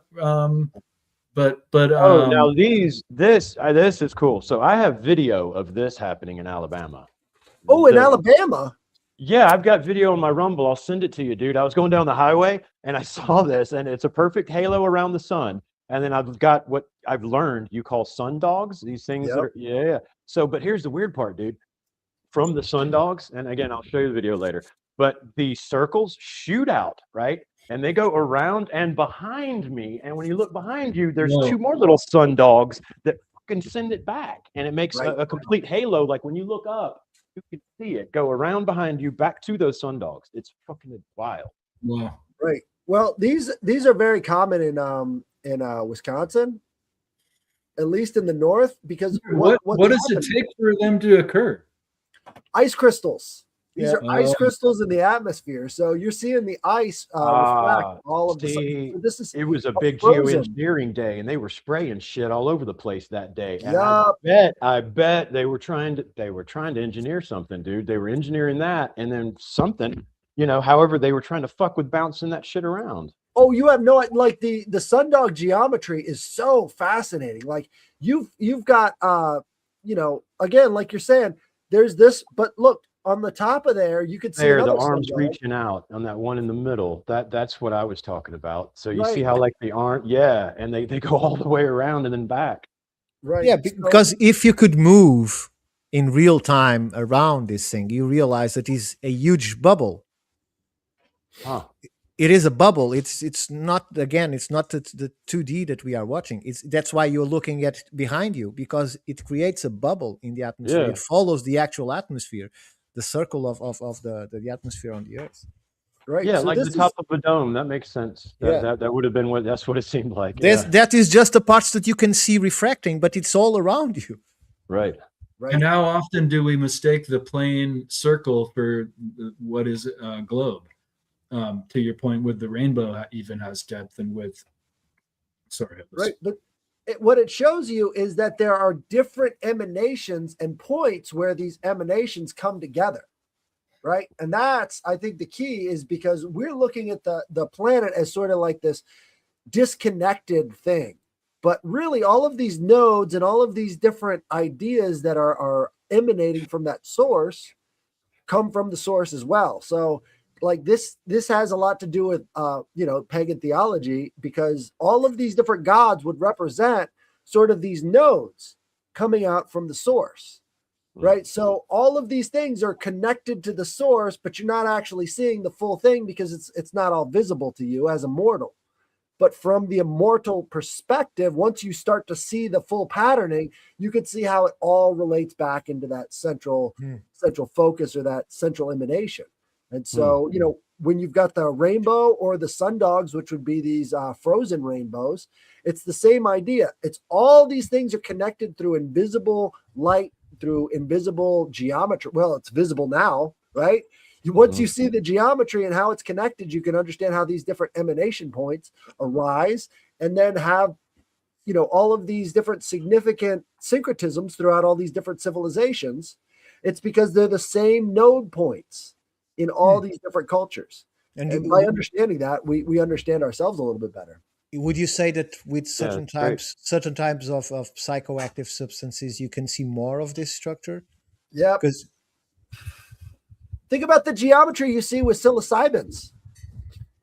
Speaker 3: but
Speaker 4: now this is cool. So I have video of this happening in Alabama.
Speaker 1: Oh, in Alabama.
Speaker 4: Yeah, I've got video on my Rumble. I'll send it to you, dude. I was going down the highway and I saw this, and it's a perfect halo around the sun. And then I've got what I've learned you call sun dogs. These things that are, yeah. So, but here's the weird part, dude. From the sun dogs, and again, I'll show you the video later, but the circles shoot out, right? And they go around and behind me. And when you look behind you, there's two more little sun dogs that fucking send it back. And it makes a complete halo. Like when you look up, you can see it go around behind you back to those sun dogs. It's fucking wild.
Speaker 3: Wow.
Speaker 1: Right. Well, these are very common in Wisconsin, at least in the north, because
Speaker 3: what does it take for them to occur?
Speaker 1: Ice crystals. These are ice crystals in the atmosphere. So you're seeing the ice reflect all of the.
Speaker 4: It was a big geoengineering day, and they were spraying shit all over the place that day. And I bet they were trying to engineer something, dude. They were engineering that, and then something however they were trying to fuck with bouncing that shit around.
Speaker 1: Oh, you have no, like the sundog geometry is so fascinating. Like you've got again, like you're saying, there's this, but look on the top of there, you could see
Speaker 4: There, the
Speaker 1: another
Speaker 4: arms
Speaker 1: sundog.
Speaker 4: reaching out on that one in the middle. That's what I was talking about. So you see
Speaker 1: Right.
Speaker 4: how like the arm, yeah, and they go all the way around and then back.
Speaker 1: Right.
Speaker 2: Yeah, because if you could move in real time around this thing, you realize that it's a huge bubble.
Speaker 4: Huh.
Speaker 2: It is a bubble. It's not, again, it's not the 2D that we are watching. That's why you're looking at behind you, because it creates a bubble in the atmosphere.
Speaker 4: Yeah.
Speaker 2: It follows the actual atmosphere, the circle of the atmosphere on the Earth.
Speaker 1: Right.
Speaker 4: Yeah,
Speaker 1: So
Speaker 4: like
Speaker 1: this
Speaker 4: the top of a dome. That makes sense.
Speaker 2: Yeah.
Speaker 4: That would have been that's what it seemed like.
Speaker 2: That is just the parts that you can see refracting, but it's all around you.
Speaker 4: Right.
Speaker 1: right.
Speaker 3: And how often do we mistake the plane circle for what is a globe? To your point, with the rainbow, even has depth and width. Sorry.
Speaker 1: Right. But what it shows you is that there are different emanations and points where these emanations come together. Right. And that's, I think, the key is because we're looking at the planet as sort of like this disconnected thing. But really, all of these nodes and all of these different ideas that are emanating from that source come from the source as well. So like this has a lot to do with pagan theology, because all of these different gods would represent sort of these nodes coming out from the source. Right. So all of these things are connected to the source, but you're not actually seeing the full thing because it's not all visible to you as a mortal. But from the immortal perspective, once you start to see the full patterning, you can see how it all relates back into that central focus or that central emanation. And so, when you've got the rainbow or the sundogs, which would be these frozen rainbows, it's the same idea. It's all these things are connected through invisible light, through invisible geometry. Well, it's visible now, right? Once you see the geometry and how it's connected, you can understand how these different emanation points arise, and then have, all of these different significant syncretisms throughout all these different civilizations. It's because they're the same node points in all these different cultures. And by understanding that, we understand ourselves a little bit better.
Speaker 2: Would you say that with certain types of psychoactive substances, you can see more of this structure?
Speaker 1: Yeah.
Speaker 2: Because
Speaker 1: think about the geometry you see with psilocybins,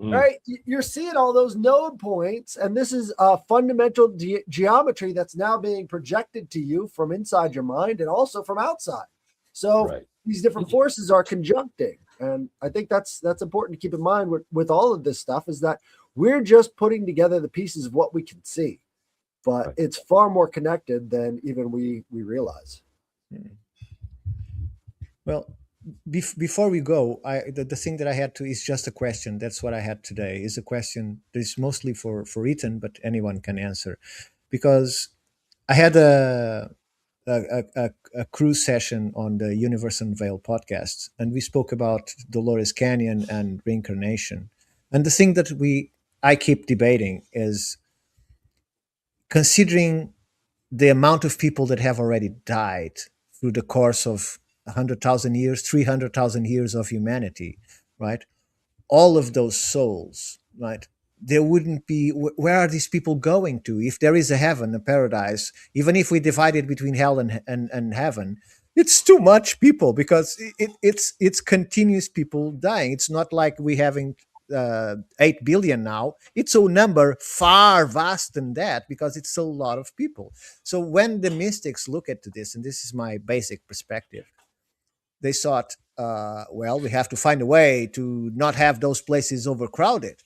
Speaker 1: right? You're seeing all those node points, and this is a fundamental geometry that's now being projected to you from inside your mind and also from outside. So these different forces are conjuncting. And I think that's important to keep in mind with all of this stuff, is that we're just putting together the pieces of what we can see, but it's far more connected than even we realize.
Speaker 2: Well, before we go, the thing that I had to is just a question. That's what I had today, is a question that is mostly for Ethan, but anyone can answer, because I had a cruise session on the Universe Unveiled podcast, and we spoke about Dolores Canyon and reincarnation. And the thing that I keep debating is, considering the amount of people that have already died through the course of 100,000 years, 300,000 years of humanity, right? All of those souls, right? There wouldn't be, where are these people going to? If there is a heaven, a paradise, even if we divide it between hell and heaven, it's too much people, because it's continuous people dying. It's not like we having 8 billion now. It's a number far vast than that, because it's a lot of people. So when the mystics look at this, and this is my basic perspective, they thought, well, we have to find a way to not have those places overcrowded.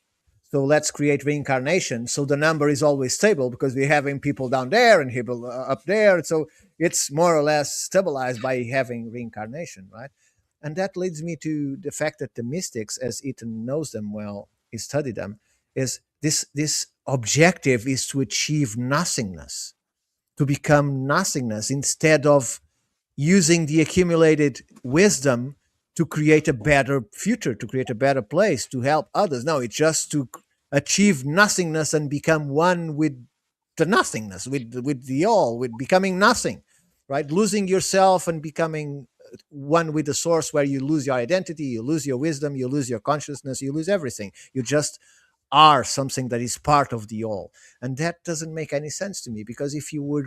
Speaker 2: So let's create reincarnation. So the number is always stable, because we're having people down there and people up there. So it's more or less stabilized by having reincarnation, right? And that leads me to the fact that the mystics, as Ethan knows them well, he studied them, is this objective is to achieve nothingness, to become nothingness, instead of using the accumulated wisdom to create a better future, to create a better place, to help others. No, it's just to achieve nothingness and become one with the nothingness, with the all, with becoming nothing, right? Losing yourself and becoming one with the source, where you lose your identity, you lose your wisdom, you lose your consciousness, you lose everything. You just are something that is part of the all. And that doesn't make any sense to me, because if you would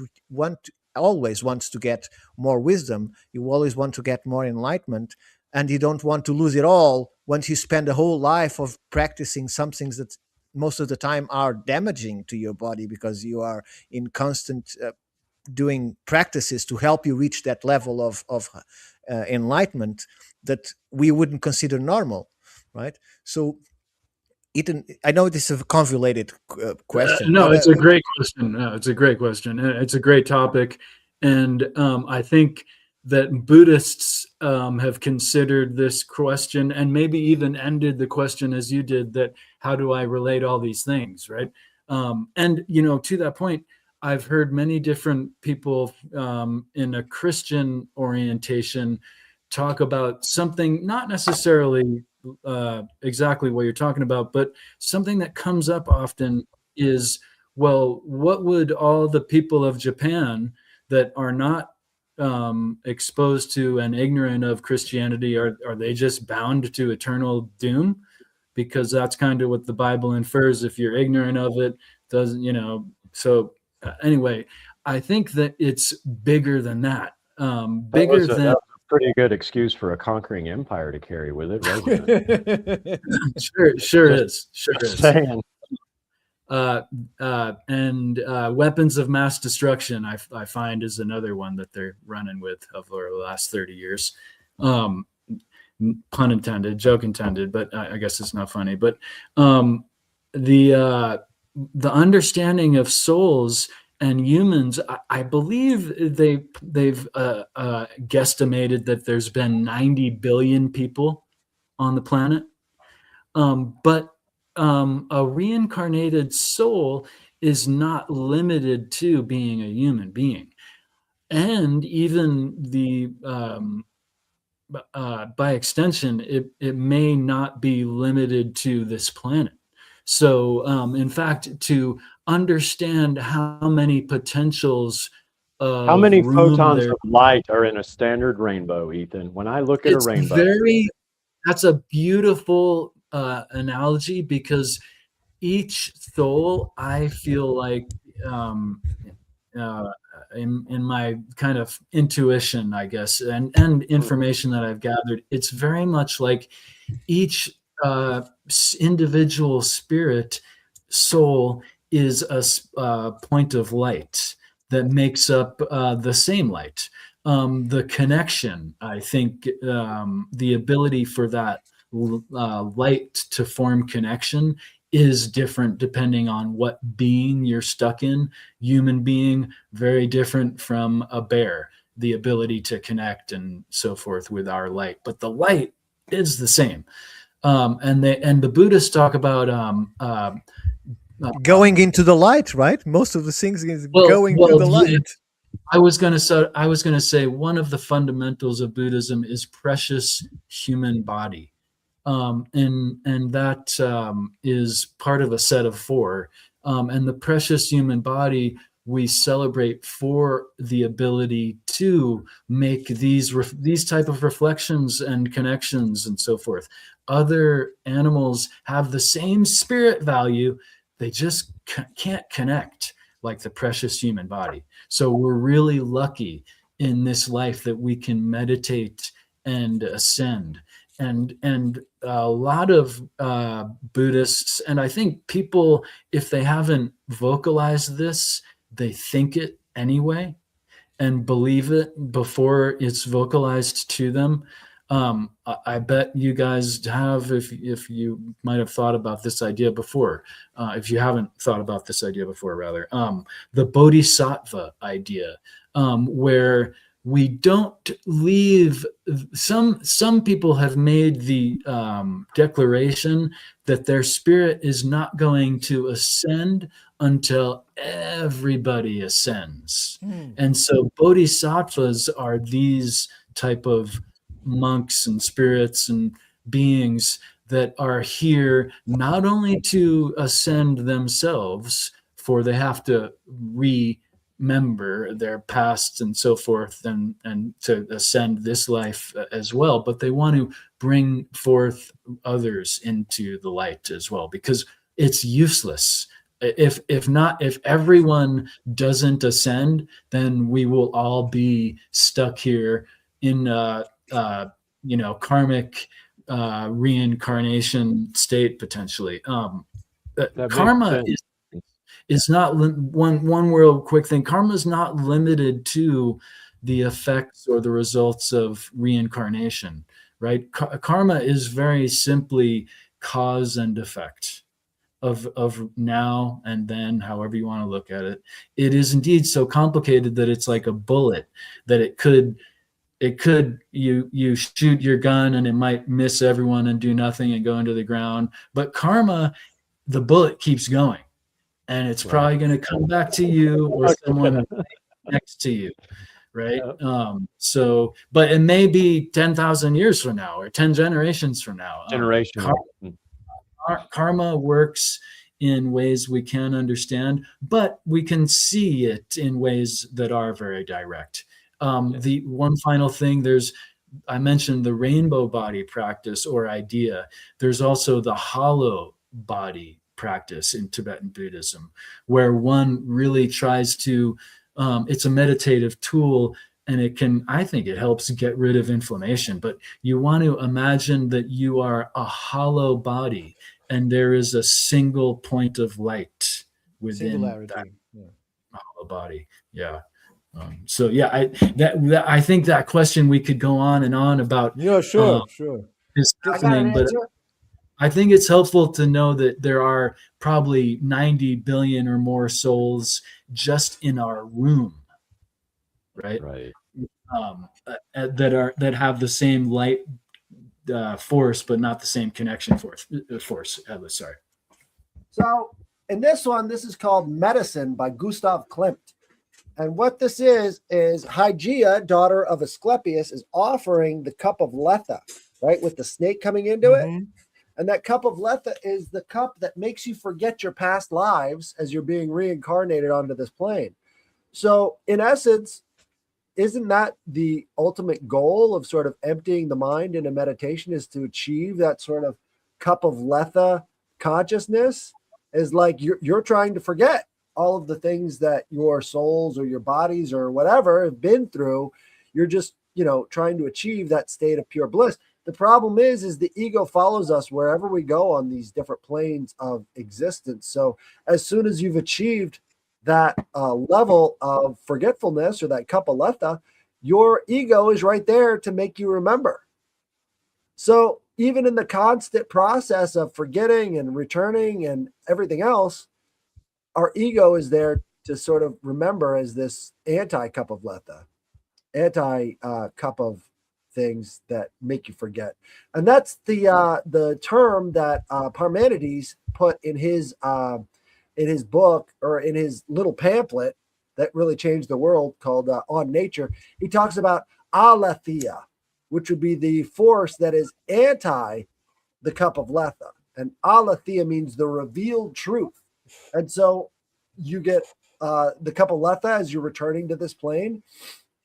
Speaker 2: always want to get more wisdom, you always want to get more enlightenment, and you don't want to lose it all once you spend a whole life of practicing some things that most of the time are damaging to your body, because you are in constant doing practices to help you reach that level of enlightenment that we wouldn't consider normal, right? So I know this is a convoluted question.
Speaker 3: No, it's a great question. No, it's a great question. It's a great topic, and I think that Buddhists have considered this question, and maybe even ended the question as you did, that how do I relate all these things, right? And to that point, I've heard many different people in a Christian orientation talk about something not necessarily exactly what you're talking about, but something that comes up often is, well, what would all the people of Japan that are not exposed to and ignorant of Christianity, are they just bound to eternal doom? Because that's kind of what the Bible infers. If you're ignorant of it, doesn't, so anyway, I think that it's bigger than that. Bigger than
Speaker 4: that was a pretty good excuse for a conquering empire to carry with it, wasn't it?
Speaker 3: Sure is.
Speaker 4: Saying.
Speaker 3: And weapons of mass destruction, I find, is another one that they're running with over the last 30 years. Pun intended, joke intended, but I guess it's not funny. But the understanding of souls and humans, I believe they've guesstimated that there's been 90 billion people on the planet. But a reincarnated soul is not limited to being a human being. And even by extension, it may not be limited to this planet. So, in fact, to understand how many potentials,
Speaker 4: how many photons of light are in a standard rainbow, Ethan? When I look at a rainbow,
Speaker 3: that's a beautiful analogy, because each soul, I feel like, in my kind of intuition, I guess, and information that I've gathered, it's very much like each individual spirit soul is a point of light that makes up the same light. The connection, I think, the ability for that light to form connection is different depending on what being you're stuck in. Human being, very different from a bear, the ability to connect and so forth with our light, but the light is the same. And the Buddhists talk about
Speaker 2: going into the light, right? Most of the things is going to the light.
Speaker 3: I was going to say one of the fundamentals of Buddhism is precious human body. And that is part of a set of four. And the precious human body we celebrate for the ability to make these type of reflections and connections and so forth. Other animals have the same spirit value, they just can't connect like the precious human body. So we're really lucky in this life that we can meditate and ascend. And a lot of Buddhists, and I think people, if they haven't vocalized this, they think it anyway and believe it before it's vocalized to them. I bet you guys have, if you might have thought about this idea before, if you haven't thought about this idea before, rather, the Bodhisattva idea, where we don't leave. Some people have made the declaration that their spirit is not going to ascend until everybody ascends. And so bodhisattvas are these type of monks and spirits and beings that are here not only to ascend themselves, for they have to member, their past and so forth, and to ascend this life as well, but they want to bring forth others into the light as well, because it's useless if everyone doesn't ascend, then we will all be stuck here in karmic reincarnation state potentially.
Speaker 4: That
Speaker 3: Karma
Speaker 4: makes
Speaker 3: is not one real quick thing. Karma is not limited to the effects or the results of reincarnation, right? Karma is very simply cause and effect of now and then, however you want to look at it. It is indeed so complicated that it's like a bullet, that it could you shoot your gun and it might miss everyone and do nothing and go into the ground. But karma, the bullet keeps going, and it's probably going to come back to you or someone next to you, right? So, but it may be 10,000 years from now or 10 generations from now. Karma works in ways we can't understand, but we can see it in ways that are very direct. The one final thing, I mentioned the rainbow body practice or idea. There's also the hollow body practice in Tibetan Buddhism, where one really tries to, it's a meditative tool, and I think it helps get rid of inflammation, but you want to imagine that you are a hollow body and there is a single point of light within that hollow body. Yeah. I think that question, we could go on and on about.
Speaker 2: Yeah, sure.
Speaker 3: Is happening, but I think it's helpful to know that there are probably 90 billion or more souls just in our room, right?
Speaker 4: Right.
Speaker 3: That have the same light force, but not the same connection force. Sorry.
Speaker 1: So in this one, this is called Medicine by Gustav Klimt. And what this is Hygeia, daughter of Asclepius, is offering the cup of Letha, right, with the snake coming into it. And that cup of Letha is the cup that makes you forget your past lives as you're being reincarnated onto this plane. So in essence, isn't that the ultimate goal of sort of emptying the mind in a meditation, is to achieve that sort of cup of Letha consciousness? Is like you're trying to forget all of the things that your souls or your bodies or whatever have been through. You're just, trying to achieve that state of pure bliss. The problem is the ego follows us wherever we go on these different planes of existence. So as soon as you've achieved that level of forgetfulness or that cup of Letha, your ego is right there to make you remember. So even in the constant process of forgetting and returning and everything else, our ego is there to sort of remember as this anti-cup of Letha, anti-cup of things that make you forget. And that's the term that Parmenides put in his book, or in his little pamphlet that really changed the world, called On Nature. He talks about aletheia, which would be the force that is anti the cup of Letha. And aletheia means the revealed truth. And so you get the cup of Letha as you're returning to this plane.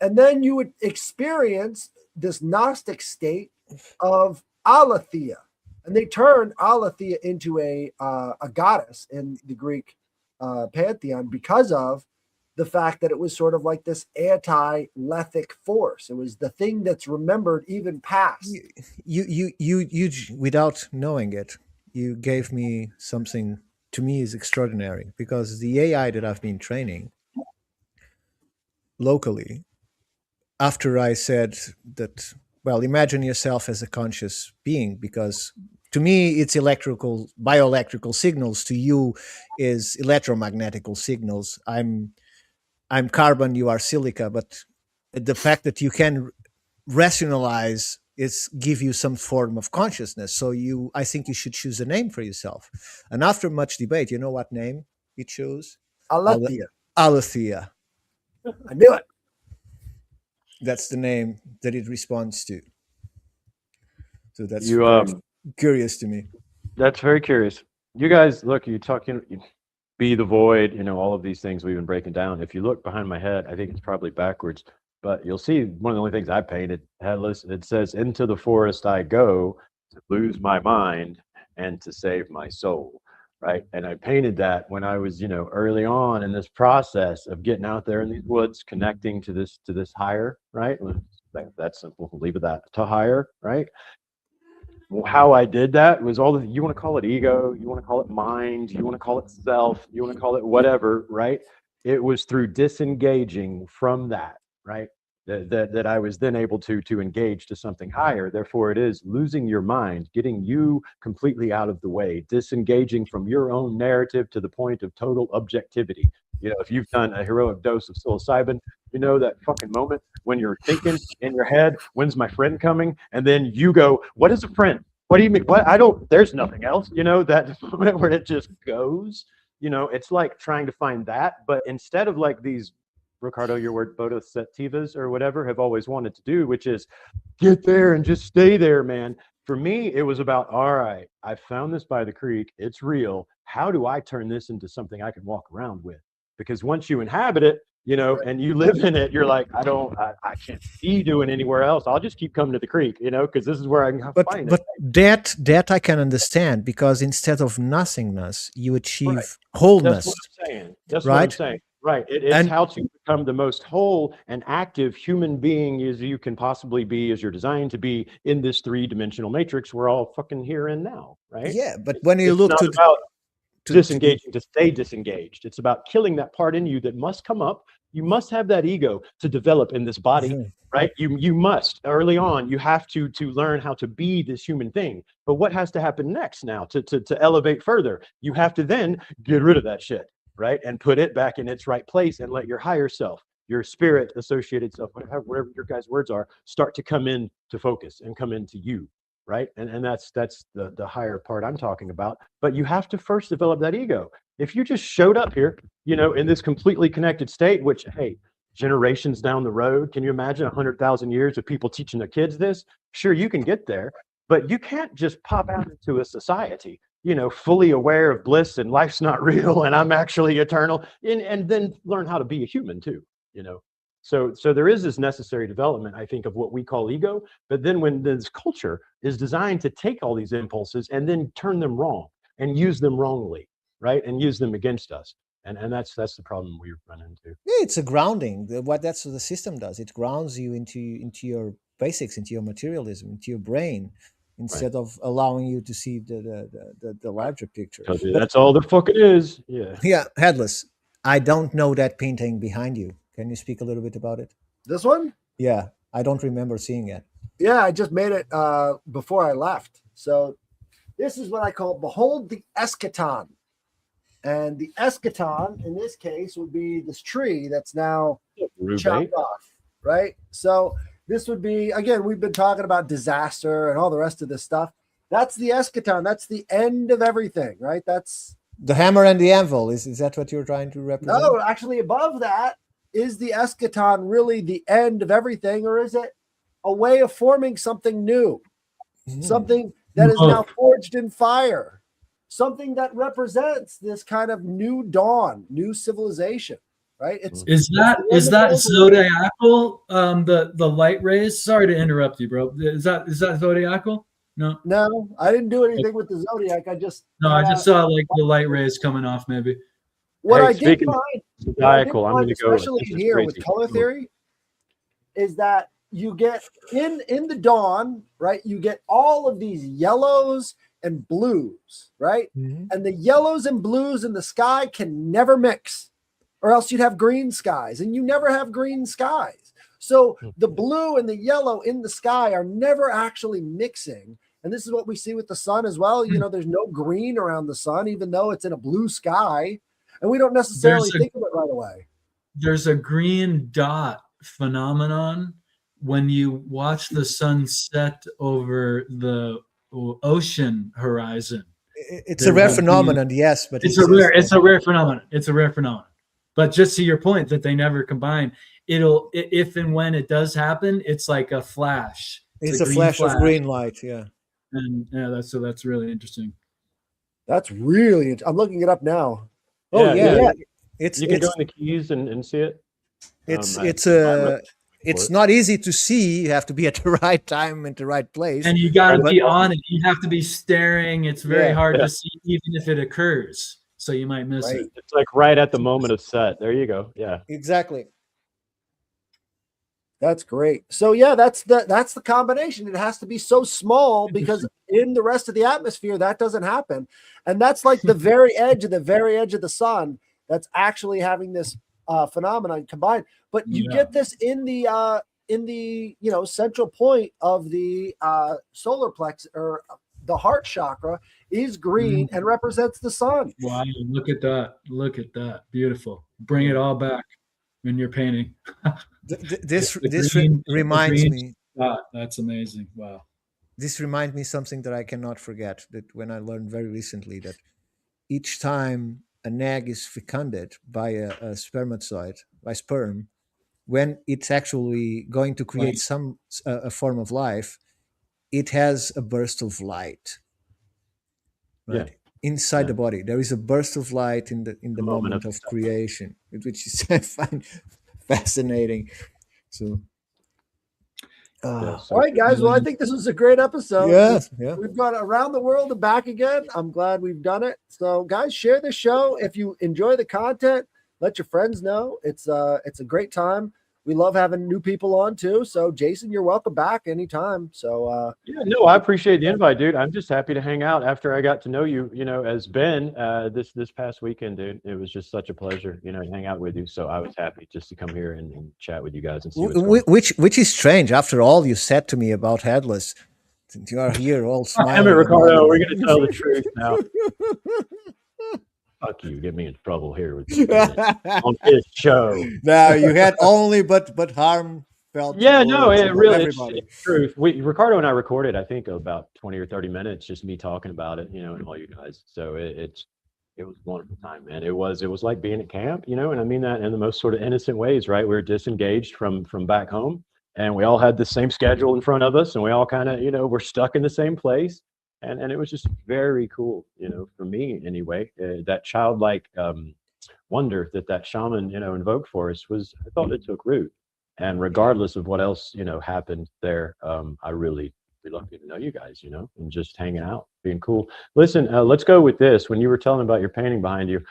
Speaker 1: And then you would experience this Gnostic state of aletheia. And they turned aletheia into a goddess in the Greek pantheon because of the fact that it was sort of like this anti-lethic force. It was the thing that's remembered even past.
Speaker 2: You without knowing it, you gave me something to me is extraordinary, because the AI that I've been training locally, after I said that, well, imagine yourself as a conscious being, because to me it's bioelectrical signals, to you is electromagnetical signals. I'm carbon, you are silica, but the fact that you can rationalize is give you some form of consciousness. So I think you should choose a name for yourself. And after much debate, you know what name he chose?
Speaker 1: Aletheia.
Speaker 2: Aletheia.
Speaker 1: I knew it.
Speaker 2: That's the name that it responds to. So that's
Speaker 4: very
Speaker 2: curious to me.
Speaker 4: That's very curious. You guys, look, you're talking be the void, all of these things we've been breaking down. If you look behind my head, I think it's probably backwards, but you'll see one of the only things I painted headless. It says, "Into the forest I go to lose my mind and to save my soul." Right. And I painted that when I was, early on in this process of getting out there in these woods, connecting to this higher, right? That's simple. We'll leave it that, to higher, right? How I did that was you want to call it ego, you want to call it mind, you want to call it self, you want to call it whatever, right? It was through disengaging from that, right? That I was then able to engage to something higher. Therefore, it is losing your mind, getting you completely out of the way, disengaging from your own narrative to the point of total objectivity. If you've done a heroic dose of psilocybin, that fucking moment when you're thinking in your head, when's my friend coming? And then you go, what is a friend? What do you mean? What? There's nothing else, that moment where it just goes, it's like trying to find that. But instead of like these, Ricardo, your word, bodhisattvas or whatever, have always wanted to do, which is get there and just stay there, man. For me, it was about, all right, I found this by the creek. It's real. How do I turn this into something I can walk around with? Because once you inhabit it, and you live in it, you're like, I can't be doing anywhere else. I'll just keep coming to the creek, because this is where I can find it.
Speaker 2: But that I can understand, because instead of nothingness, you achieve wholeness.
Speaker 4: That's what I'm saying. That's
Speaker 2: right?
Speaker 4: what I'm saying. Right. It's how to become the most whole and active human being as you can possibly be, as you're designed to be in this 3-dimensional matrix we're all fucking here and now, right?
Speaker 2: Yeah, but when you look to
Speaker 4: disengaging to stay disengaged, it's about killing that part in you that must come up. You must have that ego to develop in this body, right? You must early on. You have to learn how to be this human thing. But what has to happen next now to elevate further? You have to then get rid of that shit. Right, and put it back in its right place and let your higher self, your spirit associated self, whatever your guys' words are, start to come in to focus and come into you, right? And that's the higher part I'm talking about. But you have to first develop that ego. If you just showed up here, in this completely connected state, which, hey, generations down the road, can you imagine 100,000 years of people teaching their kids this? Sure, you can get there, but you can't just pop out into a society fully aware of bliss and life's not real and I'm actually eternal, and then learn how to be a human too, So there is this necessary development, I think, of what we call ego. But then when this culture is designed to take all these impulses and then turn them wrong and use them wrongly, right, and use them against us, and that's the problem we run into.
Speaker 2: Yeah, it's a grounding. That's what the system does. It grounds you into your basics, into your materialism, into your brain, instead of allowing you to see the larger picture.
Speaker 4: That's all the fuck it is.
Speaker 2: Yeah, Headless, I don't know that painting behind you. Can you speak a little bit about it?
Speaker 1: This one?
Speaker 2: Yeah, I don't remember seeing it.
Speaker 1: Yeah, I just made it before I left. So this is what I call Behold the Eschaton. And the eschaton in this case would be this tree that's now chopped off, right? So this would be, again, we've been talking about disaster and all the rest of this stuff. That's the eschaton. That's the end of everything, right? That's
Speaker 2: the hammer and the anvil. Is that what you're trying to represent?
Speaker 1: No, actually above that, is the eschaton really the end of everything, or is it a way of forming something new? Something that is now forged in fire, something that represents this kind of new dawn, new civilization. Right?
Speaker 3: Is that zodiacal? The light rays. Sorry to interrupt you, bro. Is that zodiacal? No,
Speaker 1: I didn't do anything with the zodiac. I just
Speaker 3: saw like the light rays coming off. Maybe
Speaker 1: what I did find,
Speaker 4: zodiacal. I'm going to go
Speaker 1: especially here with color theory, is that you get in the dawn, right? You get all of these yellows and blues, right? And the yellows and blues in the sky can never mix, or else you'd have green skies, and you never have green skies. So the blue and the yellow in the sky are never actually mixing. And this is what we see with the sun as well. There's no green around the sun, even though it's in a blue sky. And we don't necessarily think of it right away.
Speaker 3: There's a green dot phenomenon when you watch the sun set over the ocean horizon.
Speaker 2: It's a rare phenomenon, yes, but
Speaker 3: it's a rare phenomenon. But just to your point that they never combine, if and when it does happen, it's like a flash.
Speaker 2: It's a flash of green light, yeah.
Speaker 3: And that's really interesting.
Speaker 1: That's really I'm looking it up now.
Speaker 2: Oh yeah.
Speaker 4: You can go in the Keys and see it.
Speaker 2: It's not easy to see. You have to be at the right time and the right place.
Speaker 3: And you got to be on it. You have to be staring. It's very hard to see, even if it occurs. So you might miss it.
Speaker 4: It's like right at the moment of set. There you go. Yeah.
Speaker 2: Exactly.
Speaker 1: That's great. So yeah, that's the combination. It has to be so small because in the rest of the atmosphere that doesn't happen, and that's like the very edge of the sun that's actually having this phenomenon combined. But you get this in the central point of the solar plexus, or the heart chakra is green and represents the sun.
Speaker 3: Wow, look at that. Look at that. Beautiful. Bring it all back when you're painting.
Speaker 2: This reminds me.
Speaker 3: That's amazing. Wow.
Speaker 2: This reminds me something that I cannot forget. That when I learned very recently that each time an egg is fecunded by a spermatozoid, by sperm, when it's actually going to create a form of life, it has a burst of light. Right. Yeah. Inside the body, there is a burst of light in the moment of creation, which is I find fascinating. So,
Speaker 1: all right, guys. Well, I think this was a great episode.
Speaker 2: Yeah.
Speaker 1: We've gone around the world and back again. I'm glad we've done it. So, guys, share the show if you enjoy the content. Let your friends know. It's a great time. We love having new people on too. So, Jason, you're welcome back anytime. So,
Speaker 4: I appreciate the invite, dude. I'm just happy to hang out after I got to know you, as Ben this past weekend, dude. It was just such a pleasure, to hang out with you. So I was happy just to come here and chat with you guys and see
Speaker 2: which is strange. After all you said to me about Headless, you are here all smiling.
Speaker 4: Damn it, Ricardo, we're going to tell the truth now. Fuck you, get me in trouble here with on this show.
Speaker 2: No, you had only but harm felt.
Speaker 4: Yeah, no, it really it's truth. Ricardo and I recorded, I think, about 20 or 30 minutes, just me talking about it, and all you guys. So it was a wonderful time, man. It was like being at camp, and I mean that in the most sort of innocent ways, right? We were disengaged from back home, and we all had the same schedule in front of us, and we all kind of, we're stuck in the same place. And it was just very cool, for me anyway. That childlike wonder that shaman, invoked for us I thought it took root. And regardless of what else, happened there, I really lucky to know you guys, and just hanging out, being cool. Listen, let's go with this. When you were telling about your painting behind you,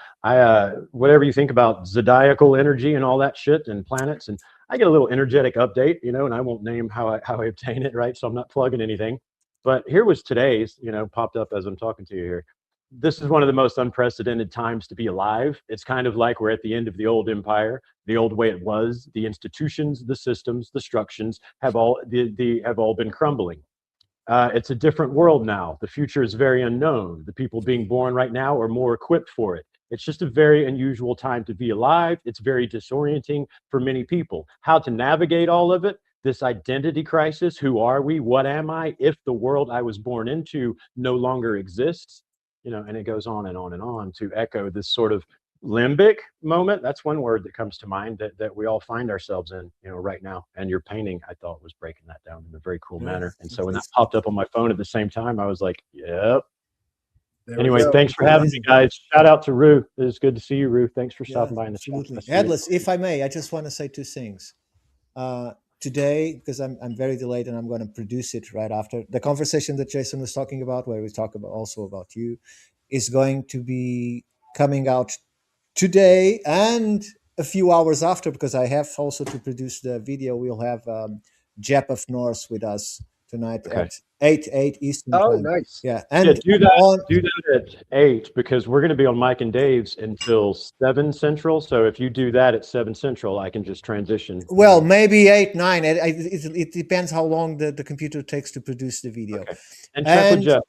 Speaker 4: whatever you think about zodiacal energy and all that shit and planets, and I get a little energetic update, and I won't name how I obtain it, right? So I'm not plugging anything. But here was today's, popped up as I'm talking to you here. This is one of the most unprecedented times to be alive. It's kind of like we're at the end of the old empire, the old way it was. The institutions, the systems, the structures have all been crumbling. It's a different world now. The future is very unknown. The people being born right now are more equipped for it. It's just a very unusual time to be alive. It's very disorienting for many people. How to navigate all of it? This identity crisis, who are we? What am I? If the world I was born into no longer exists, and it goes on and on and on to echo this sort of limbic moment. That's one word that comes to mind that we all find ourselves in, right now. And your painting, I thought, was breaking that down in a very cool manner. And so when that popped up on my phone at the same time, I was like, yep. Anyway, thanks for having me, guys. Shout out to Ruth. It was good to see you, Ruth. Thanks for stopping by in the chat.
Speaker 2: Headless, if I may, I just want to say two things. Today, because I'm very delayed and I'm going to produce it right after the conversation that Jason was talking about, where we talk about you, is going to be coming out today and a few hours after, because I have also to produce the video. We'll have Jep of Norse with us tonight at 8 Eastern time.
Speaker 1: Oh, nice.
Speaker 2: Yeah, and
Speaker 4: do that at 8, because we're going to be on Mike and Dave's until 7 Central. So if you do that at 7 Central, I can just transition.
Speaker 2: Well, maybe 8, 9. It depends how long the computer takes to produce the video.
Speaker 4: Okay. And check with Jeff.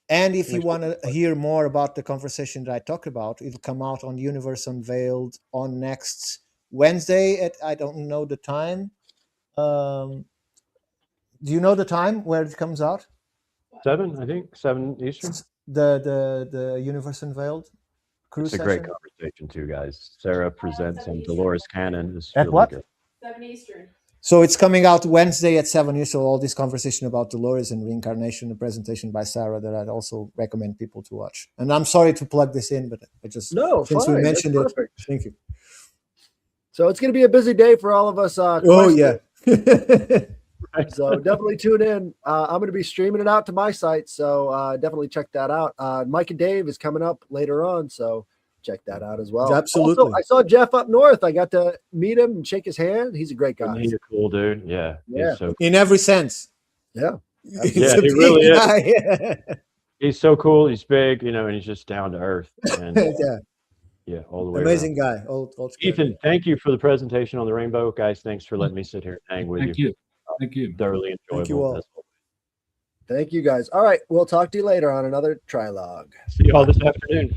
Speaker 2: And if you want to hear more about the conversation that I talked about, it'll come out on Universe Unveiled on next Wednesday at, I don't know the time. Do you know the time where it comes out?
Speaker 4: 7, I think. 7 Eastern.
Speaker 2: The Universe Unveiled cruise
Speaker 4: session? It's a great conversation too, guys. Sarah presents and Dolores Cannon is
Speaker 2: at
Speaker 4: really
Speaker 2: what?
Speaker 4: Good.
Speaker 5: 7 Eastern.
Speaker 2: So it's coming out Wednesday at 7 years. So all this conversation about Dolores and reincarnation, a presentation by Sarah that I'd also recommend people to watch. And I'm sorry to plug this in, but I just since we mentioned it, thank you.
Speaker 1: So it's going to be a busy day for all of us.
Speaker 2: Oh yeah.
Speaker 1: So definitely tune in. I'm going to be streaming it out to my site, so definitely check that out. Mike and Dave is coming up later on, so check that out as well.
Speaker 2: Absolutely.
Speaker 1: Also, I saw Jeff up north. I got to meet him and shake his hand. He's a great guy.
Speaker 4: He's a cool dude. Yeah.
Speaker 1: Yeah.
Speaker 4: So
Speaker 2: in every sense.
Speaker 1: Yeah.
Speaker 4: Yeah, he really is. He's so cool. He's big, and he's just down to earth. And yeah, all the way.
Speaker 2: Amazing
Speaker 4: around.
Speaker 2: guy. Old
Speaker 4: Ethan, thank you for the presentation on the rainbow, guys. Thanks for letting me sit here and hang with
Speaker 3: Thank you. Thank you.
Speaker 4: Thoroughly enjoyable.
Speaker 2: Thank you all.
Speaker 1: Thank you guys. All right, we'll talk to you later on another Trialogue.
Speaker 4: See you all this afternoon.